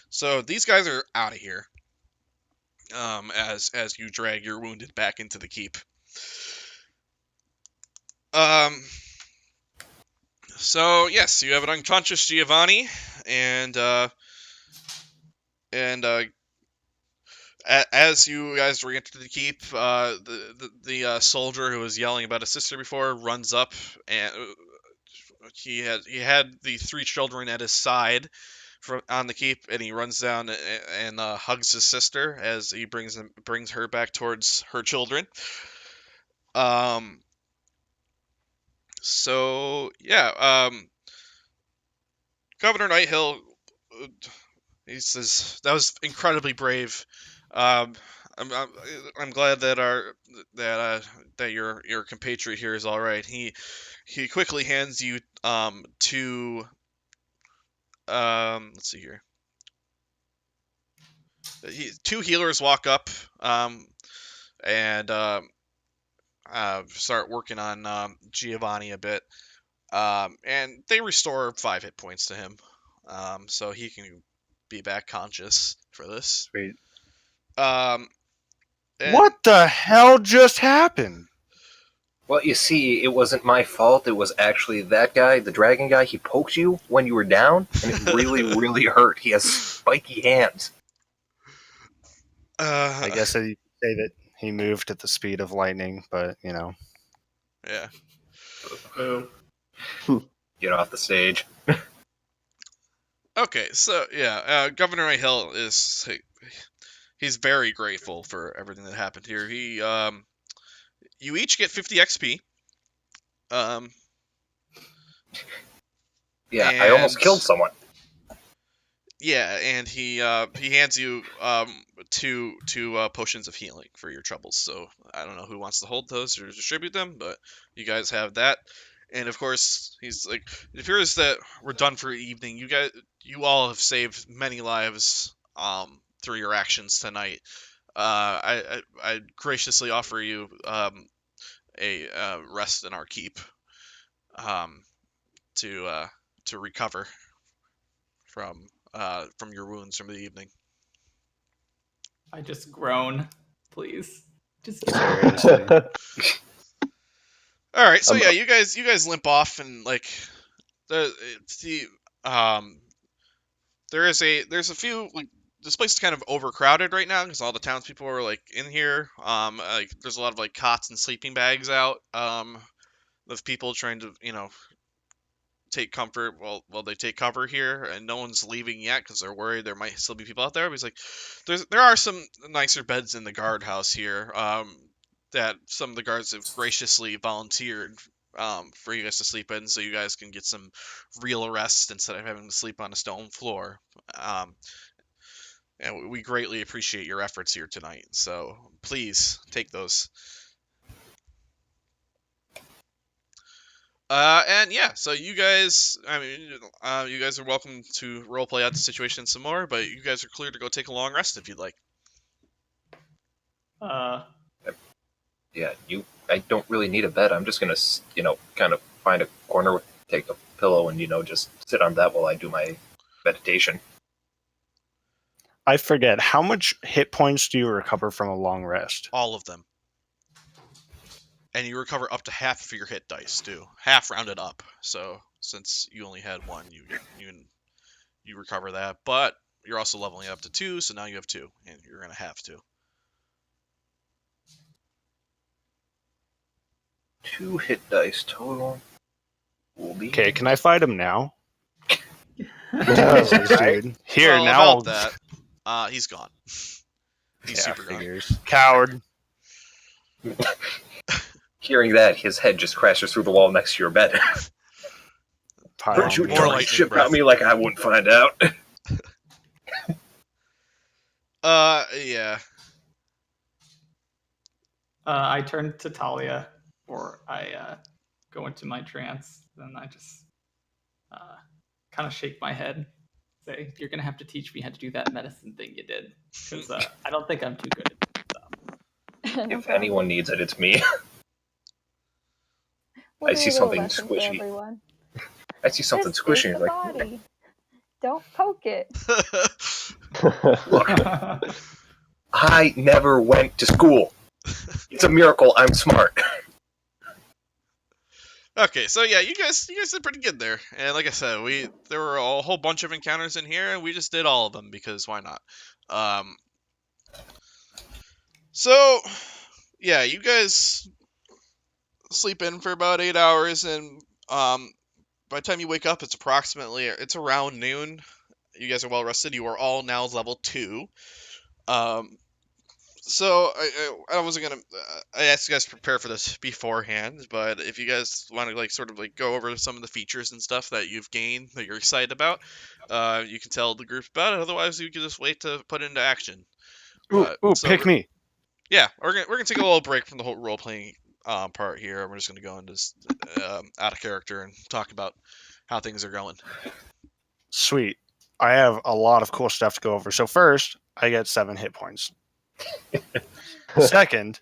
So these guys are out of here. As you drag your wounded back into the keep. So yes, you have an unconscious Giovanni, and as you guys re-enter the keep, the soldier who was yelling about his sister before runs up, and he had the 3 children at his side on the keep, and he runs down and hugs his sister as he brings her back towards her children. So yeah, Governor Nighthill, he says that was incredibly brave. I'm glad that that your compatriot here is all right. He quickly hands you 2 let's see here. 2 healers walk up and start working on Giovanni a bit, and they restore 5 hit points to him, so he can be back conscious for this. Sweet. What the hell just happened? Well, you see, it wasn't my fault. It was actually that guy, the dragon guy. He poked you when you were down, and it really, really hurt. He has spiky hands. I guess you could say that he moved at the speed of lightning, but you know. Yeah. Get off the stage. Okay, so yeah, Governor Hill he's very grateful for everything that happened here. You each get 50 XP. Yeah, I almost killed someone. Yeah, and he hands you 2 potions of healing for your troubles. So I don't know who wants to hold those or distribute them, but you guys have that. And of course, he's like, it appears that we're done for the evening. You all have saved many lives through your actions tonight. I graciously offer you a rest in our keep to recover from your wounds from the evening. I just groan. Please. Just Seriously. All right, so yeah, you guys limp off, and like um there's a few like this place is kind of overcrowded right now because all the townspeople are like in here. Like there's a lot of like cots and sleeping bags out. Of people trying to take comfort while they take cover here, and no one's leaving yet because they're worried there might still be people out there. But he's like, there are some nicer beds in the guardhouse here. That some of the guards have graciously volunteered for you guys to sleep in, so you guys can get some real rest instead of having to sleep on a stone floor. And we greatly appreciate your efforts here tonight. So please take those. And yeah, so you guys, you guys are welcome to roleplay out the situation some more, but you guys are clear to go take a long rest if you'd like. Yeah, I don't really need a bed. I'm just gonna, kind of find a corner, take a pillow, and just sit on that while I do my meditation. I forget, how much hit points do you recover from a long rest? All of them. And you recover up to half of your hit dice too, half rounded up. So since you only had one, you recover that. But you're also leveling up to 2, so now you have 2, and you're gonna have 2. 2 hit dice total. Okay, can I fight him now? No, dude. Here well, now. About that, he's gone. He's super figures. gone. Coward. Hearing that, his head just crashes through the wall next to your bed. Heard you talk shit about me like I wouldn't find out. Yeah. I turn to Talia, or I go into my trance, and I just kind of shake my head, say, "You're gonna have to teach me how to do that medicine thing you did, because I don't think I'm too good at it." So. If anyone needs it, it's me. I see something squishy. I see something squishy. Like, body. Don't poke it. Look, I never went to school. It's a miracle I'm smart. Okay, so yeah, you guys did pretty good there. And like I said, there were a whole bunch of encounters in here, and we just did all of them because why not? So yeah, you guys sleep in for about 8 hours, and by the time you wake up, it's around noon. You guys are well rested. You are all now level 2. So I wasn't gonna. I asked you guys to prepare for this beforehand, but if you guys want to go over some of the features and stuff that you've gained that you're excited about, you can tell the group about it. Otherwise, you can just wait to put it into action. Pick me. Yeah, we're gonna take a little break from the whole role playing part here. We're just gonna go into out of character and talk about how things are going. Sweet. I have a lot of cool stuff to go over. So first, I get 7 hit points. Second,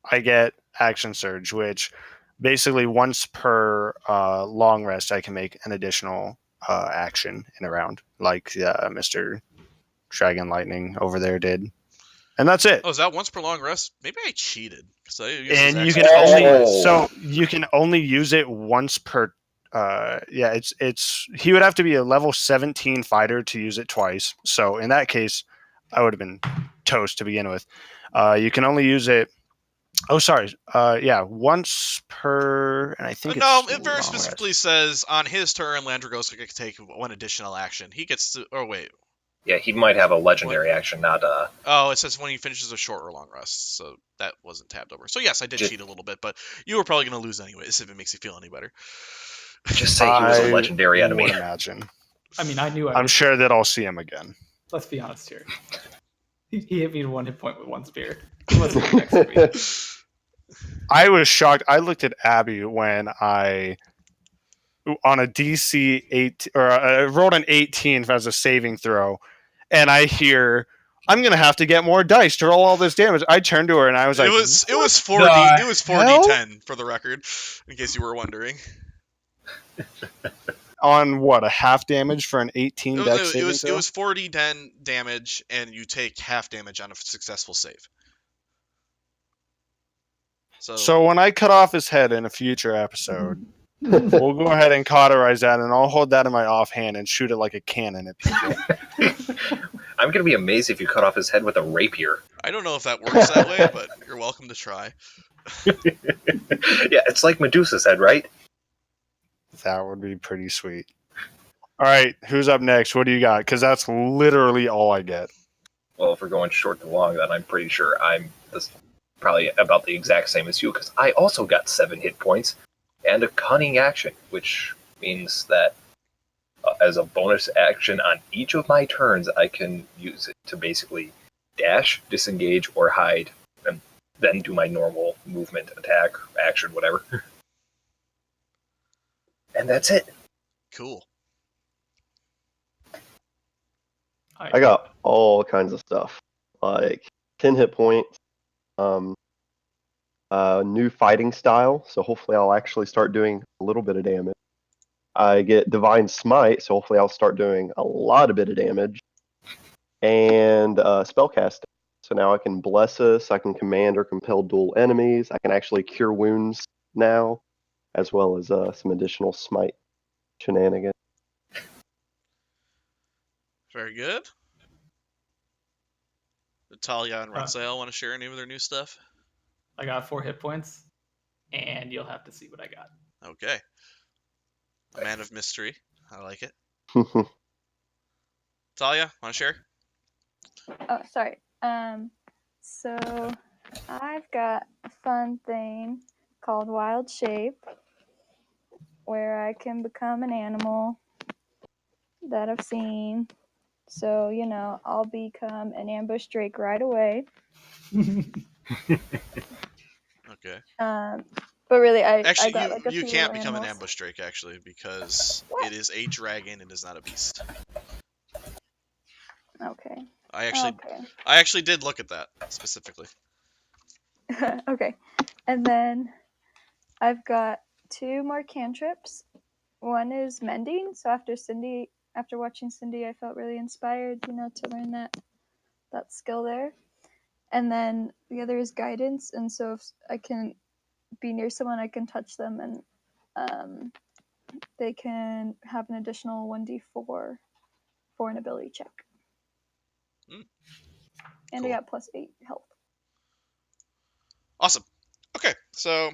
I get Action Surge, which basically once per long rest, I can make an additional action in a round, like Mr. Dragon Lightning over there did. And that's it. Oh, is that once per long rest? Maybe I cheated. And you can only use it once per. It's he would have to be a level 17 fighter to use it twice. So in that case, I would have been toast to begin with. You can only use it. Oh, sorry. Once per. And I think it very specifically says on his turn, Landragosa can take 1 additional action. He gets to. Oh wait. Yeah, he might have a legendary action, not a... Oh, it says when he finishes a short or long rest, so that wasn't tabbed over. So yes, I did cheat a little bit, but you were probably going to lose anyways, if it makes you feel any better. Just say he was a legendary enemy. I would imagine. I mean, I knew I'm sure that I'll see him again. Let's be honest here. He hit me in 1 hit point with 1 spear. He wasn't next to me. I was shocked. I looked at Abby when I... on a DC 8 or I rolled an 18 as a saving throw, and I hear I'm gonna have to get more dice to roll all this damage. I turned to her and I was like, "It was 4D. It was 4d10 for the record, in case you were wondering." on what, a half damage for an 18 It dex was, saving throw? 40 den damage, and you take half damage on a successful save. So when I cut off his head in a future episode, we'll go ahead and cauterize that, and I'll hold that in my offhand and shoot it like a cannon at people. I'm going to be amazed if you cut off his head with a rapier. I don't know if that works that way, but you're welcome to try. Yeah, it's like Medusa's head, right? That would be pretty sweet. All right, who's up next? What do you got? Because that's literally all I get. Well, if we're going short to long, then I'm pretty sure I'm probably about the exact same as you, because I also got 7 hit points and a cunning action, which means that as a bonus action on each of my turns, I can use it to basically dash, disengage, or hide, and then do my normal movement, attack, action, whatever. And that's it. Cool. I got all kinds of stuff, like 10 hit points, new fighting style, so hopefully I'll actually start doing a little bit of damage. I get Divine Smite, so hopefully I'll start doing a lot of bit of damage. And Spellcasting, so now I can Bless Us, I can command or compel dual enemies, I can actually cure wounds now, as well as some additional Smite shenanigans. Very good. Natalia and Rensail want to share any of their new stuff? I got 4 hit points, and you'll have to see what I got. Okay. A man of mystery. I like it. Talia, want to share? Oh, sorry. So I've got a fun thing called Wild Shape, where I can become an animal that I've seen. So, I'll become an ambush drake right away. Okay. But really, I Actually, got like a you few can't become an animals. ambush drake, actually, because What? it is a dragon, it is not a beast. Okay. I actually did look at that specifically. Okay. And then I've got 2 more cantrips. One is mending. So after watching Cindy, I felt really inspired, to learn that skill there. And then the other is guidance. And so if I can be near someone, I can touch them, and they can have an additional 1d4 for an ability check. And Cool. I got +8 health. Awesome. Okay, so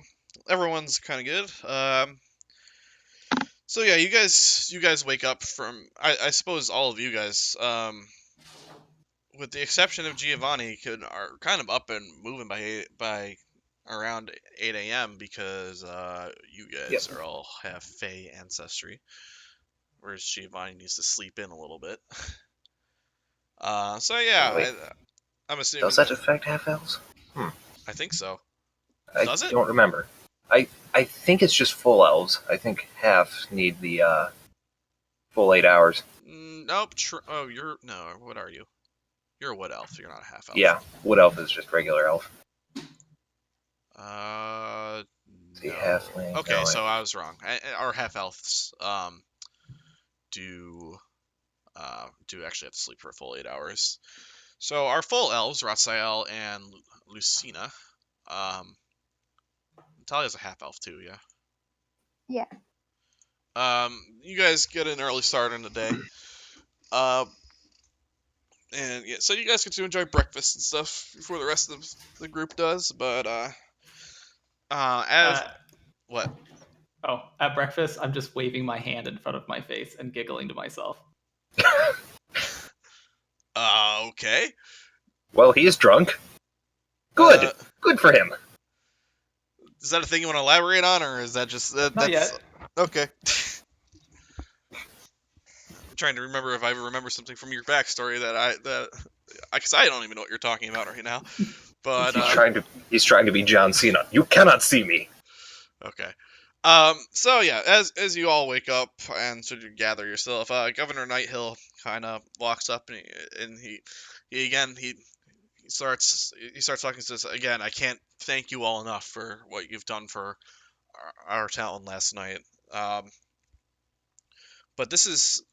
everyone's kind of good. So yeah, you guys wake up from. I suppose all of you guys, with the exception of Giovanni, are kind of up and moving by around 8 a.m. because you guys are all have Fey ancestry, whereas Giovanni needs to sleep in a little bit. So yeah, I'm assuming. Does that affect half elves? I think so. I Does it? don't remember. I think it's just full elves. I think half need the full 8 hours. Nope. What are you? You're a wood elf. You're not a half elf. Yeah, wood elf is just regular elf. No. Halfling. Okay, no, so I was wrong. Our half elves do actually have to sleep for a full 8 hours. So our full elves, Ratsael and Lucina. Natalia's a half elf too, yeah. Yeah. You guys get an early start in the day. And yeah, so you guys get to enjoy breakfast and stuff before the rest of the group does. But what? Oh, at breakfast, I'm just waving my hand in front of my face and giggling to myself. Okay. Well, he is drunk. Good. Good for him. Is that a thing you want to elaborate on, or is that just Not that's yet. Okay? I'm trying to remember if I remember something from your backstory because I don't even know what you're talking about right now. But he's trying to be John Cena. You cannot see me. Okay. So yeah, as you all wake up and sort of gather yourself, Governor Nighthill kind of walks up and he starts talking to us again. I can't thank you all enough for what you've done for our town last night. But this is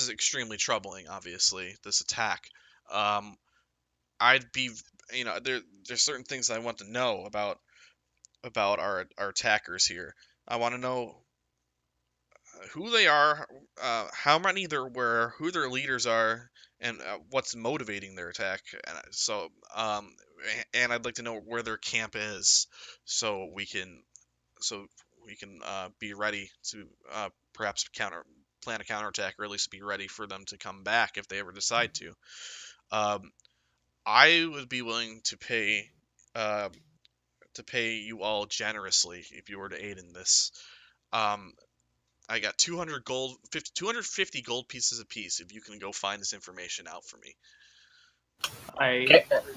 extremely troubling. Obviously, this attack. Um, I'd be, there's certain things I want to know about our attackers here. I want to know who they are, how many there were, who their leaders are, and what's motivating their attack. And I'd like to know where their camp is, so we can be ready to perhaps plan a counterattack, or at least be ready for them to come back if they ever decide to. Um, I would be willing uh, to pay you all generously if you were to aid in this. Um, I got 250 gold pieces apiece if you can go find this information out for me.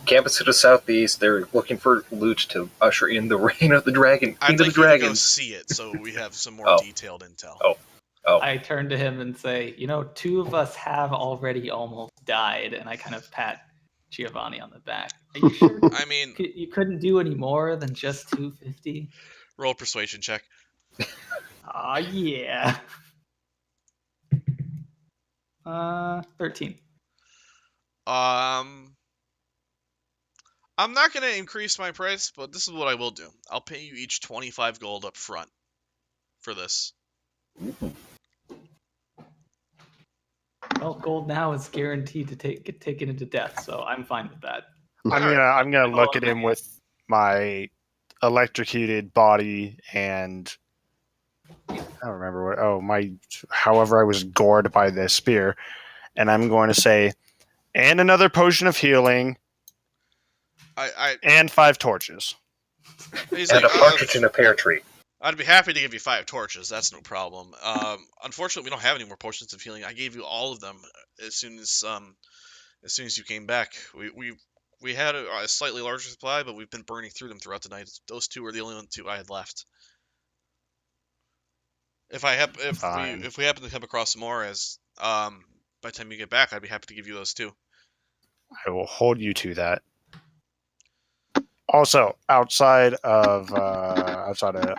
Campus to the southeast, they're looking for loot to usher in the reign of the dragon. I'd Queen of like the you to go dragons. see it so we have some more Oh. detailed intel. Oh. I turn to him and say, two of us have already almost died, and I kind of pat Giovanni on the back. Are you sure I mean, you couldn't do any more than just 250? Roll a persuasion check. Aw, yeah. 13. I'm not going to increase my price, but this is what I will do. I'll pay you each 25 gold up front for this. Well, gold now is guaranteed to get taken into death, so I'm fine with that. I'm gonna look at him with my electrocuted body and I don't remember what. Oh, however I was gored by the spear, and I'm going to say, and another potion of healing, and 5 torches. And a partridge in a pear tree. I'd be happy to give you 5 torches. That's no problem. Unfortunately, we don't have any more potions of healing. I gave you all of them as soon as you came back. We had a slightly larger supply, but we've been burning through them throughout the night. Those 2 were the only 2 I had left. If we happen to come across more, by the time you get back, I'd be happy to give you those too. I will hold you to that. Also, outside of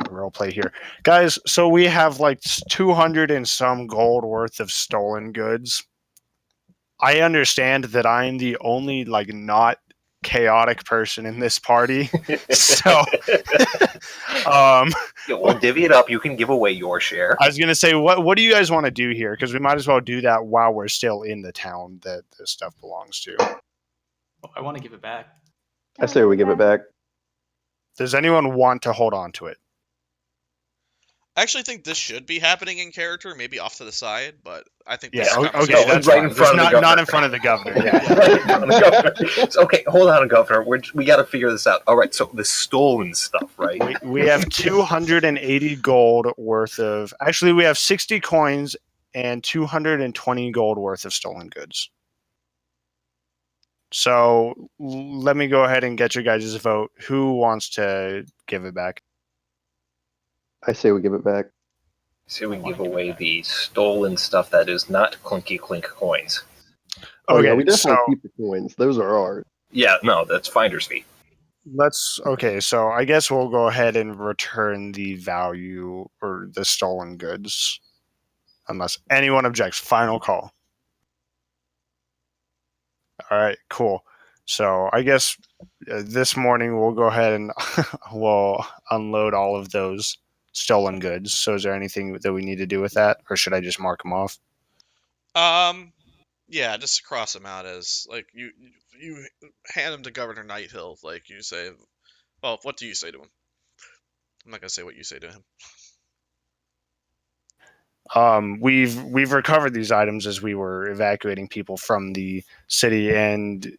role play here, guys. So we have like 200 and some gold worth of stolen goods. I understand that I'm the only not chaotic person in this party, so we'll divvy it up. You can give away your share. I was gonna say, what do you guys want to do here? Because we might as well do that while we're still in the town that this stuff belongs to. Oh, I want to give it back. I say we give it back. Does anyone want to hold on to it? I actually think this should be happening in character, maybe off to the side, but I think Yeah, this okay, that's right fine. in front of the governor. Not in front of the governor. Yeah. Right in front of the governor. Okay, hold on, governor. We got to figure this out. All right, so the stolen stuff, right? We have 280 gold worth of. Actually, we have 60 coins and 220 gold worth of stolen goods. So let me go ahead and get your guys' vote. Who wants to give it back? I say we give it back. So we give away the stolen stuff that is not clinky clink coins. Oh yeah, we definitely keep the coins. Those are ours. Yeah, no, that's finder's fee. So I guess we'll go ahead and return the value or the stolen goods. Unless anyone objects. Final call. All right, cool. So I guess this morning we'll go ahead and we'll unload all of those stolen goods. So is there anything that we need to do with that, or should I just mark them off? Yeah, just cross them out as you hand them to Governor Nighthill. You say, well, what do you say to him? I'm not gonna say what you say to him. We've recovered these items as we were evacuating people from the city, and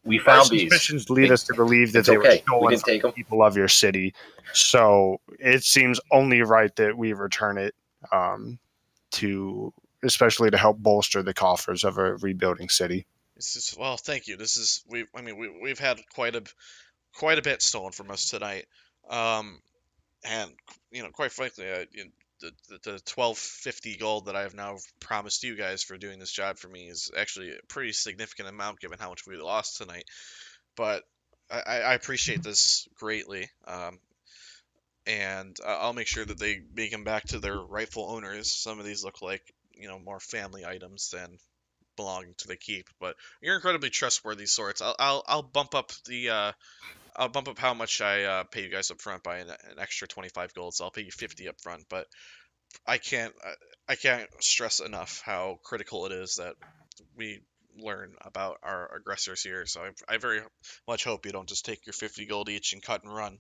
we found these. Suspicions lead us to believe that they were stolen from people of your city. So it seems only right that we return it, especially to help bolster the coffers of a rebuilding city. Well, thank you. We've had quite a bit stolen from us tonight, and quite frankly, the 1250 gold that I have now promised you guys for doing this job for me is actually a pretty significant amount given how much we lost tonight. But I appreciate this greatly, and I'll make sure that they make them back to their rightful owners. Some of these look like more family items than belonging to the keep. But you're incredibly trustworthy sorts. I'll bump up how much I pay you guys up front by an extra 25 gold. So I'll pay you 50 up front. But I can't stress enough how critical it is that we learn about our aggressors here. So I very much hope you don't just take your 50 gold each and cut and run.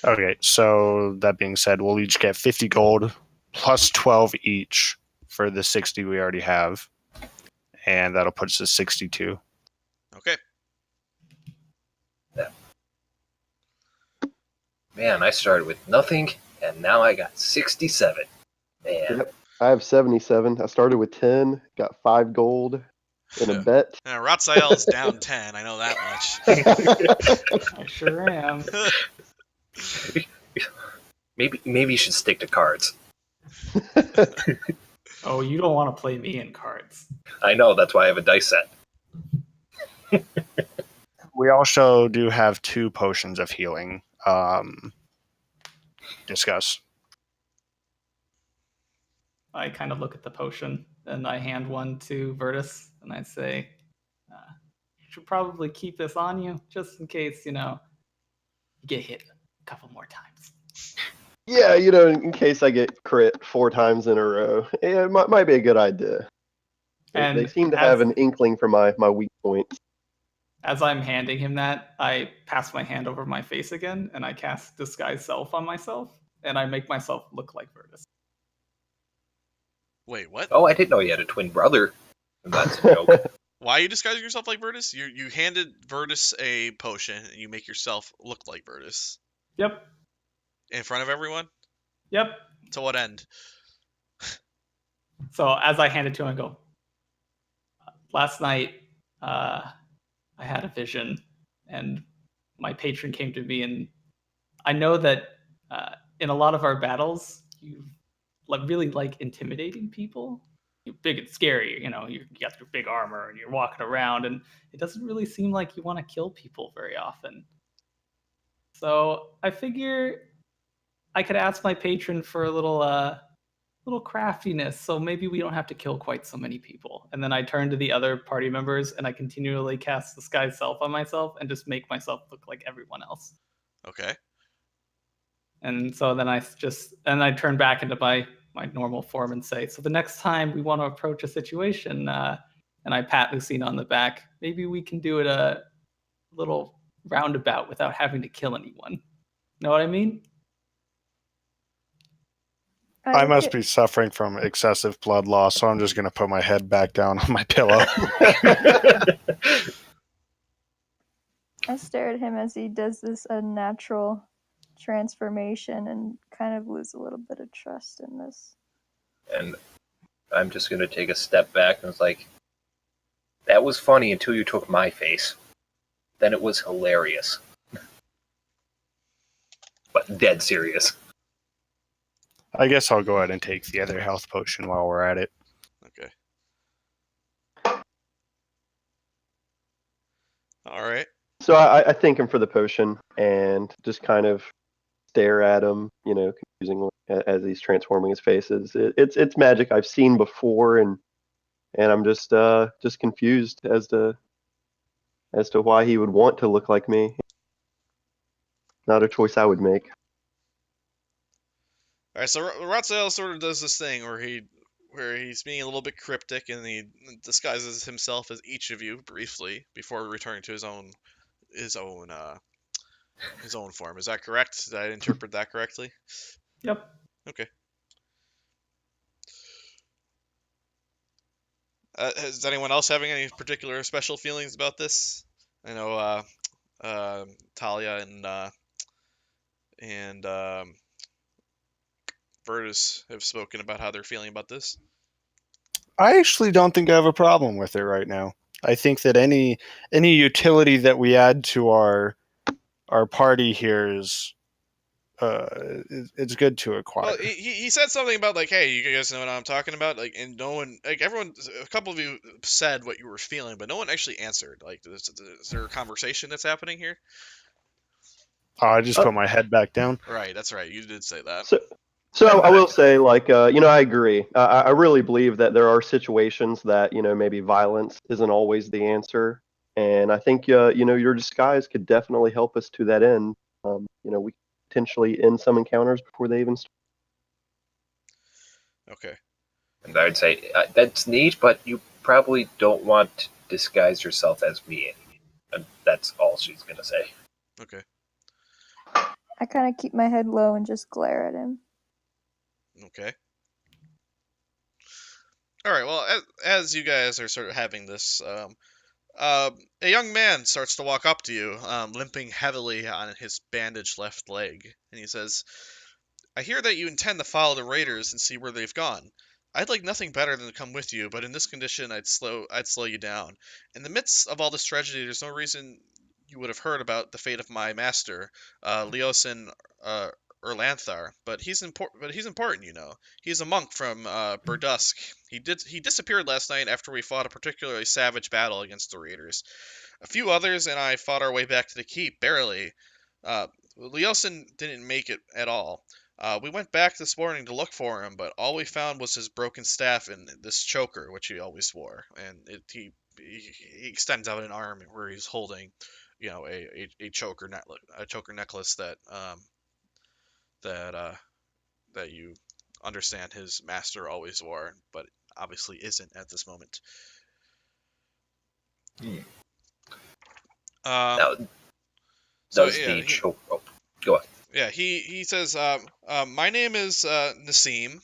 Okay, so that being said, we'll each get 50 gold plus 12 each for the 60 we already have. And that'll put us at 62. Okay. Yeah. Man, I started with nothing, and now I got 67. Man. Yep. I have 77. I started with 10, got 5 gold in a bet. Ratzael's down 10. I know that much. I sure am. Maybe you should stick to cards. Oh, you don't want to play me in cards. I know, that's why I have a dice set. We also do have 2 potions of healing. Discuss. I kind of look at the potion and I hand one to Virtus and I say, you should probably keep this on you just in case, you get hit a couple more times. Yeah, in case I get crit 4 times in a row, it might be a good idea. And they seem to have an inkling for my weak points. As I'm handing him that, I pass my hand over my face again, and I cast Disguise Self on myself, and I make myself look like Virtus. Wait, what? Oh, I didn't know you had a twin brother. That's a joke. Why are you disguising yourself like Virtus? You handed Virtus a potion, and you make yourself look like Virtus. Yep. In front of everyone? Yep. To what end? So as I hand it to him, I go, last night, I had a vision, and my patron came to me, and I know that in a lot of our battles, you really like intimidating people. You're big and scary, you got your big armor, and you're walking around, and it doesn't really seem like you want to kill people very often. So I figure I could ask my patron for a little craftiness, so maybe we don't have to kill quite so many people. And then I turn to the other party members and I continually cast Disguise Self on myself and just make myself look like everyone else. Okay. And so then I turn back into my normal form and say, so the next time we want to approach a situation, and I pat Lucina on the back, maybe we can do it a little roundabout without having to kill anyone. Know what I mean? I must be suffering from excessive blood loss, so I'm just going to put my head back down on my pillow. I stare at him as he does this unnatural transformation and kind of lose a little bit of trust in this. And I'm just going to take a step back and was like, that was funny until you took my face. Then it was hilarious. But dead serious. I guess I'll go ahead and take the other health potion while we're at it. Okay. All right. So I thank him for the potion and just kind of stare at him, confusingly as he's transforming his faces. It's magic I've seen before, and I'm just confused as to why he would want to look like me. Not a choice I would make. All right, so Ratzael sort of does this thing where he's being a little bit cryptic and he disguises himself as each of you briefly before returning to his own form. Is that correct? Did I interpret that correctly? Yep. Okay. Is anyone else having any particular special feelings about this? I know Talia and Virtus have spoken about how they're feeling about this. I actually don't think I have a problem with it right now. I think that any utility that we add to our party here is it's good to acquire. Well, he said something about like, hey, you guys know what I'm talking about, like, and no one, like, everyone, a couple of you said what you were feeling, but no one actually answered. Like, is there a conversation that's happening here? I just put my head back down. Right, that's right. You did say that. So I will say, like, I agree. I really believe that there are situations that, maybe violence isn't always the answer. And I think, your disguise could definitely help us to that end. We could potentially end some encounters before they even start. Okay. And I would say that's neat, but you probably don't want to disguise yourself as me. And that's all she's gonna say. Okay. I kind of keep my head low and just glare at him. Okay. All right. Well, as you guys are sort of having this, a young man starts to walk up to you, limping heavily on his bandaged left leg, and he says, "I hear that you intend to follow the raiders and see where they've gone. I'd like nothing better than to come with you, but in this condition, I'd slow you down. In the midst of all this tragedy, there's no reason you would have heard about the fate of my master, Leosin Erlanthar, but he's important, you know. He's a monk from Burdusk. He disappeared last night after we fought a particularly savage battle against the raiders. A few others and I fought our way back to the keep, barely. Leosin didn't make it at all. We went back this morning to look for him, but all we found was his broken staff and this choker, which he always wore. And he extends out an arm where he's holding, a choker necklace that that you understand his master always wore, but obviously isn't at this moment. Hmm. Um, Now, so does yeah, the choke? Oh, go on. yeah, he says, my name is Nassim.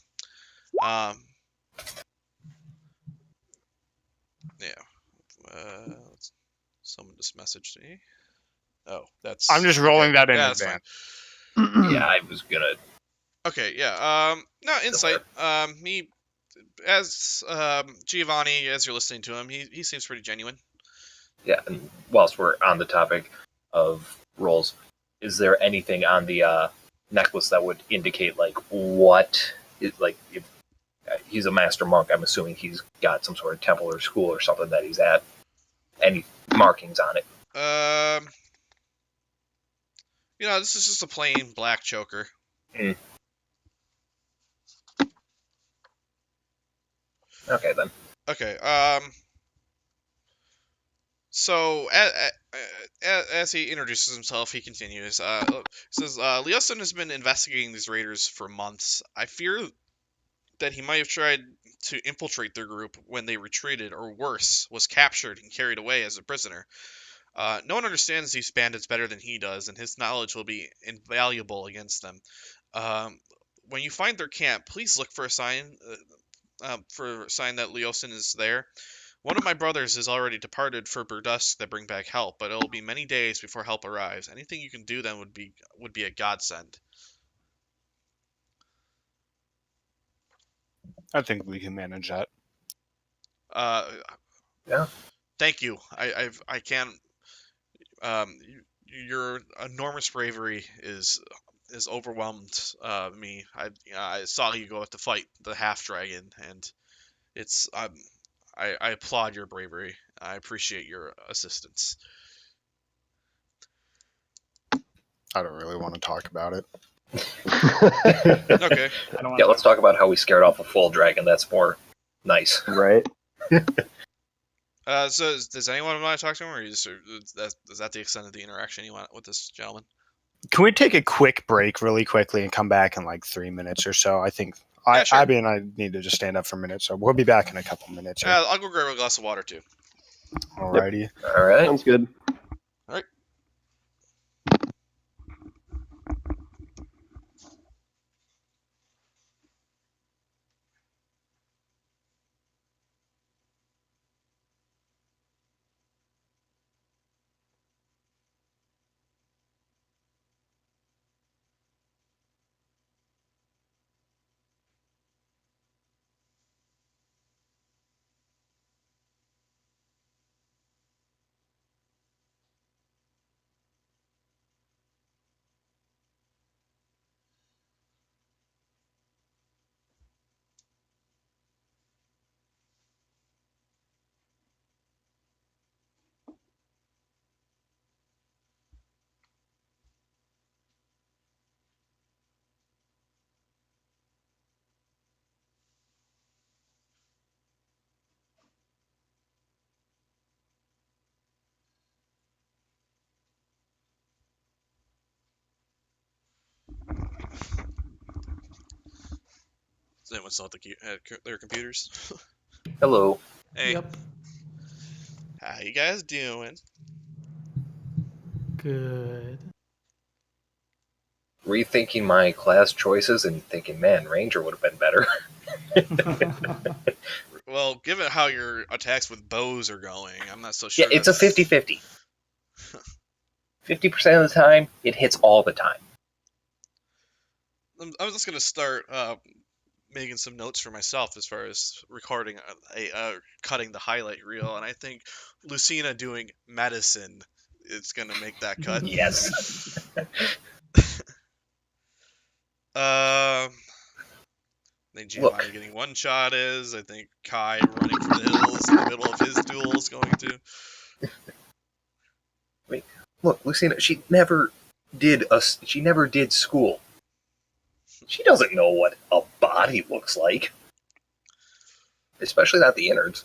Um, yeah, someone just messaged me. Oh, I'm that's just okay. rolling that in Yeah, that's fine. advance. Yeah, I was gonna. Okay, yeah. No insight. He as Giovanni, as you're listening to him, he seems pretty genuine. Yeah, and whilst we're on the topic of rolls, is there anything on the necklace that would indicate like what is like if he's a master monk? I'm assuming he's got some sort of temple or school or something that he's at. Any markings on it? Um, this is just a plain black choker. Mm. Okay then. Okay. So as he introduces himself, he continues. Says Leosin has been investigating these raiders for months. I fear that he might have tried to infiltrate their group when they retreated, or worse, was captured and carried away as a prisoner. No one understands these bandits better than he does, and his knowledge will be invaluable against them. Um, when you find their camp, please look for a sign that Leosin is there. One of my brothers is already departed for Burdusk to bring back help, but it'll be many days before help arrives. Anything you can do then would be a godsend. I think we can manage that. Uh, Yeah. Thank you. I can't. Your enormous bravery is overwhelmed me. I saw you go out to fight the half dragon, and it's I applaud your bravery. I appreciate your assistance. I don't really want to talk about it. Okay. I don't want Yeah, let's talk about how we scared off a full dragon. That's more nice. Right? So does anyone want to talk to him, or is that the extent of the interaction you want with this gentleman? Can we take a quick break really quickly and come back in like 3 minutes or so? I think Yeah, sure. Abby and I need to just stand up for a minute, so we'll be back in a couple minutes. I'll go grab a glass of water too. Alrighty. All right. Sounds good. All right. Does anyone still have their computers? Hello. Hey, Yep. how you guys doing? Good. Rethinking my class choices and thinking, man, Ranger would have been better. Well, given how your attacks with bows are going, I'm not so Yeah, sure it's a that's... 50-50. 50% of the time, it hits all the time. I was just gonna start making some notes for myself as far as recording cutting the highlight reel, and I think Lucina doing medicine is gonna make that cut. Yes. I think Giovanni Look. getting one shot is. I think Kai running for the hills in the middle of his duel is going to. Look, Lucina, she never did school. She doesn't know what a body looks like. Especially not the innards.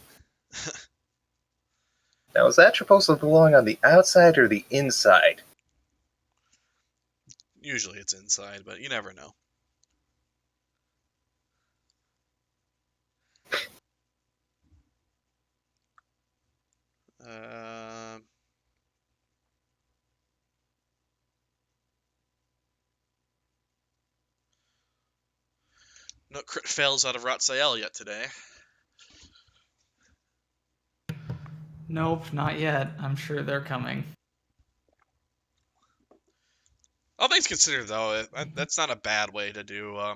Now, is that supposed to belong on the outside or the inside? Usually it's inside, but you never know. Uh, no crit fails out of Ratsael yet today. Nope, not yet. I'm sure they're coming. All things considered, though, that's not a bad way to do. I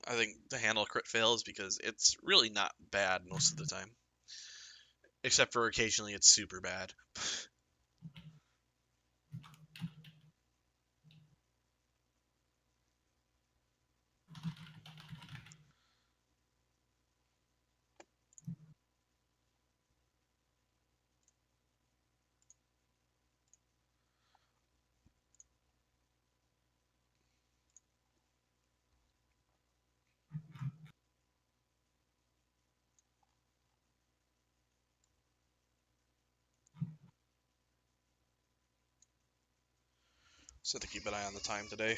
think to handle crit fails because it's really not bad most of the time, except for occasionally it's super bad. So to keep an eye on the time today.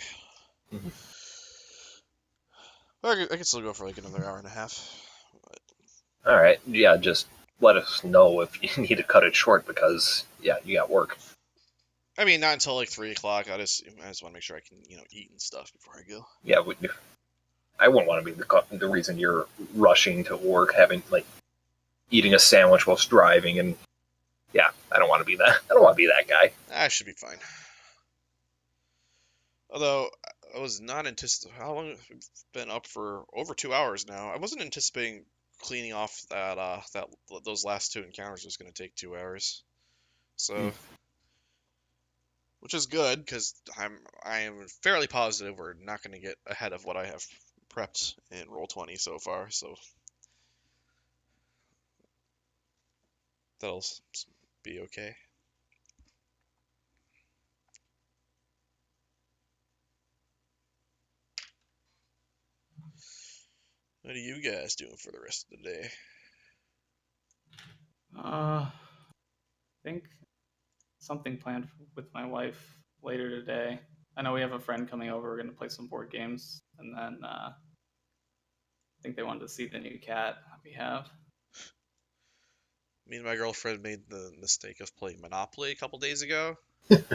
Mhm. I could still go for like another hour and a half. Alright, yeah, just let us know if you need to cut it short because, yeah, you got work. I mean, not until like 3 o'clock. I just want to make sure I can, eat and stuff before I go. Yeah, I wouldn't want to be the reason you're rushing to work, eating a sandwich whilst driving, and yeah, I don't want to be that. I don't want to be that guy. I should be fine. Although I was not anticipating how long we've been up for over 2 hours now. I wasn't anticipating cleaning off those last two encounters was going to take 2 hours. So, which is good because I am fairly positive we're not going to get ahead of what I have prepped in Roll20 so far. So that'll be okay. What are you guys doing for the rest of the day? I think something planned with my wife later today. I know we have a friend coming over. We're going to play some board games. And then I think they wanted to see the new cat we have. Me and my girlfriend made the mistake of playing Monopoly a couple days ago. And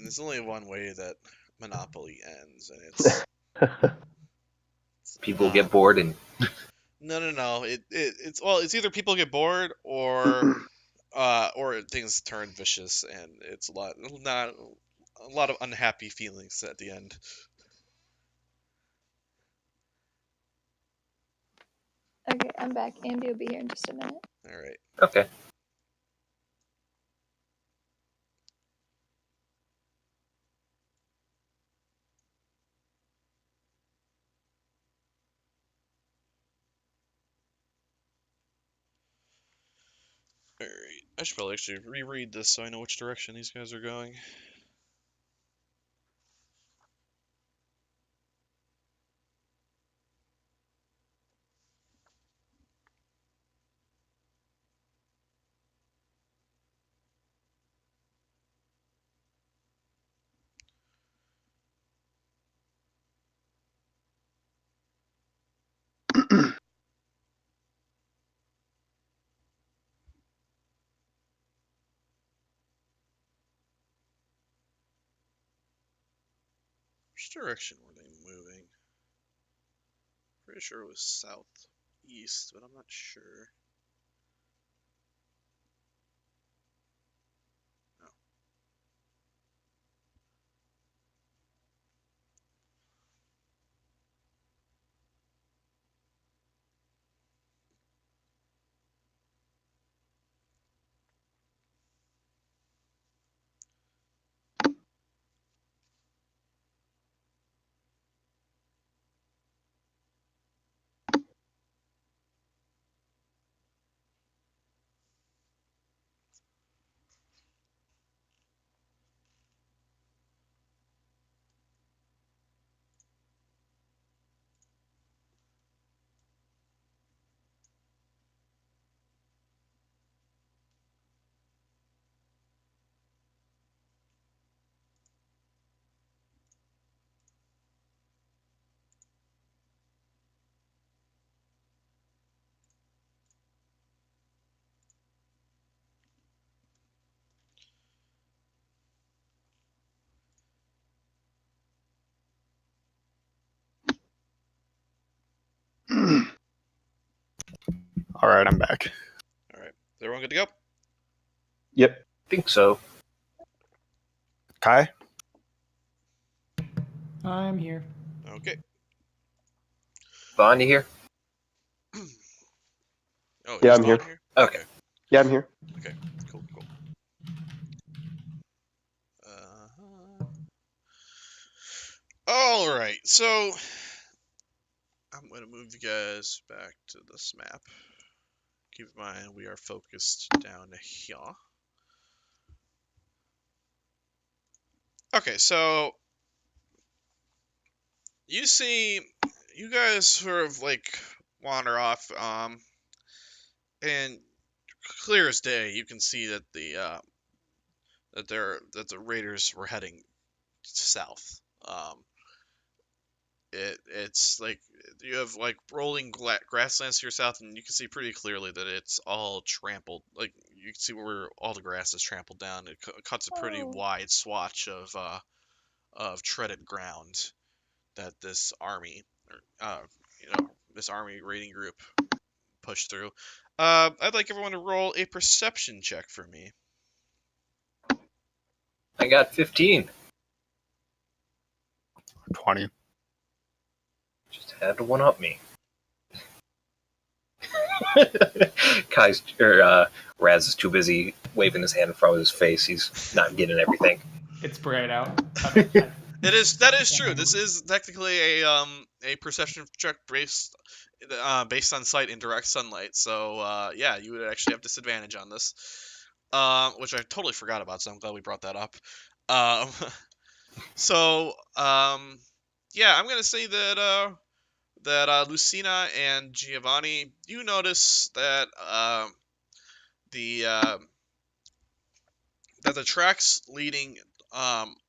there's only one way that Monopoly ends, and it's People get bored and no. It's either people get bored or things turn vicious, and it's a lot of unhappy feelings at the end. Okay, I'm back. Andy will be here in just a minute. All right. okay. All right. I should probably actually reread this so I know which direction these guys are going. Which direction were they moving? Pretty sure it was southeast, but I'm not sure. All right, I'm back. All right, is everyone good to go? Yep. think so. Kai? I'm here. Okay. Vaughn, you here? Oh, Yeah, is I'm Vaughn here. here? Okay. Yeah, I'm here. Okay. Cool. Cool. Uh-huh. All right. So I'm going to move you guys back to this map. Keep in mind we are focused down here. Okay, so you see, you guys sort of like wander off, and clear as day, you can see that the raiders were heading south. It's like you have like rolling grasslands to your south, and you can see pretty clearly that it's all trampled. Like you can see where all the grass is trampled down. It cuts a pretty Oh. wide swatch of treaded ground that this army, or this army raiding group pushed through. I'd like everyone to roll a perception check for me. I got 15. 20. Just had to one up me. Raz is too busy waving his hand in front of his face. He's not getting everything. It's bright out. That is true. This is technically a perception check based on sight in direct sunlight. So yeah, you would actually have disadvantage on this, which I totally forgot about. So I'm glad we brought that up. Um, so yeah, I'm gonna say that Lucina and Giovanni, you notice that the that the tracks leading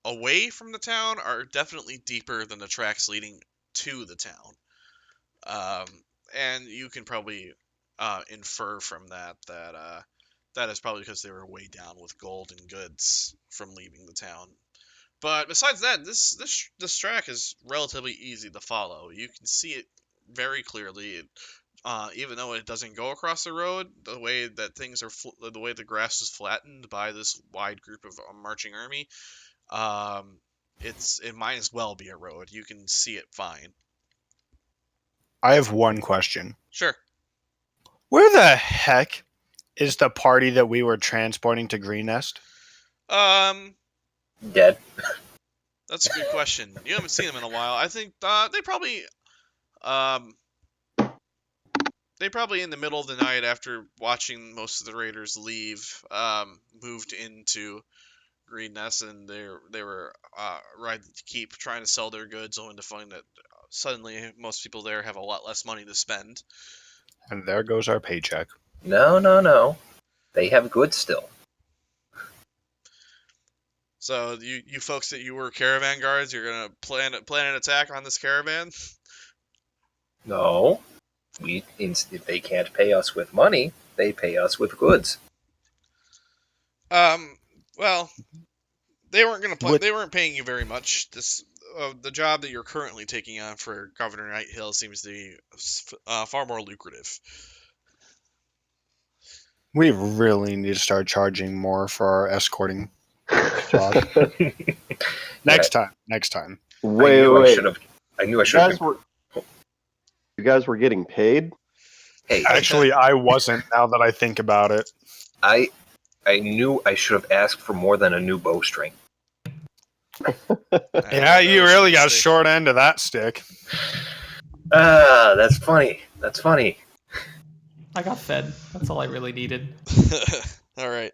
away from the town are definitely deeper than the tracks leading to the town. And you can probably infer from that that is probably because they were way down with gold and goods from leaving the town. But besides that, this track is relatively easy to follow. You can see it very clearly. Even though it doesn't go across the road, the way that the way the grass is flattened by this wide group of marching army, it might as well be a road. You can see it fine. I have one question. Sure. Where the heck is the party that we were transporting to Green Nest? Dead. That's a good question. You haven't seen them in a while. I think um, they probably in the middle of the night after watching most of the raiders leave, moved into Green Nest, and they were riding to keep trying to sell their goods, only to find that suddenly most people there have a lot less money to spend. And there goes our paycheck. No. They have goods still. So you folks that you were caravan guards, you're gonna plan an attack on this caravan? No. If they can't pay us with money, they pay us with goods. Well, they weren't gonna play. With They weren't paying you very much. The job that you're currently taking on for Governor Nighthill seems to be far more lucrative. we really need to start charging more for our escorting job. Next time. Wait, wait. I knew I You should guys have. were you guys were getting paid? Hey, Actually, I wasn't. Now that I think about it, I knew I should have asked for more than a new bowstring. yeah, you really got a short end of that stick. Ah, that's funny. That's funny. I got fed. That's all I really needed. All right.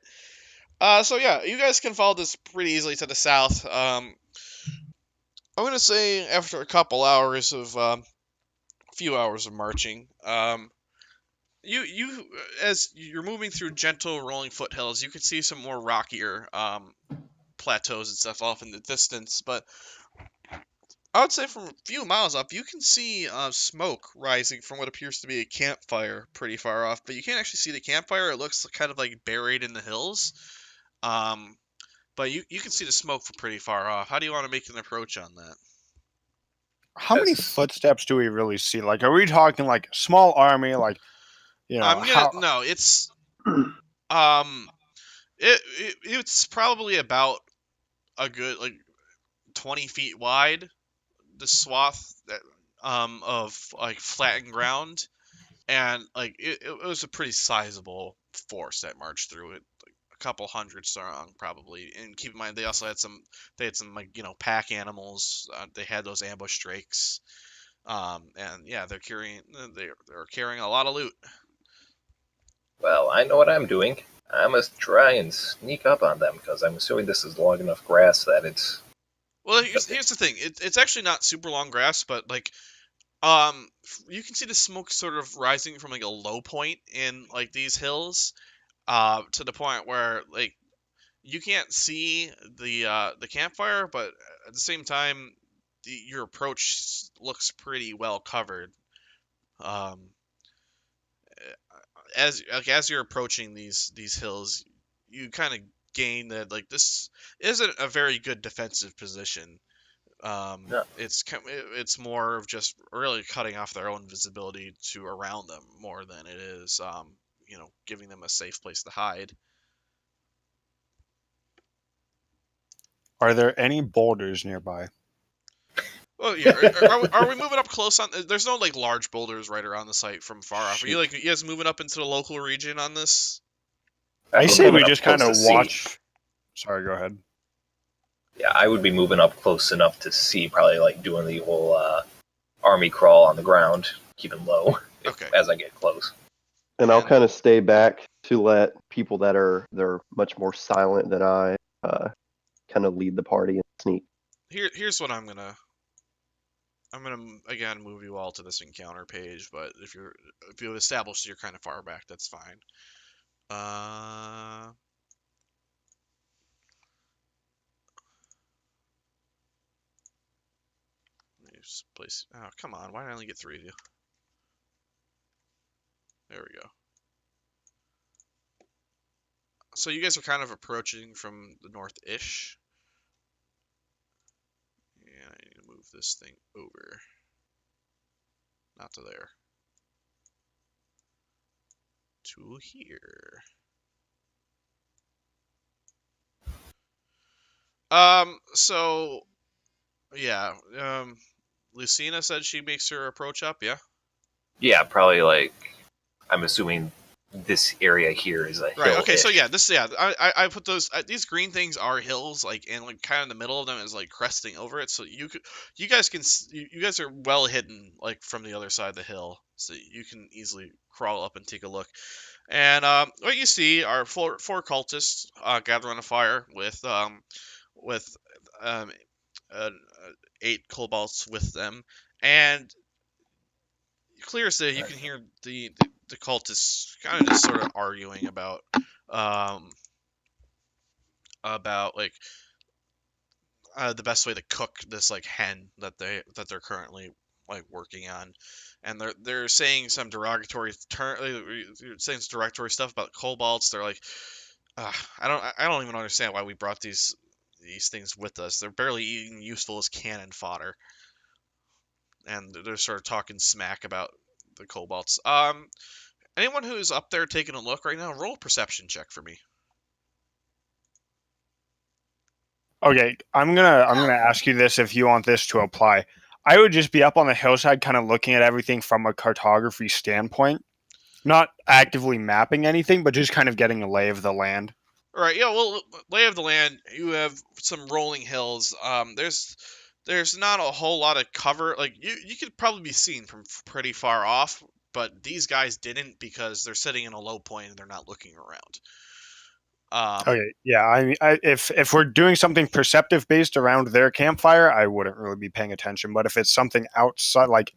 So yeah, you guys can follow this pretty easily to the south. I'm gonna say after a couple hours of few hours of marching, you as you're moving through gentle rolling foothills, you can see some more rockier plateaus and stuff off in the distance. But I would say from a few miles up, you can see smoke rising from what appears to be a campfire pretty far off. But you can't actually see the campfire. It looks kind of like buried in the hills. Um, but you can see the smoke from pretty far off. How do you want to make an approach on that? How many footsteps do we really see? Like, are we talking like a small army? Like, I'm gonna how? no. It's it's probably about a good like 20 feet wide. The swath that of like flattened ground, and like it was a pretty sizable force that marched through it, like a couple hundred strong probably. And keep in mind they also had some like pack animals. They had those ambush drakes. And yeah, they're carrying a lot of loot. Well, I know what I'm doing. I must try and sneak up on them because I'm assuming this is long enough grass that it's. Well, here's the thing. It's actually not super long grass, but like you can see the smoke sort of rising from like a low point in like these hills, to the point where like you can't see the campfire, but at the same time, your approach looks pretty well covered. Um, as you're approaching these hills, you kind of gain that like this isn't a very good defensive position. No. It's more of just really cutting off their own visibility to around them more than it is giving them a safe place to hide. Are there any boulders nearby? Well, yeah. Are we moving up close on? There's no like large boulders right around the site from far off. Are you guys moving up into the local region on this? I say we moving just up close kind of to see. watch. Sorry, go ahead. Yeah, I would be moving up close enough to see, probably like doing the whole army crawl on the ground, keeping low Okay. as I get close. And I'll kind of stay back to let people they're much more silent than I kind of lead the party and sneak. Here's what I'm gonna again move you all to this encounter page, but if you've established you're kind of far back, that's fine. Place. Oh, come on! Why did I only get 3 of you? There we go. So you guys are kind of approaching from the north-ish. Yeah, I need to move this thing over. Not to there. To here. So yeah, Lucina said she makes her approach up, yeah? Yeah, probably like I'm assuming this area here is a hill. Right. Okay. So yeah, I put those these green things are hills, like, and like kind of in the middle of them is like cresting over it. So you guys are well hidden like from the other side of the hill, so you can easily crawl up and take a look. And what you see are four cultists gathered around a fire with um, uh, 8 kobolds with them, and clear as day, you can hear the cultists kind of just sort of arguing um like the best way to cook this like hen that they're currently like working on, and they're saying some derogatory saying some derogatory stuff about cobalts. They're like, I don't even understand why we brought these things with us. They're barely even useful as cannon fodder, and they're sort of talking smack about the cobalts. Anyone who's up there taking a look right now, roll a perception check for me. Okay, I'm gonna ask you this if you want this to apply. I would just be up on the hillside, kind of looking at everything from a cartography standpoint, not actively mapping anything, but just kind of getting a lay of the land. All right, yeah. Well, lay of the land. You have some rolling hills. There's not a whole lot of cover. Like you could probably be seen from pretty far off, but these guys didn't because they're sitting in a low point and they're not looking around. Okay, yeah. If we're doing something perceptive based around their campfire, I wouldn't really be paying attention. But if it's something outside, like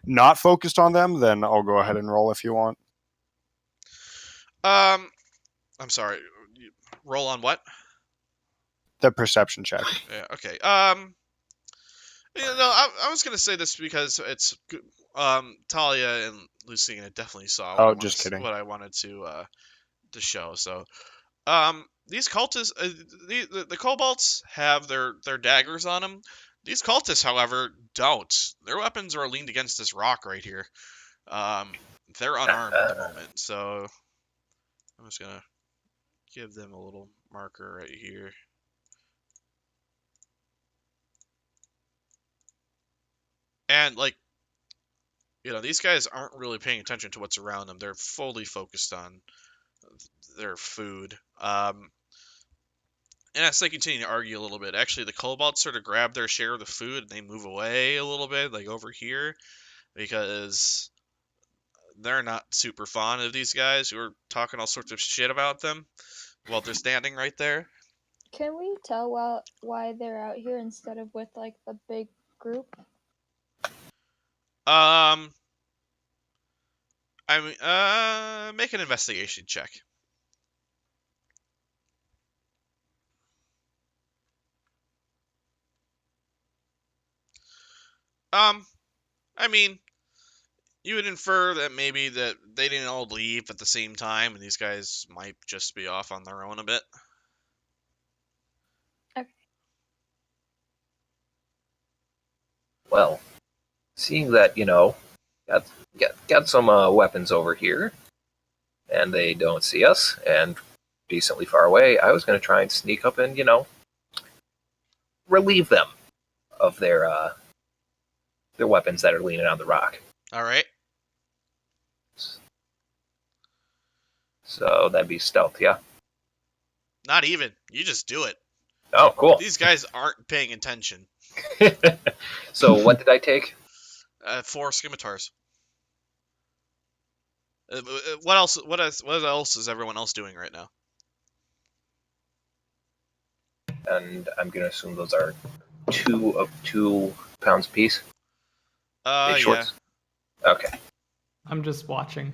not focused on them, then I'll go ahead and roll if you want. I'm sorry. Roll on what? The perception check. Yeah. Okay. I was gonna say this because it's Talia and Lucina definitely saw Oh, just kidding. what I wanted to show. So these cultists, the kobolds have their daggers on them. These cultists, however, don't. Their weapons are leaned against this rock right here. They're unarmed at the moment, so I'm just gonna give them a little marker right here. And like, these guys aren't really paying attention to what's around them. They're fully focused on their food. And as they continue to argue a little bit, actually the kobolds sort of grab their share of the food and they move away a little bit, like over here, because they're not super fond of these guys who are talking all sorts of shit about them while they're standing right there. Can we tell why they're out here instead of with like the big group? Make an investigation check. I mean, you would infer that maybe that they didn't all leave at the same time, and these guys might just be off on their own a bit. Okay. Well, seeing that got some weapons over here, and they don't see us, and decently far away, I was going to try and sneak up and relieve them of their weapons that are leaning on the rock. All right. So that'd be stealth, yeah. Not even. You just do it. Oh, cool. These guys aren't paying attention. So what did I take? 4 scimitars. What else? What else is everyone else doing right now? And I'm gonna assume those are 2 pounds apiece. Yeah. Okay. I'm just watching.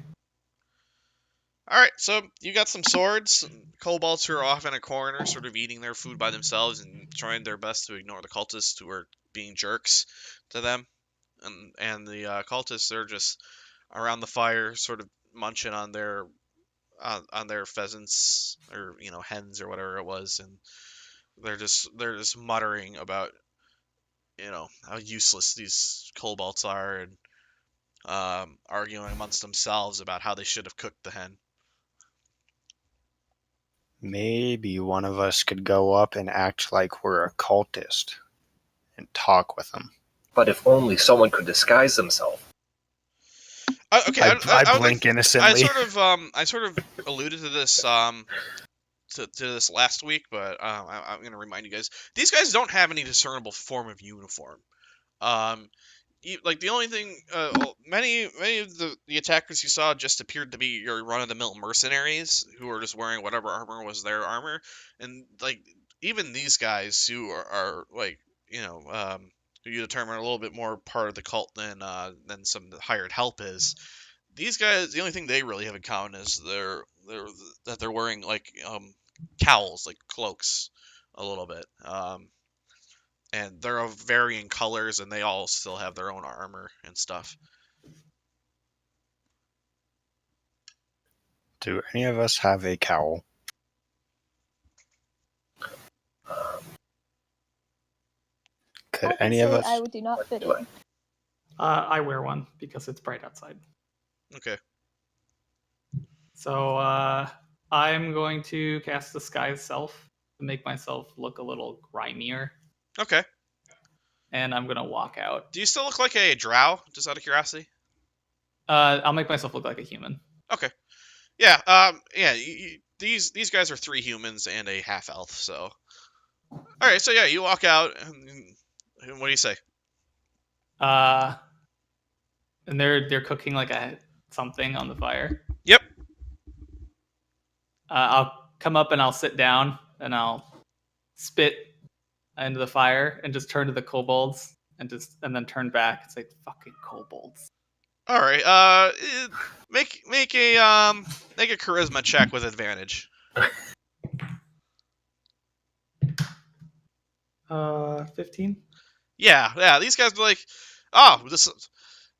All right, so you got some swords. Kobolds who are off in a corner, sort of eating their food by themselves and trying their best to ignore the cultists who are being jerks to them. And the cultists, they're just around the fire, sort of munching on their pheasants or hens or whatever it was, and they're just muttering about how useless these kobolds are, and arguing amongst themselves about how they should have cooked the hen. Maybe one of us could go up and act like we're a cultist and talk with them. But if only someone could disguise themselves. Okay, I blink innocently. I sort of alluded to this to this last week, but I'm going to remind you guys. These guys don't have any discernible form of uniform. Like the only thing, many of the attackers you saw just appeared to be your run-of-the-mill mercenaries who are just wearing whatever armor was their armor, and like even these guys who are like who you determine are a little bit more part of the cult than some hired help is. These guys, the only thing they really have in common is they're wearing like cowls, like cloaks, a little bit. and they're of varying colors, and they all still have their own armor and stuff. Do any of us have a cowl? Could I can any of say us? I do not fit in. I wear one because it's bright outside. Okay. So I'm going to cast Disguise Self to make myself look a little grimier, Okay. and I'm gonna walk out. Do you still look like a drow, just out of curiosity? I'll make myself look like a human. Okay. Yeah. Yeah. These guys are 3 humans and a half elf. So. All right. So yeah, you walk out, and what do you say? And they're cooking like something on the fire. Yep. I'll come up and I'll sit down and I'll spit into the fire and just turn to the kobolds and then turn back and say, "Fucking kobolds." All right. Make a charisma check with advantage. 15. Yeah. These guys are like, oh, this.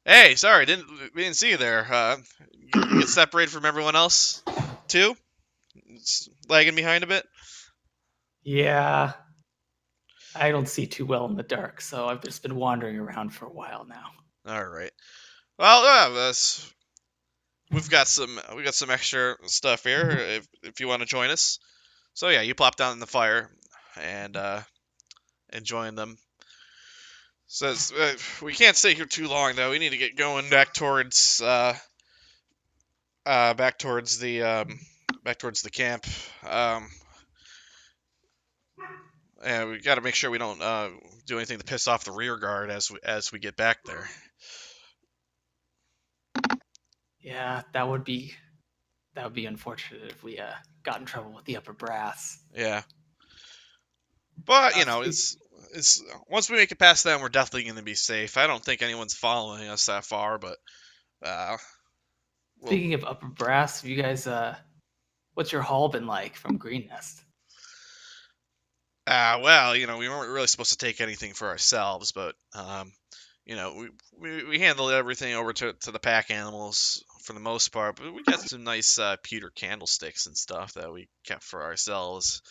Hey, sorry, we didn't see you there. You get separated from everyone else, too. It's lagging behind a bit. Yeah, I don't see too well in the dark, so I've just been wandering around for a while now. All right. Well, we've got some extra stuff here if you want to join us. So yeah, you plop down in the fire and join them. Says we can't stay here too long though. We need to get going back towards the camp. And we got to make sure we don't do anything to piss off the rear guard as we get back there. Yeah, that would be unfortunate if we got in trouble with the upper brass. Yeah. But it's once we make it past them, we're definitely going to be safe. I don't think anyone's following us that far, but speaking of upper brass, you guys, what's your haul been like from Green Nest? Well, we weren't really supposed to take anything for ourselves, but we handled everything over to the pack animals for the most part. But we got some nice pewter candlesticks and stuff that we kept for ourselves.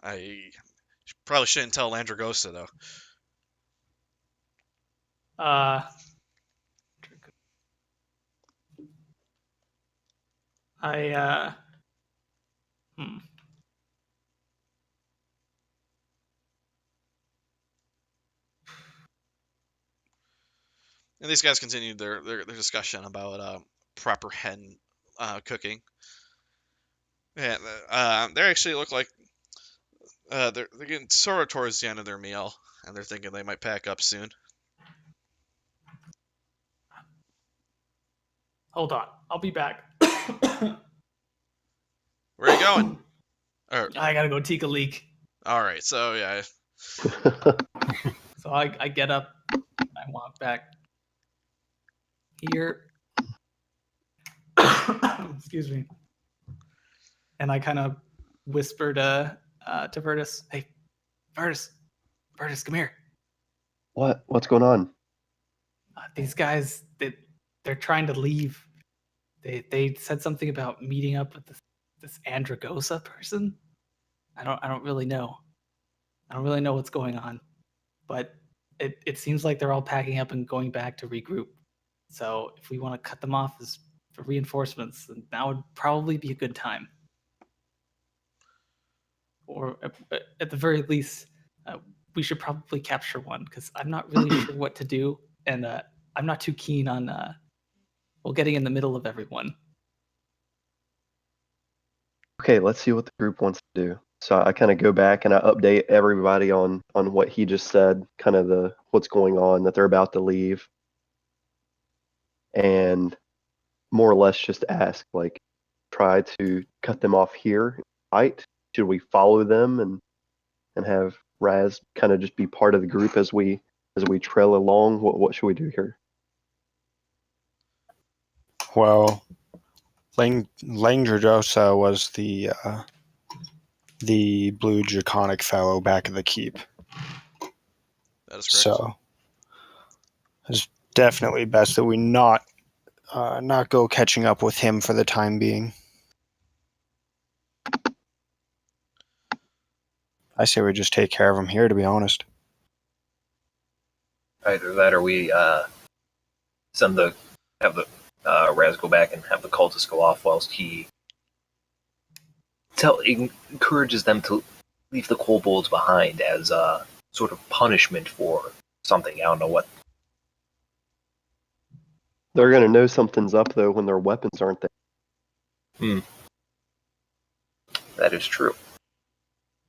I probably shouldn't tell Landragosa though. And these guys continued their discussion about proper hen cooking. And they actually look like they're getting sort of towards the end of their meal, and they're thinking they might pack up soon. Hold on, I'll be back. Where are you going? I gotta go take a leak. All right, so yeah. So I get up, and I walk back here. Excuse me. And I kind of whisper to Vertus, "Hey, Vertus, come here." What's going on? These guys, they're trying to leave. They said something about meeting up with this Andragosa person. I don't really know. I don't really know what's going on, but it seems like they're all packing up and going back to regroup. So if we want to cut them off as for reinforcements, then that would probably be a good time. Or at the very least, we should probably capture one because I'm not really sure what to do, and I'm not too keen on getting in the middle of everyone. Okay, let's see what the group wants to do. So I kind of go back and I update everybody on what he just said, kind of what's going on, that they're about to leave, and more or less just ask, like, try to cut them off here, right? Should we follow them and have Raz kind of just be part of the group as we trail along? What should we do here? Well, Langdradosa was the blue draconic fellow back at the keep. That is correct. So it's definitely best that we not go catching up with him for the time being. I say we just take care of him here, to be honest. Either that, or we have the Raz go back and have the cultists go off whilst he encourages them to leave the kobolds behind as a sort of punishment for something. I don't know what. They're going to know something's up, though, when their weapons aren't there. That is true.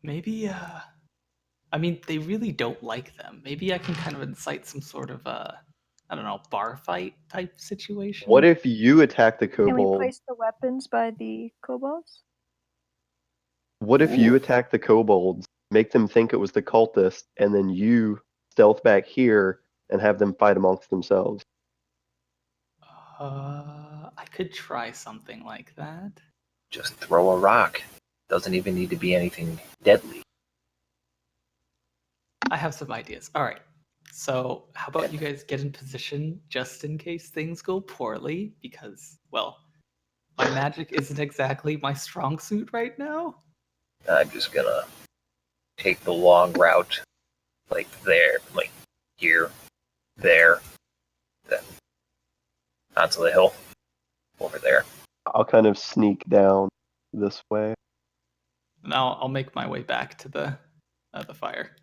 Maybe, I mean, they really don't like them. Maybe I can kind of incite some sort of, I don't know, bar fight type situation. What if you attack the Can we kobold? place the weapons by the kobolds? What if you attack the kobolds, make them think it was the cultist, and then you stealth back here and have them fight amongst themselves? I could try something like that. Just throw a rock. Doesn't even need to be anything deadly. I have some ideas. All right. So, how about you guys get in position just in case things go poorly? Because, well, my magic isn't exactly my strong suit right now. I'm just gonna take the long route, like there, like here, there, then onto the hill, over there. I'll kind of sneak down this way. And I'll make my way back to the fire.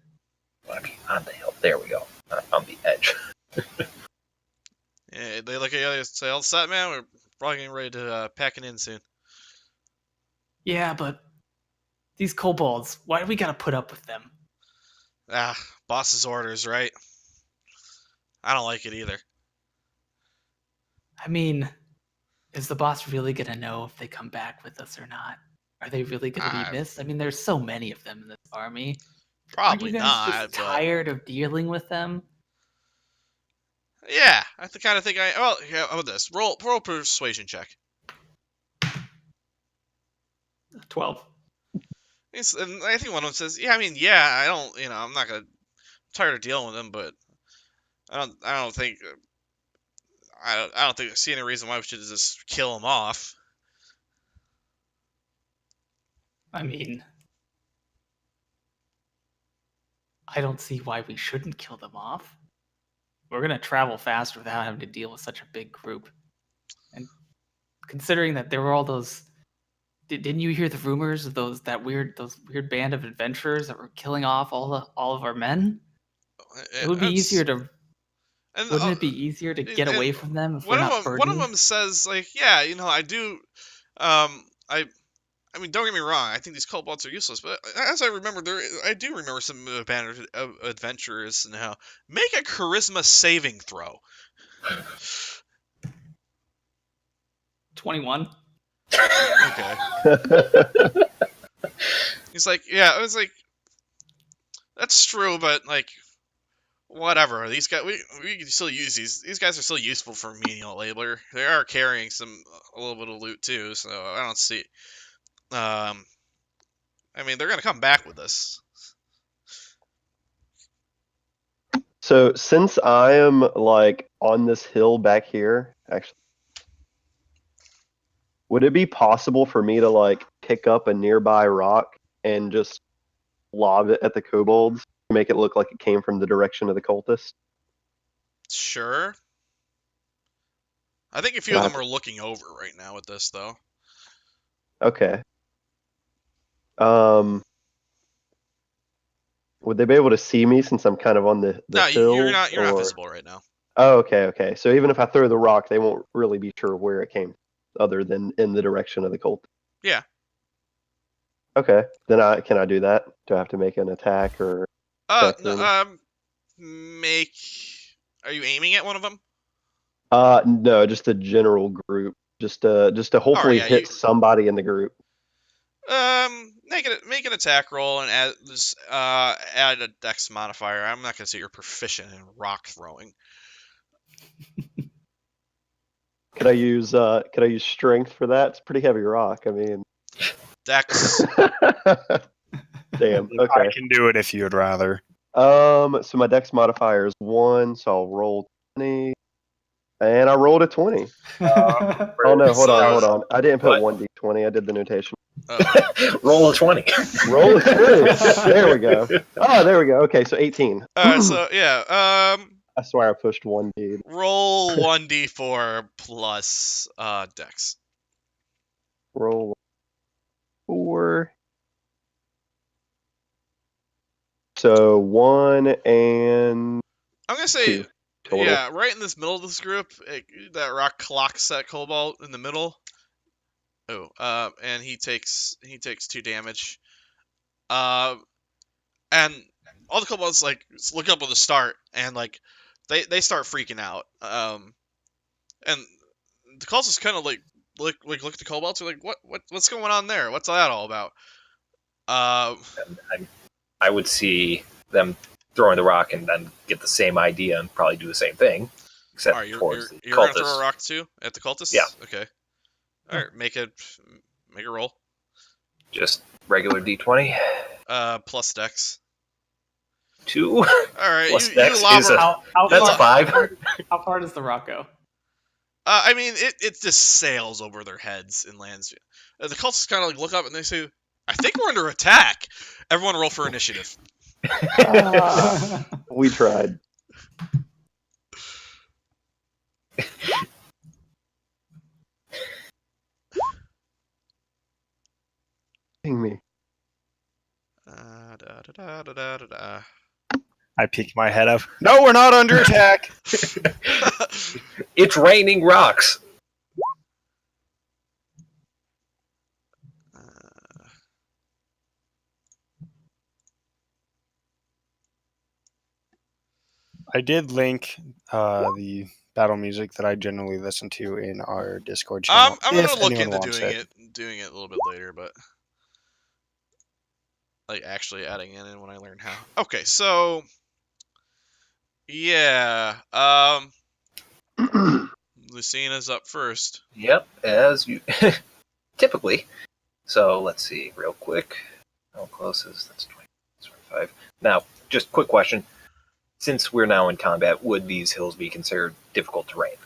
I mean, on the hill. There we go. On the edge. Yeah, they look at you and say, all set, man? We're probably getting ready to pack it in soon. Yeah, but these kobolds, why do we gotta put up with them? Boss's orders, right? I don't like it either. I mean, is the boss really gonna know if they come back with us or not? Are they really gonna be missed? I mean, there's so many of them in this army. Probably Aren't you guys not. just tired of dealing with them? Yeah, I kind of think Well, yeah, how about this? Roll persuasion check. 12. And I think one of them says, "Yeah, I mean, yeah, I don't, I'm not I'm tired of dealing with them, but I don't think, I don't think I see any reason why we should just kill them off." I mean, I don't see why we shouldn't kill them off. We're gonna travel faster without having to deal with such a big group. And considering that there were all those, didn't you hear the rumors of those weird band of adventurers that were killing off all of our men? It would be easier to. Wouldn't it be easier to get away from them if we're not burdened? One of them says, like, yeah, I do. I mean, don't get me wrong. I think these kobolds are useless, but as I remember, I do remember some band of adventurers now. Make a charisma saving throw. 21. Okay. He's like, yeah. I was like, that's true, but like, whatever. These guys, we can still use these guys are still useful for menial labor. They are carrying a little bit of loot too, so I don't see. I mean, they're gonna come back with us. So since I am like on this hill back here, actually, would it be possible for me to like pick up a nearby rock and just lob it at the kobolds to make it look like it came from the direction of the cultists? Sure. I think a few of them are looking over right now at this, though. Okay. Would they be able to see me since I'm kind of on the no, hill? You're not visible right now. Oh, okay. So even if I throw the rock, they won't really be sure where it came, other than in the direction of the cult. Yeah. Okay. Then can I do that? Do I have to make an attack or? Make. Are you aiming at one of them? No, just a general group. Just to hopefully hit somebody in the group. Make an attack roll and add a dex modifier. I'm not gonna say you're proficient in rock throwing. Could I use strength for that? It's a pretty heavy rock. I mean, dex. Damn. Okay. I can do it if you'd rather. So my dex modifier is 1, so I'll roll 20. And I rolled a 20. Oh no, hold on. I didn't put What? 1d20. I did the notation. Roll a 20. Roll a 20. There we go. Oh, there we go. Okay, so 18. So yeah, I swear I pushed 1d. roll 1d4 plus dex. Roll 4. So 1 and I'm gonna say, 2 total. yeah, right in this middle of this group, that rock clocks that cobalt in the middle. Oh, and he takes 2 damage. And all the kobolds like look up at the start and like they start freaking out. And the cultists kind of like look at the kobolds and like what's going on there? What's that all about? I would see them throwing the rock and then get the same idea and probably do the same thing, except Alright, towards the you're gonna throw cultists. a rock too at the cultists? Yeah. Okay. Alright, make a roll. Just regular D20. Plus dex. 2. Alright, Plus you dex lob is her. That's a 5. How far does the rock go? I mean, it just sails over their heads and lands. The cultists kind of like look up and they say, "I think we're under attack." Everyone roll for initiative. We tried. Dang me. Da, da, da, da, da, da. I peek my head up. No, we're not under attack. It's raining rocks. I did link the battle music that I generally listen to in our Discord channel. I'm if gonna look anyone into wants doing it a little bit later, but like actually adding it in when I learn how. Okay, so yeah, Lucina's up first. Yep, as you typically. So let's see, real quick. How close is that's 20, 25. Now, just quick question: since we're now in combat, would these hills be considered difficult terrain?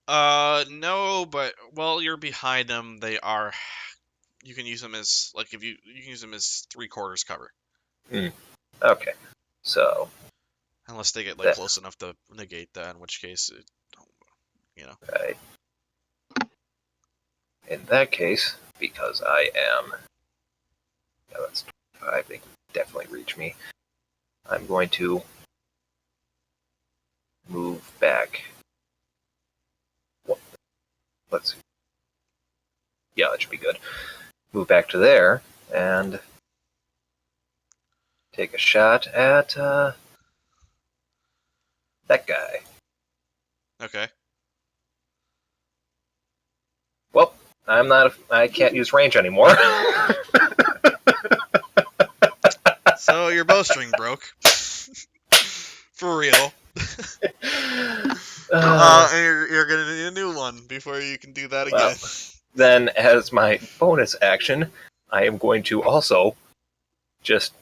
No, but well, you're behind them. They are. You can use them as like if you can use them as 3/4 cover. Okay, so Unless they get like close enough to negate that, in which case, right. In that case, because I am, yeah, that's 25. They can definitely reach me. I'm going to move back. Let's see. Yeah, that should be good. Move back to there and take a shot at that guy. Okay. Well, I can't use range anymore. So your bowstring broke. For real. And you're gonna need a new one before you can do that again. Then, as my bonus action, I am going to also just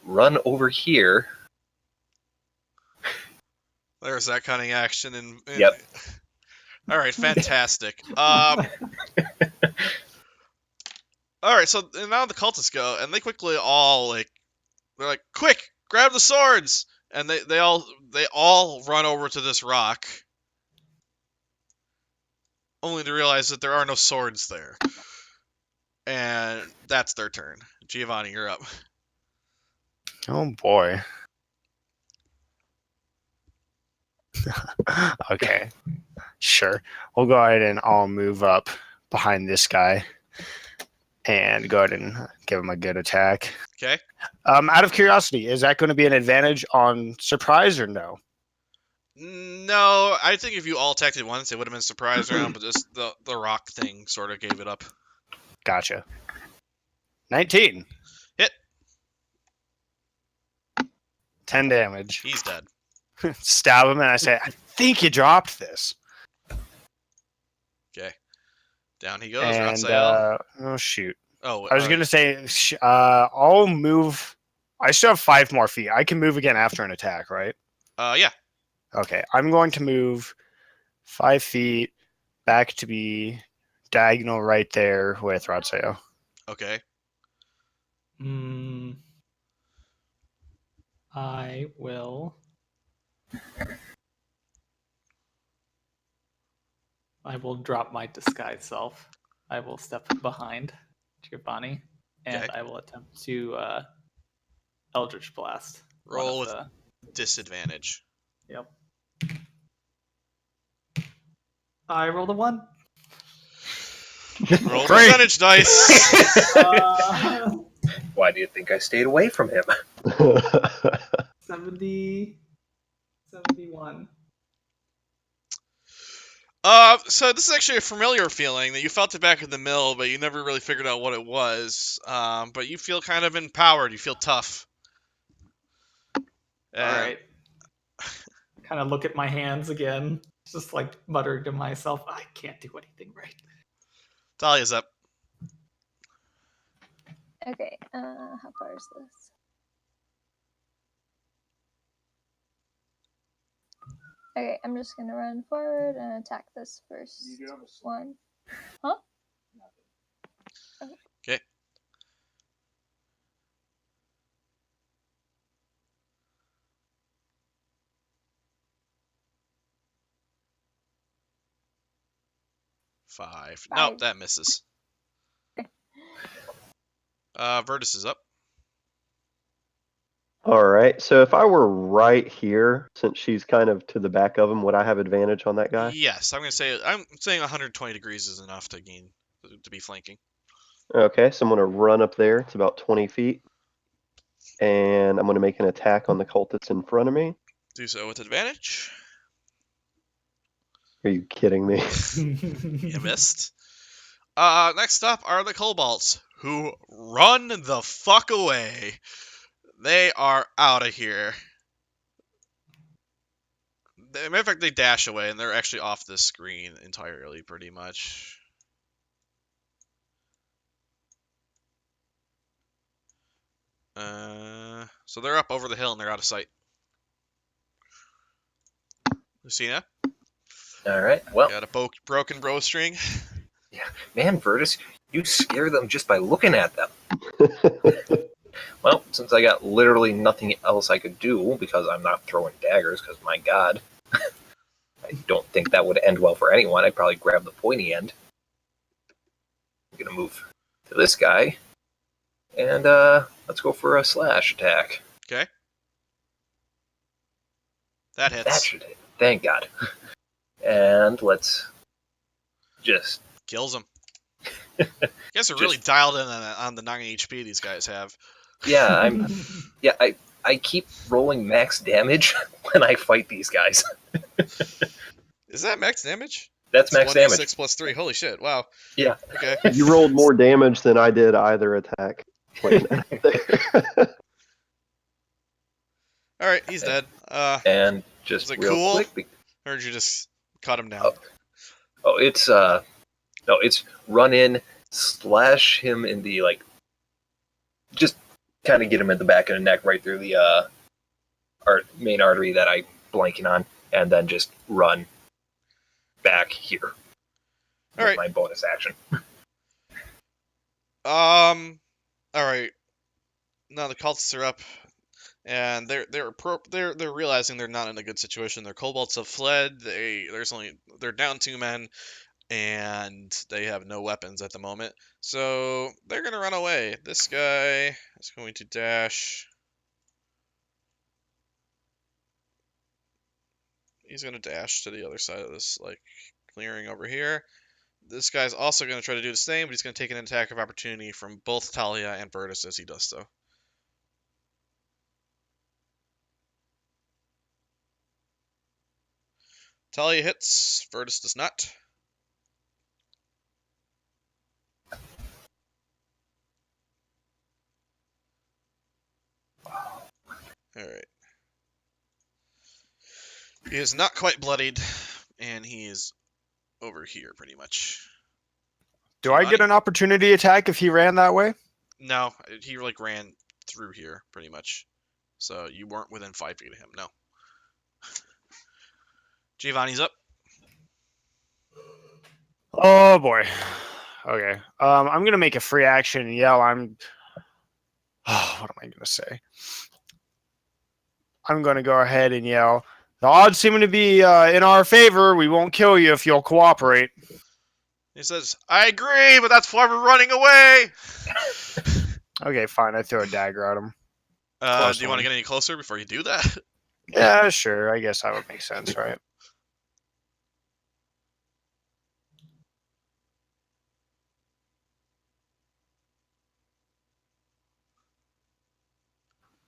run over here. There's that cunning action. Yep. All right, fantastic. All right, so now the cultists go, and they quickly all they're like, quick, grab the swords, and they all run over to this rock, only to realize that there are no swords there, and that's their turn. Giovanni, you're up. Oh boy. Okay. Sure. We'll go ahead and I'll move up behind this guy and go ahead and give him a good attack. Okay. Out of curiosity, is that going to be an advantage on surprise or no? No, I think if you all attacked at once, it would have been surprise round, but just the rock thing sort of gave it up. Gotcha. 19. Hit. 10 damage. He's dead. Stab him, and I say, I think you dropped this. Okay. Down he goes, And, Raphael. oh, shoot. Oh, I was going to say, I'll move I still have 5 more feet. I can move again after an attack, right? Yeah. Okay, I'm going to move 5 feet back to be diagonal right there with Ratseo. Okay. I will. I will drop my disguise self. I will step behind Giovanni, and Okay. I will attempt to Eldritch Blast. Roll with disadvantage. Yep. I rolled a 1. Roll percentage dice. Why do you think I stayed away from him? 71. So this is actually a familiar feeling that you felt it back in the mill, but you never really figured out what it was. But you feel kind of empowered. You feel tough. All right. Kind of look at my hands again, just like muttering to myself, I can't do anything right. Talia's up. Okay, how far is this? Okay, I'm just gonna run forward and attack this first one. Huh? Okay. Five. Nope, that misses. Virtus is up. All right. So if I were right here, since she's kind of to the back of him, would I have advantage on that guy? Yes, I'm saying 120 degrees is enough to be flanking. Okay, so I'm going to run up there. It's about 20 feet. And I'm going to make an attack on the cultist in front of me. Do so with advantage. Are you kidding me? You missed. Next up are the kobolds, who run the fuck away. They are out of here. Matter of fact, they dash away, and they're actually off the screen entirely, pretty much. So they're up over the hill, and they're out of sight. Lucina? Alright, well. Got a broken bowstring. Yeah, man, Virtus, you scare them just by looking at them. Well, since I got literally nothing else I could do, because I'm not throwing daggers, because my god, I don't think that would end well for anyone. I'd probably grab the pointy end. I'm going to move to this guy, and let's go for a slash attack. Okay. That hits. That should hit. Thank god. And let's just... Kills him. You guys are really dialed in on the 9 HP these guys have. Yeah, I keep rolling max damage when I fight these guys. Is that max damage? That's max damage. 6 plus 3. Holy shit! Wow. Yeah. Okay. You rolled more damage than I did either attack. All right, he's dead. And just was it real cool? quick, Or did you just cut him down? It's run in, slash him in the just kind of get him in the back of the neck, right through the main artery that I'm blanking on, and then just run back here. All right. My bonus action. All right. Now the cultists are up, and they're realizing they're not in a good situation. Their kobolds have fled. They're down 2 men, and they have no weapons at the moment. So they're gonna run away. This guy is going to dash. He's gonna dash to the other side of this clearing over here. This guy's also going to try to do the same, but he's going to take an attack of opportunity from both Talia and Virtus as he does so. Talia hits, Virtus does not. Alright. He is not quite bloodied, and he is over here pretty much. Do I get an opportunity attack if he ran that way? No, he ran through here, pretty much. So you weren't within 5 feet of him, no. Giovanni's up. Oh boy. Okay. I'm gonna make a free action and yell. What am I gonna say? I'm gonna go ahead and yell. The odds seem to be in our favor. We won't kill you if you'll cooperate. He says, I agree, but that's why we're running away. Okay, fine. I throw a dagger at him. Do you want to get any closer before you do that? Yeah, sure. I guess that would make sense, right?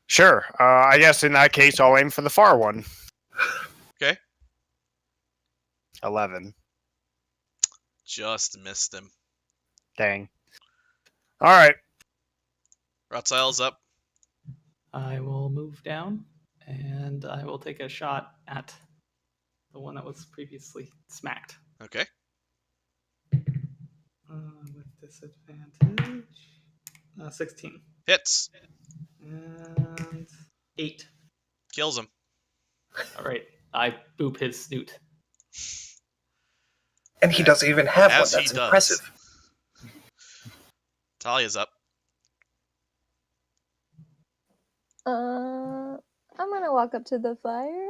Sure. I guess in that case, I'll aim for the far one. Okay. 11. Just missed him. Dang. All right. Rotzil's up. I will move down and I will take a shot at the one that was previously smacked. Okay. With disadvantage. 16. Hits. And 8. Kills him. All right. I boop his snoot. And he doesn't even have one. As he That's does. impressive. Talia's up. I'm gonna walk up to the fire.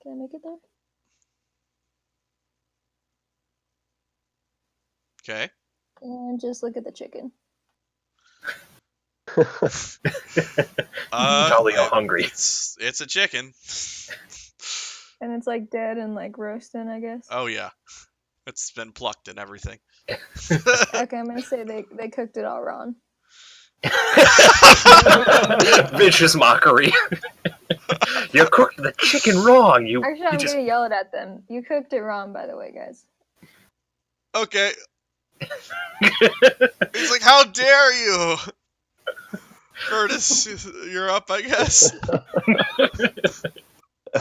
Can I make it there? Okay. And just look at the chicken. Talia hungry. It's a chicken. And it's like dead and like roasting, I guess. Oh yeah. It's been plucked and everything. Okay, I'm gonna say they cooked it all wrong. Vicious mockery. You cooked the chicken wrong. Actually, I'm gonna yell it at them. You cooked it wrong, by the way, guys. Okay. He's like, how dare you? Curtis, you're up, I guess.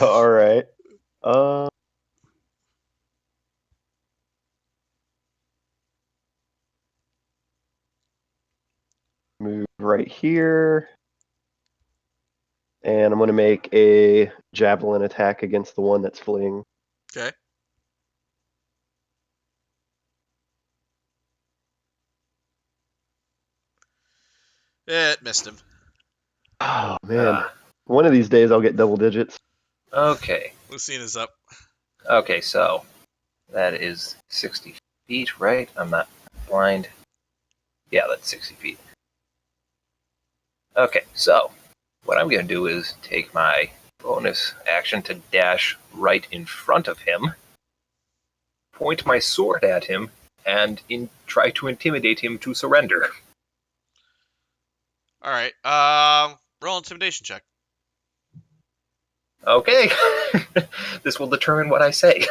All right. Move right here. And I'm going to make a javelin attack against the one that's fleeing. Okay. It missed him. Oh, man. One of these days I'll get double digits. Okay. Lucina's up. Okay, so that is 60 feet, right? I'm not blind. Yeah, that's 60 feet. Okay, so what I'm going to do is take my bonus action to dash right in front of him, point my sword at him, and try to intimidate him to surrender. All right. Roll intimidation check. Okay. This will determine what I say.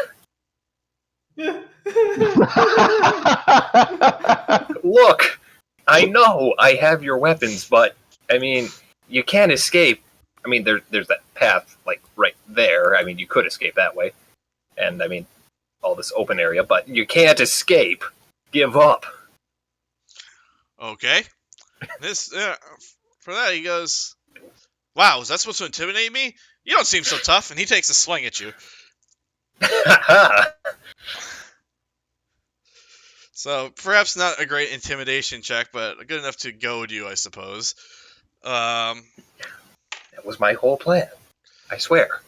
Look, I know I have your weapons, but, I mean, you can't escape. I mean, there's that path, like, right there. I mean, you could escape that way. And, I mean, all this open area, but you can't escape. Give up. Okay. This for that he goes, wow, is that supposed to intimidate me? You don't seem so tough, and he takes a swing at you. So perhaps not a great intimidation check, but good enough to goad you, I suppose. That was my whole plan. I swear.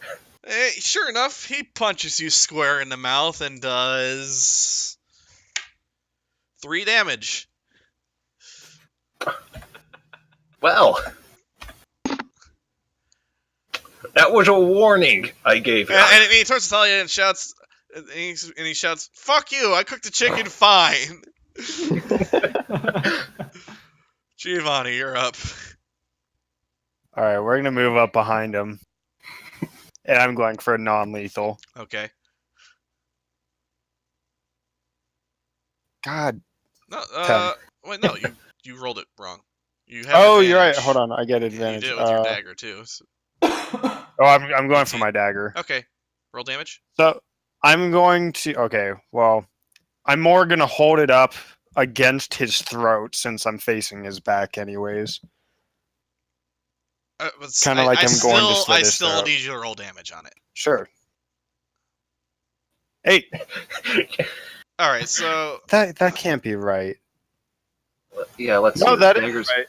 Sure enough, he punches you square in the mouth and does 3 damage. Well, that was a warning I gave you. And he turns to Talia and shouts, and he shouts, "Fuck you! I cooked the chicken fine." Giovanni, you're up. All right, we're gonna move up behind him, and I'm going for a non-lethal. Okay. God. No. 10. Wait, no. You rolled it wrong. You have Oh, you're right. advantage. Hold on, I get You advantage. did it with your dagger too. So. Oh, I'm going for my dagger. Okay. Roll damage. So I'm going to. Okay, well, I'm more gonna hold it up against his throat since I'm facing his back, anyways. Kind of like him going to slit I his still throat. need you to roll damage on it. Sure. 8. All right, so That can't be right. Yeah, let's No, see. that is Daggers. right.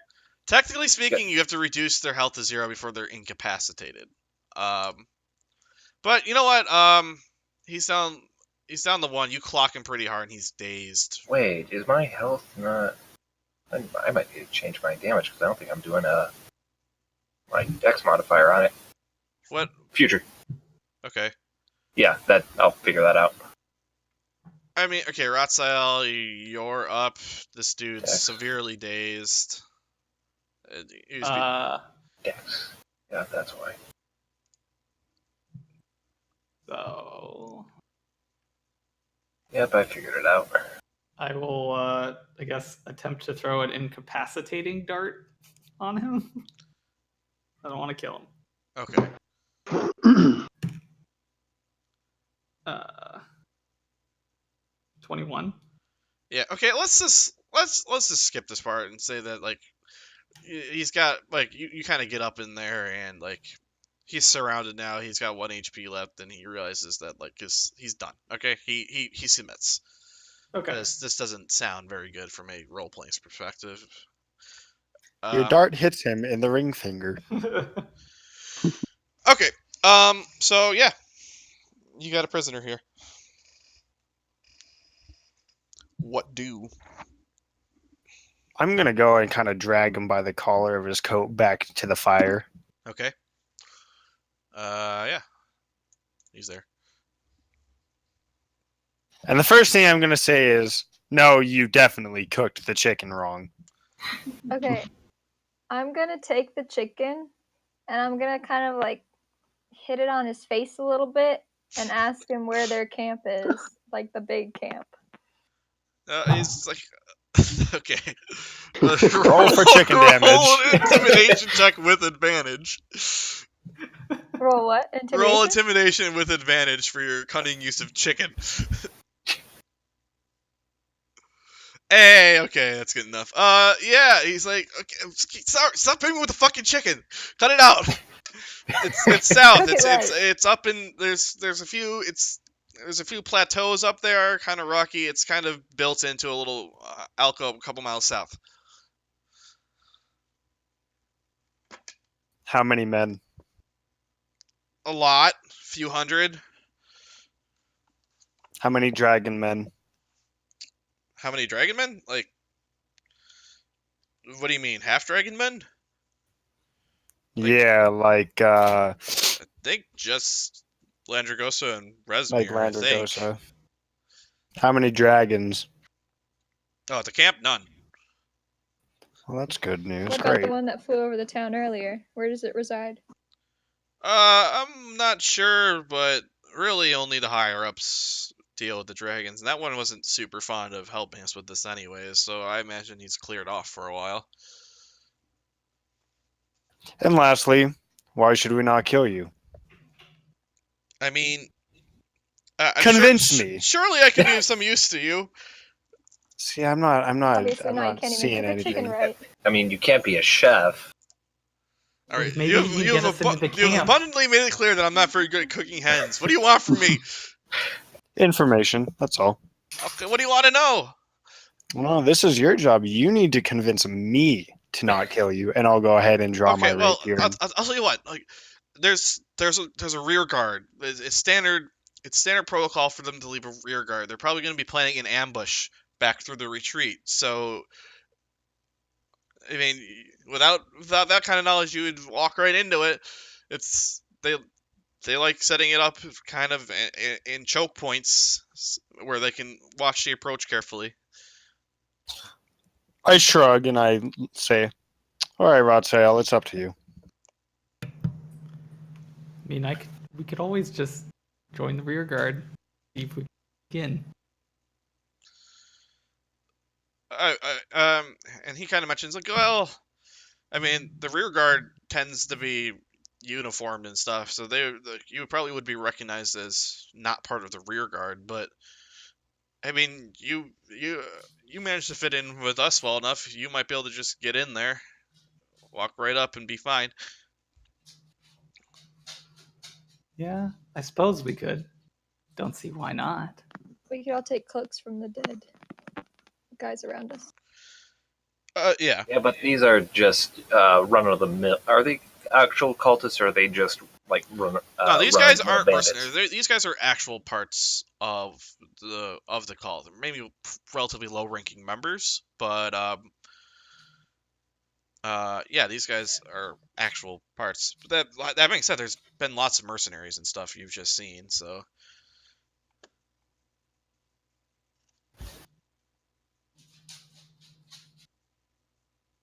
technically speaking, you have to reduce their health to 0 before they're incapacitated. But you know what? He's down. He's down to 1. You clock him pretty hard, and he's dazed. Wait, is my health not? I might need to change my damage because I don't think I'm doing my dex modifier on it. What? Future. Okay. Yeah, I'll figure that out. I mean, okay, Ratsael, you're up. This dude's Dex. severely dazed. He's Dex. Yeah, that's why. So Yep, I figured it out. I will, I guess, attempt to throw an incapacitating dart on him. I don't want to kill him. okay. 21. Yeah. Okay. Let's just skip this part and say that like he's got like you kind of get up in there and like he's surrounded now. He's got 1 HP left, and he realizes that like he's done. Okay. He submits. Okay. This doesn't sound very good from a role playing perspective. Your dart hits him in the ring finger. Okay. So yeah, you got a prisoner here. What do? I'm gonna go and kind of drag him by the collar of his coat back to the fire. Okay. Yeah. He's there. And the first thing I'm gonna say is, no, you definitely cooked the chicken wrong. Okay, I'm gonna take the chicken and I'm gonna kind of like hit it on his face a little bit and ask him where their camp is, like the big camp. He's like, okay. Roll for chicken damage. Roll an intimidation check with advantage. Roll what? Intimidation? Roll intimidation with advantage for your cunning use of chicken. Hey, okay, that's good enough. Yeah, he's like, okay, stop hitting me with the fucking chicken. Cut it out. It's south. Cook it right. It's up in there's a few plateaus up there, kind of rocky. It's kind of built into a little alcove a couple miles south. How many men? A lot, few hundred. How many dragon men? How many dragon men? Like, what do you mean, half dragon men? Yeah, like I think just Landragosa and Resmir. like I think. Landragosa. How many dragons? Oh, at the camp, none. Well, that's good news. What about Great. the one that flew over the town earlier? Where does it reside? I'm not sure, but really only the higher ups deal with the dragons. And that one wasn't super fond of helping us with this anyways, so I imagine he's cleared off for a while. And lastly, why should we not kill you? I mean, Convince me. Surely I could be of some use to you. See, I'm not Obviously, no, you not can't seeing even cook the chicken anything. right. I mean, you can't be a chef. All right, Maybe you get us into the you've camp. abundantly made it clear that I'm not very good at cooking hens. What do you want from me? Information, that's all. Okay, what do you want to know? Well, this is your job. You need to convince me to not kill you, and I'll go ahead and draw my Okay, well, rapier. I'll tell you what. Like, there's a rear guard. It's standard protocol for them to leave a rear guard. They're probably going to be planning an ambush back through the retreat. So, I mean, without that kind of knowledge, you would walk right into it. It's they like setting it up kind of in choke points where they can watch the approach carefully. I shrug and I say, "All right, Rodsail, it's up to you." I mean, we could always just join the rear guard, see if we can. And he kind of mentions like, well, I mean, the rear guard tends to be uniformed and stuff, so you probably would be recognized as not part of the rear guard. But I mean, you managed to fit in with us well enough. You might be able to just get in there, walk right up, and be fine. Yeah, I suppose we could. Don't see why not. We could all take cloaks from the dead guys around us. Yeah. Yeah, but these are just run of the mill. Are they actual cultists, or are they just like No, these run guys of the mill aren't bandits? mercenaries. These guys are actual parts of the cult. Maybe relatively low-ranking members, but yeah, these guys are actual parts. But that being said, there's been lots of mercenaries and stuff you've just seen. So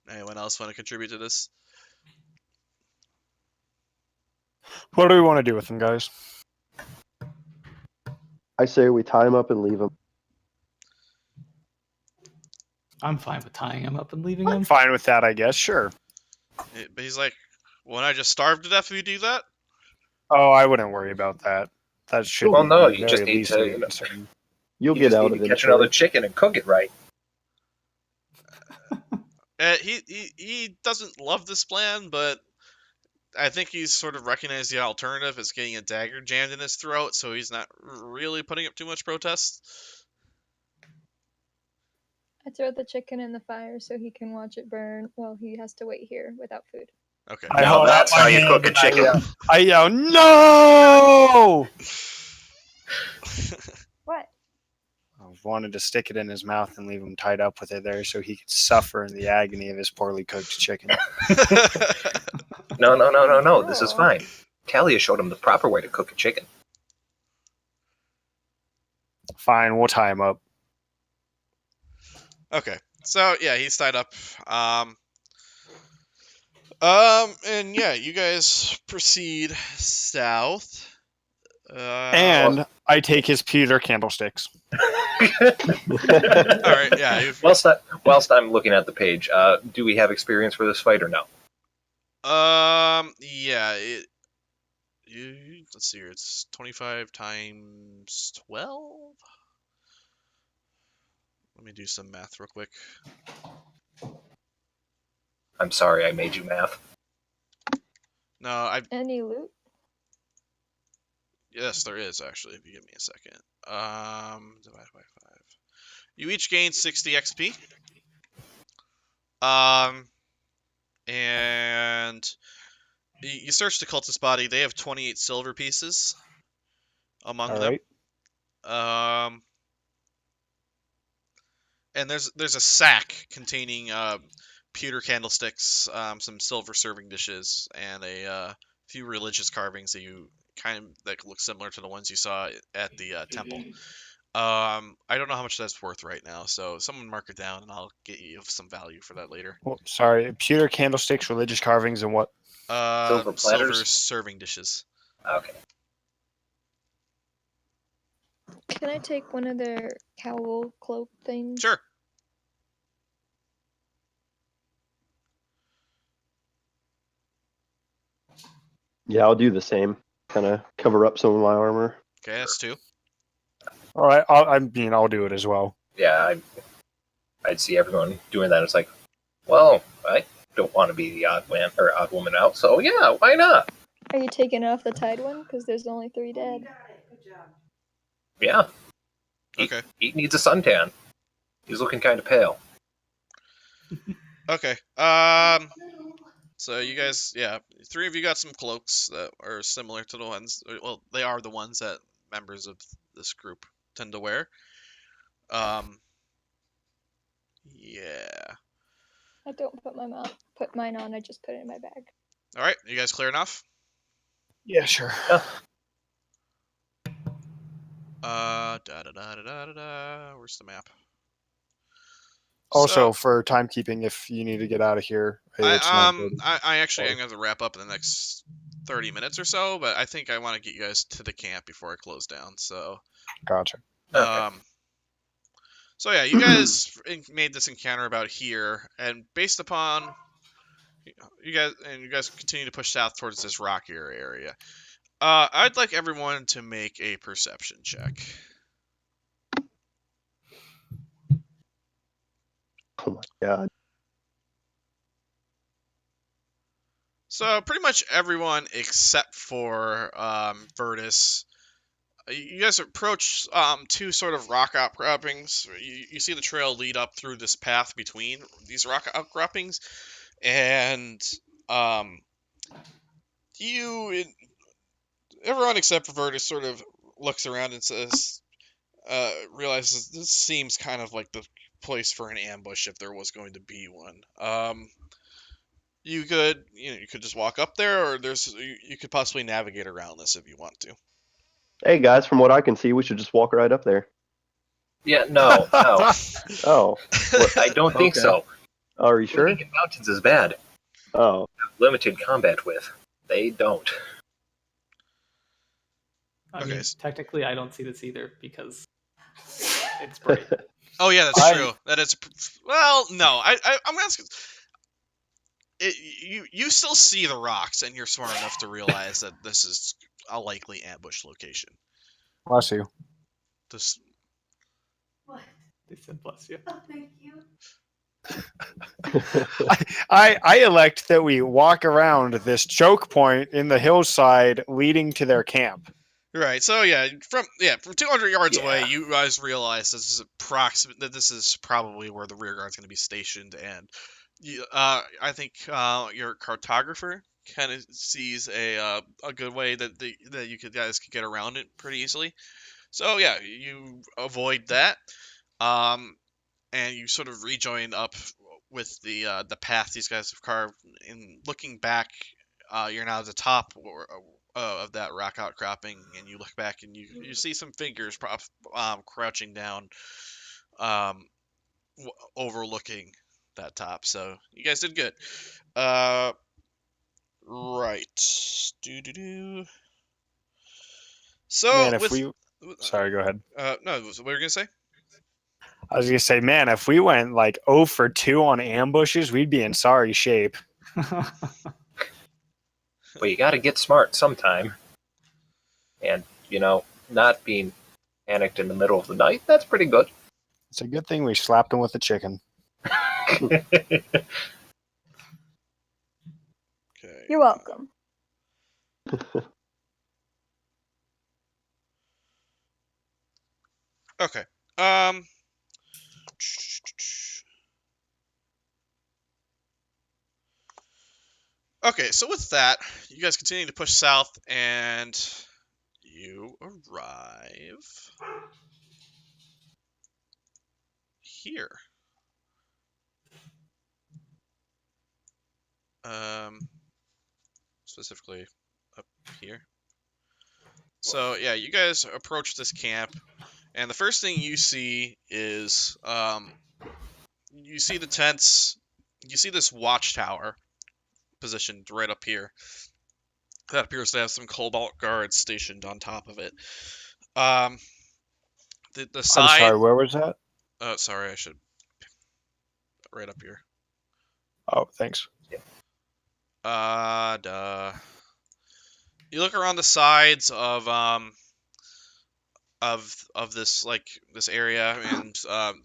anyone else want to contribute to this? What do we want to do with them, guys? I say we tie him up and leave him. I'm fine with tying him up and leaving I'm him. fine with that, I guess. Sure. But he's like, "Won't I just starve to death if you do that?" Oh, I wouldn't worry about that. That should Well, be no, the you very just need least to, of your concern. You'll You get just out need to catch another eventually. chicken and cook it right. He doesn't love this plan, but I think he's sort of recognized the alternative as getting a dagger jammed in his throat, so he's not really putting up too much protest. I throw the chicken in the fire so he can watch it burn while he has to wait here without food. Okay. I Now hold out that's my how you hand cook a and chicken. I yell, no! What? I wanted to stick it in his mouth and leave him tied up with it there so he could suffer in the agony of his poorly cooked chicken. No. This is Oh. fine. Talia showed him the proper way to cook a chicken. Fine, we'll tie him up. Okay. So yeah, he's tied up. And yeah, you guys proceed south. And I take his pewter candlesticks. All right, yeah. Whilst I'm looking at the page, do we have experience for this fight or no? Yeah. Let's see here. It's 25 times 12. Let me do some math real quick. I'm sorry, I made you math. No, Any loot? yes, there is actually. If you give me a second. Divided by 5. You each gain 60 XP. And you search the cultist body. They have 28 silver pieces among All them. right. And there's a sack containing pewter candlesticks, some silver serving dishes, and a few religious carvings that look similar to the ones you saw at the temple. I don't know how much that's worth right now, so someone mark it down, and I'll get you some value for that later. Well, sorry, pewter candlesticks, religious carvings, and what? Silver platters? Silver serving dishes. Okay. Can I take one of their cowl cloak things? Sure. Yeah, I'll do the same. Kind of cover up some of my armor. Okay, that's 2. All right, I'll do it as well. Yeah, I'd see everyone doing that. It's like, well, I don't want to be the odd man or odd woman out, so yeah, why not? Are you taking off the tied one? Because there's only 3 dead. Yeah. Okay. He needs a suntan. He's looking kind of pale. Okay. So you guys, yeah, 3 of you got some cloaks that are similar to the ones. Well, they are the ones that members of this group tend to wear. Yeah. I don't put mine on. I just put it in my bag. All right, you guys clear enough? Yeah, sure. Where's the map? Also, So, for timekeeping, if you need to get out of here, it's not good. I actually am going to wrap up in the next 30 minutes or so, but I think I want to get you guys to the camp before I close down. So, Gotcha. Okay. So yeah, you guys made this encounter about here, and based upon you guys continue to push south towards this rockier area. I'd like everyone to make a perception check. Oh my god. So pretty much everyone except for Virtus. You guys approach two sort of rock outcroppings. You see the trail lead up through this path between these rock outcroppings, and um, everyone except for Virtus sort of looks around and says, realizes this seems kind of like the place for an ambush if there was going to be one. You could just walk up there, or you could possibly navigate around this if you want to. Hey guys, from what I can see, we should just walk right up there. Yeah, no. Oh, I don't think Okay. so. are you sure? Thinking mountains is bad. Oh, Limited combat with. They don't. I Okay. mean, technically, I don't see this either because it's bright. Oh yeah, that's true. That is well, no. I'm asking. You still see the rocks, and you're smart enough to realize that this is a likely ambush location. Bless you. This They said bless you. Thank you. I elect that we walk around this choke point in the hillside leading to their camp. right. So yeah, from 200 yards Yeah. away, you guys realize this is probably where the rear guard's going to be stationed, and I think your cartographer kind of sees a good way that guys could get around it pretty easily. So yeah, you avoid that, and you sort of rejoin up with the path these guys have carved. And looking back, you're now at the top of that rock outcropping, and you look back and you see some figures crouching down, overlooking that top. So you guys did good. Right. Do. So Man, if with we sorry, go ahead. no, what were you gonna say? I was gonna say, man, if we went like 0 for 2 on ambushes, we'd be in sorry shape. But you gotta get smart sometime. And, not being panicked in the middle of the night, that's pretty good. It's a good thing we slapped him with the chicken. Okay. You're welcome. Okay. Okay, so with that, you guys continue to push south, and you arrive here. Specifically up here. So yeah, you guys approach this camp, and the first thing you see is you see the tents. You see this watchtower positioned right up here. That appears to have some cobalt guards stationed on top of it. The side. I'm sorry, where was that? Sorry, I should. Right up here. Oh, thanks. Duh. You look around the sides of this this area, and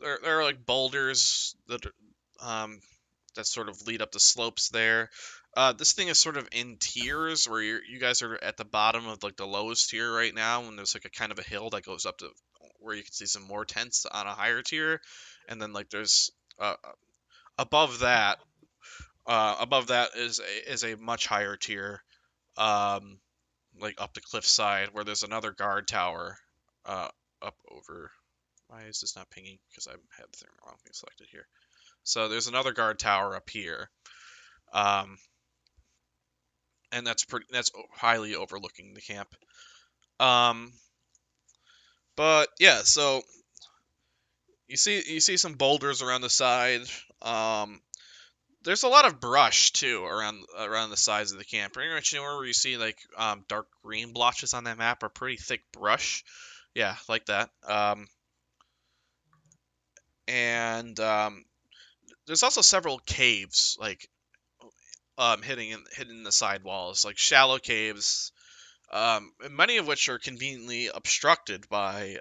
there are like boulders that sort of lead up the slopes there. This thing is sort of in tiers, where you guys are at the bottom of like the lowest tier right now, and there's like a kind of a hill that goes up to where you can see some more tents on a higher tier, and then like there's above that is a much higher tier, like up the cliffside, where there's another guard tower up over. Why is this not pinging? Because I had the wrong thing selected here. So there's another guard tower up here, and that's highly overlooking the camp. But yeah, so you see some boulders around the side. There's a lot of brush too around the sides of the camp. Pretty much anywhere where you see like dark green blotches on that map are pretty thick brush. Yeah, like that. And there's also several caves like hidden in the side walls, like shallow caves. Many of which are conveniently obstructed by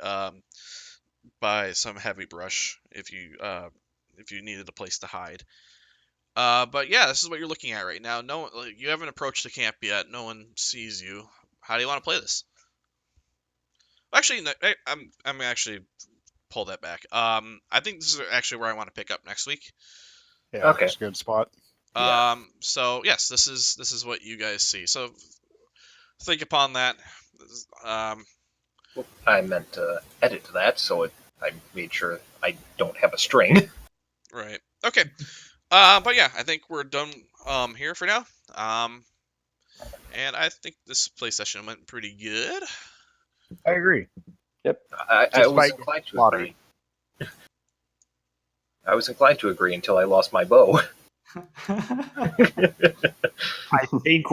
some heavy brush if you needed a place to hide. But yeah, this is what you're looking at right now. No, like, you haven't approached the camp yet. No one sees you. How do you want to play this? Actually, no, I'm actually pull that back. I think this is actually where I want to pick up next week. Yeah, Okay. it's a good spot. Yeah. So yes, this is what you guys see. So think upon that. I meant to edit that, so I made sure I don't have a string. Right. Okay. But yeah, I think we're done here for now. And I think this play session went pretty good. I agree. I was Despite inclined to slaughtering. agree. I was inclined to agree until I lost my bow. I think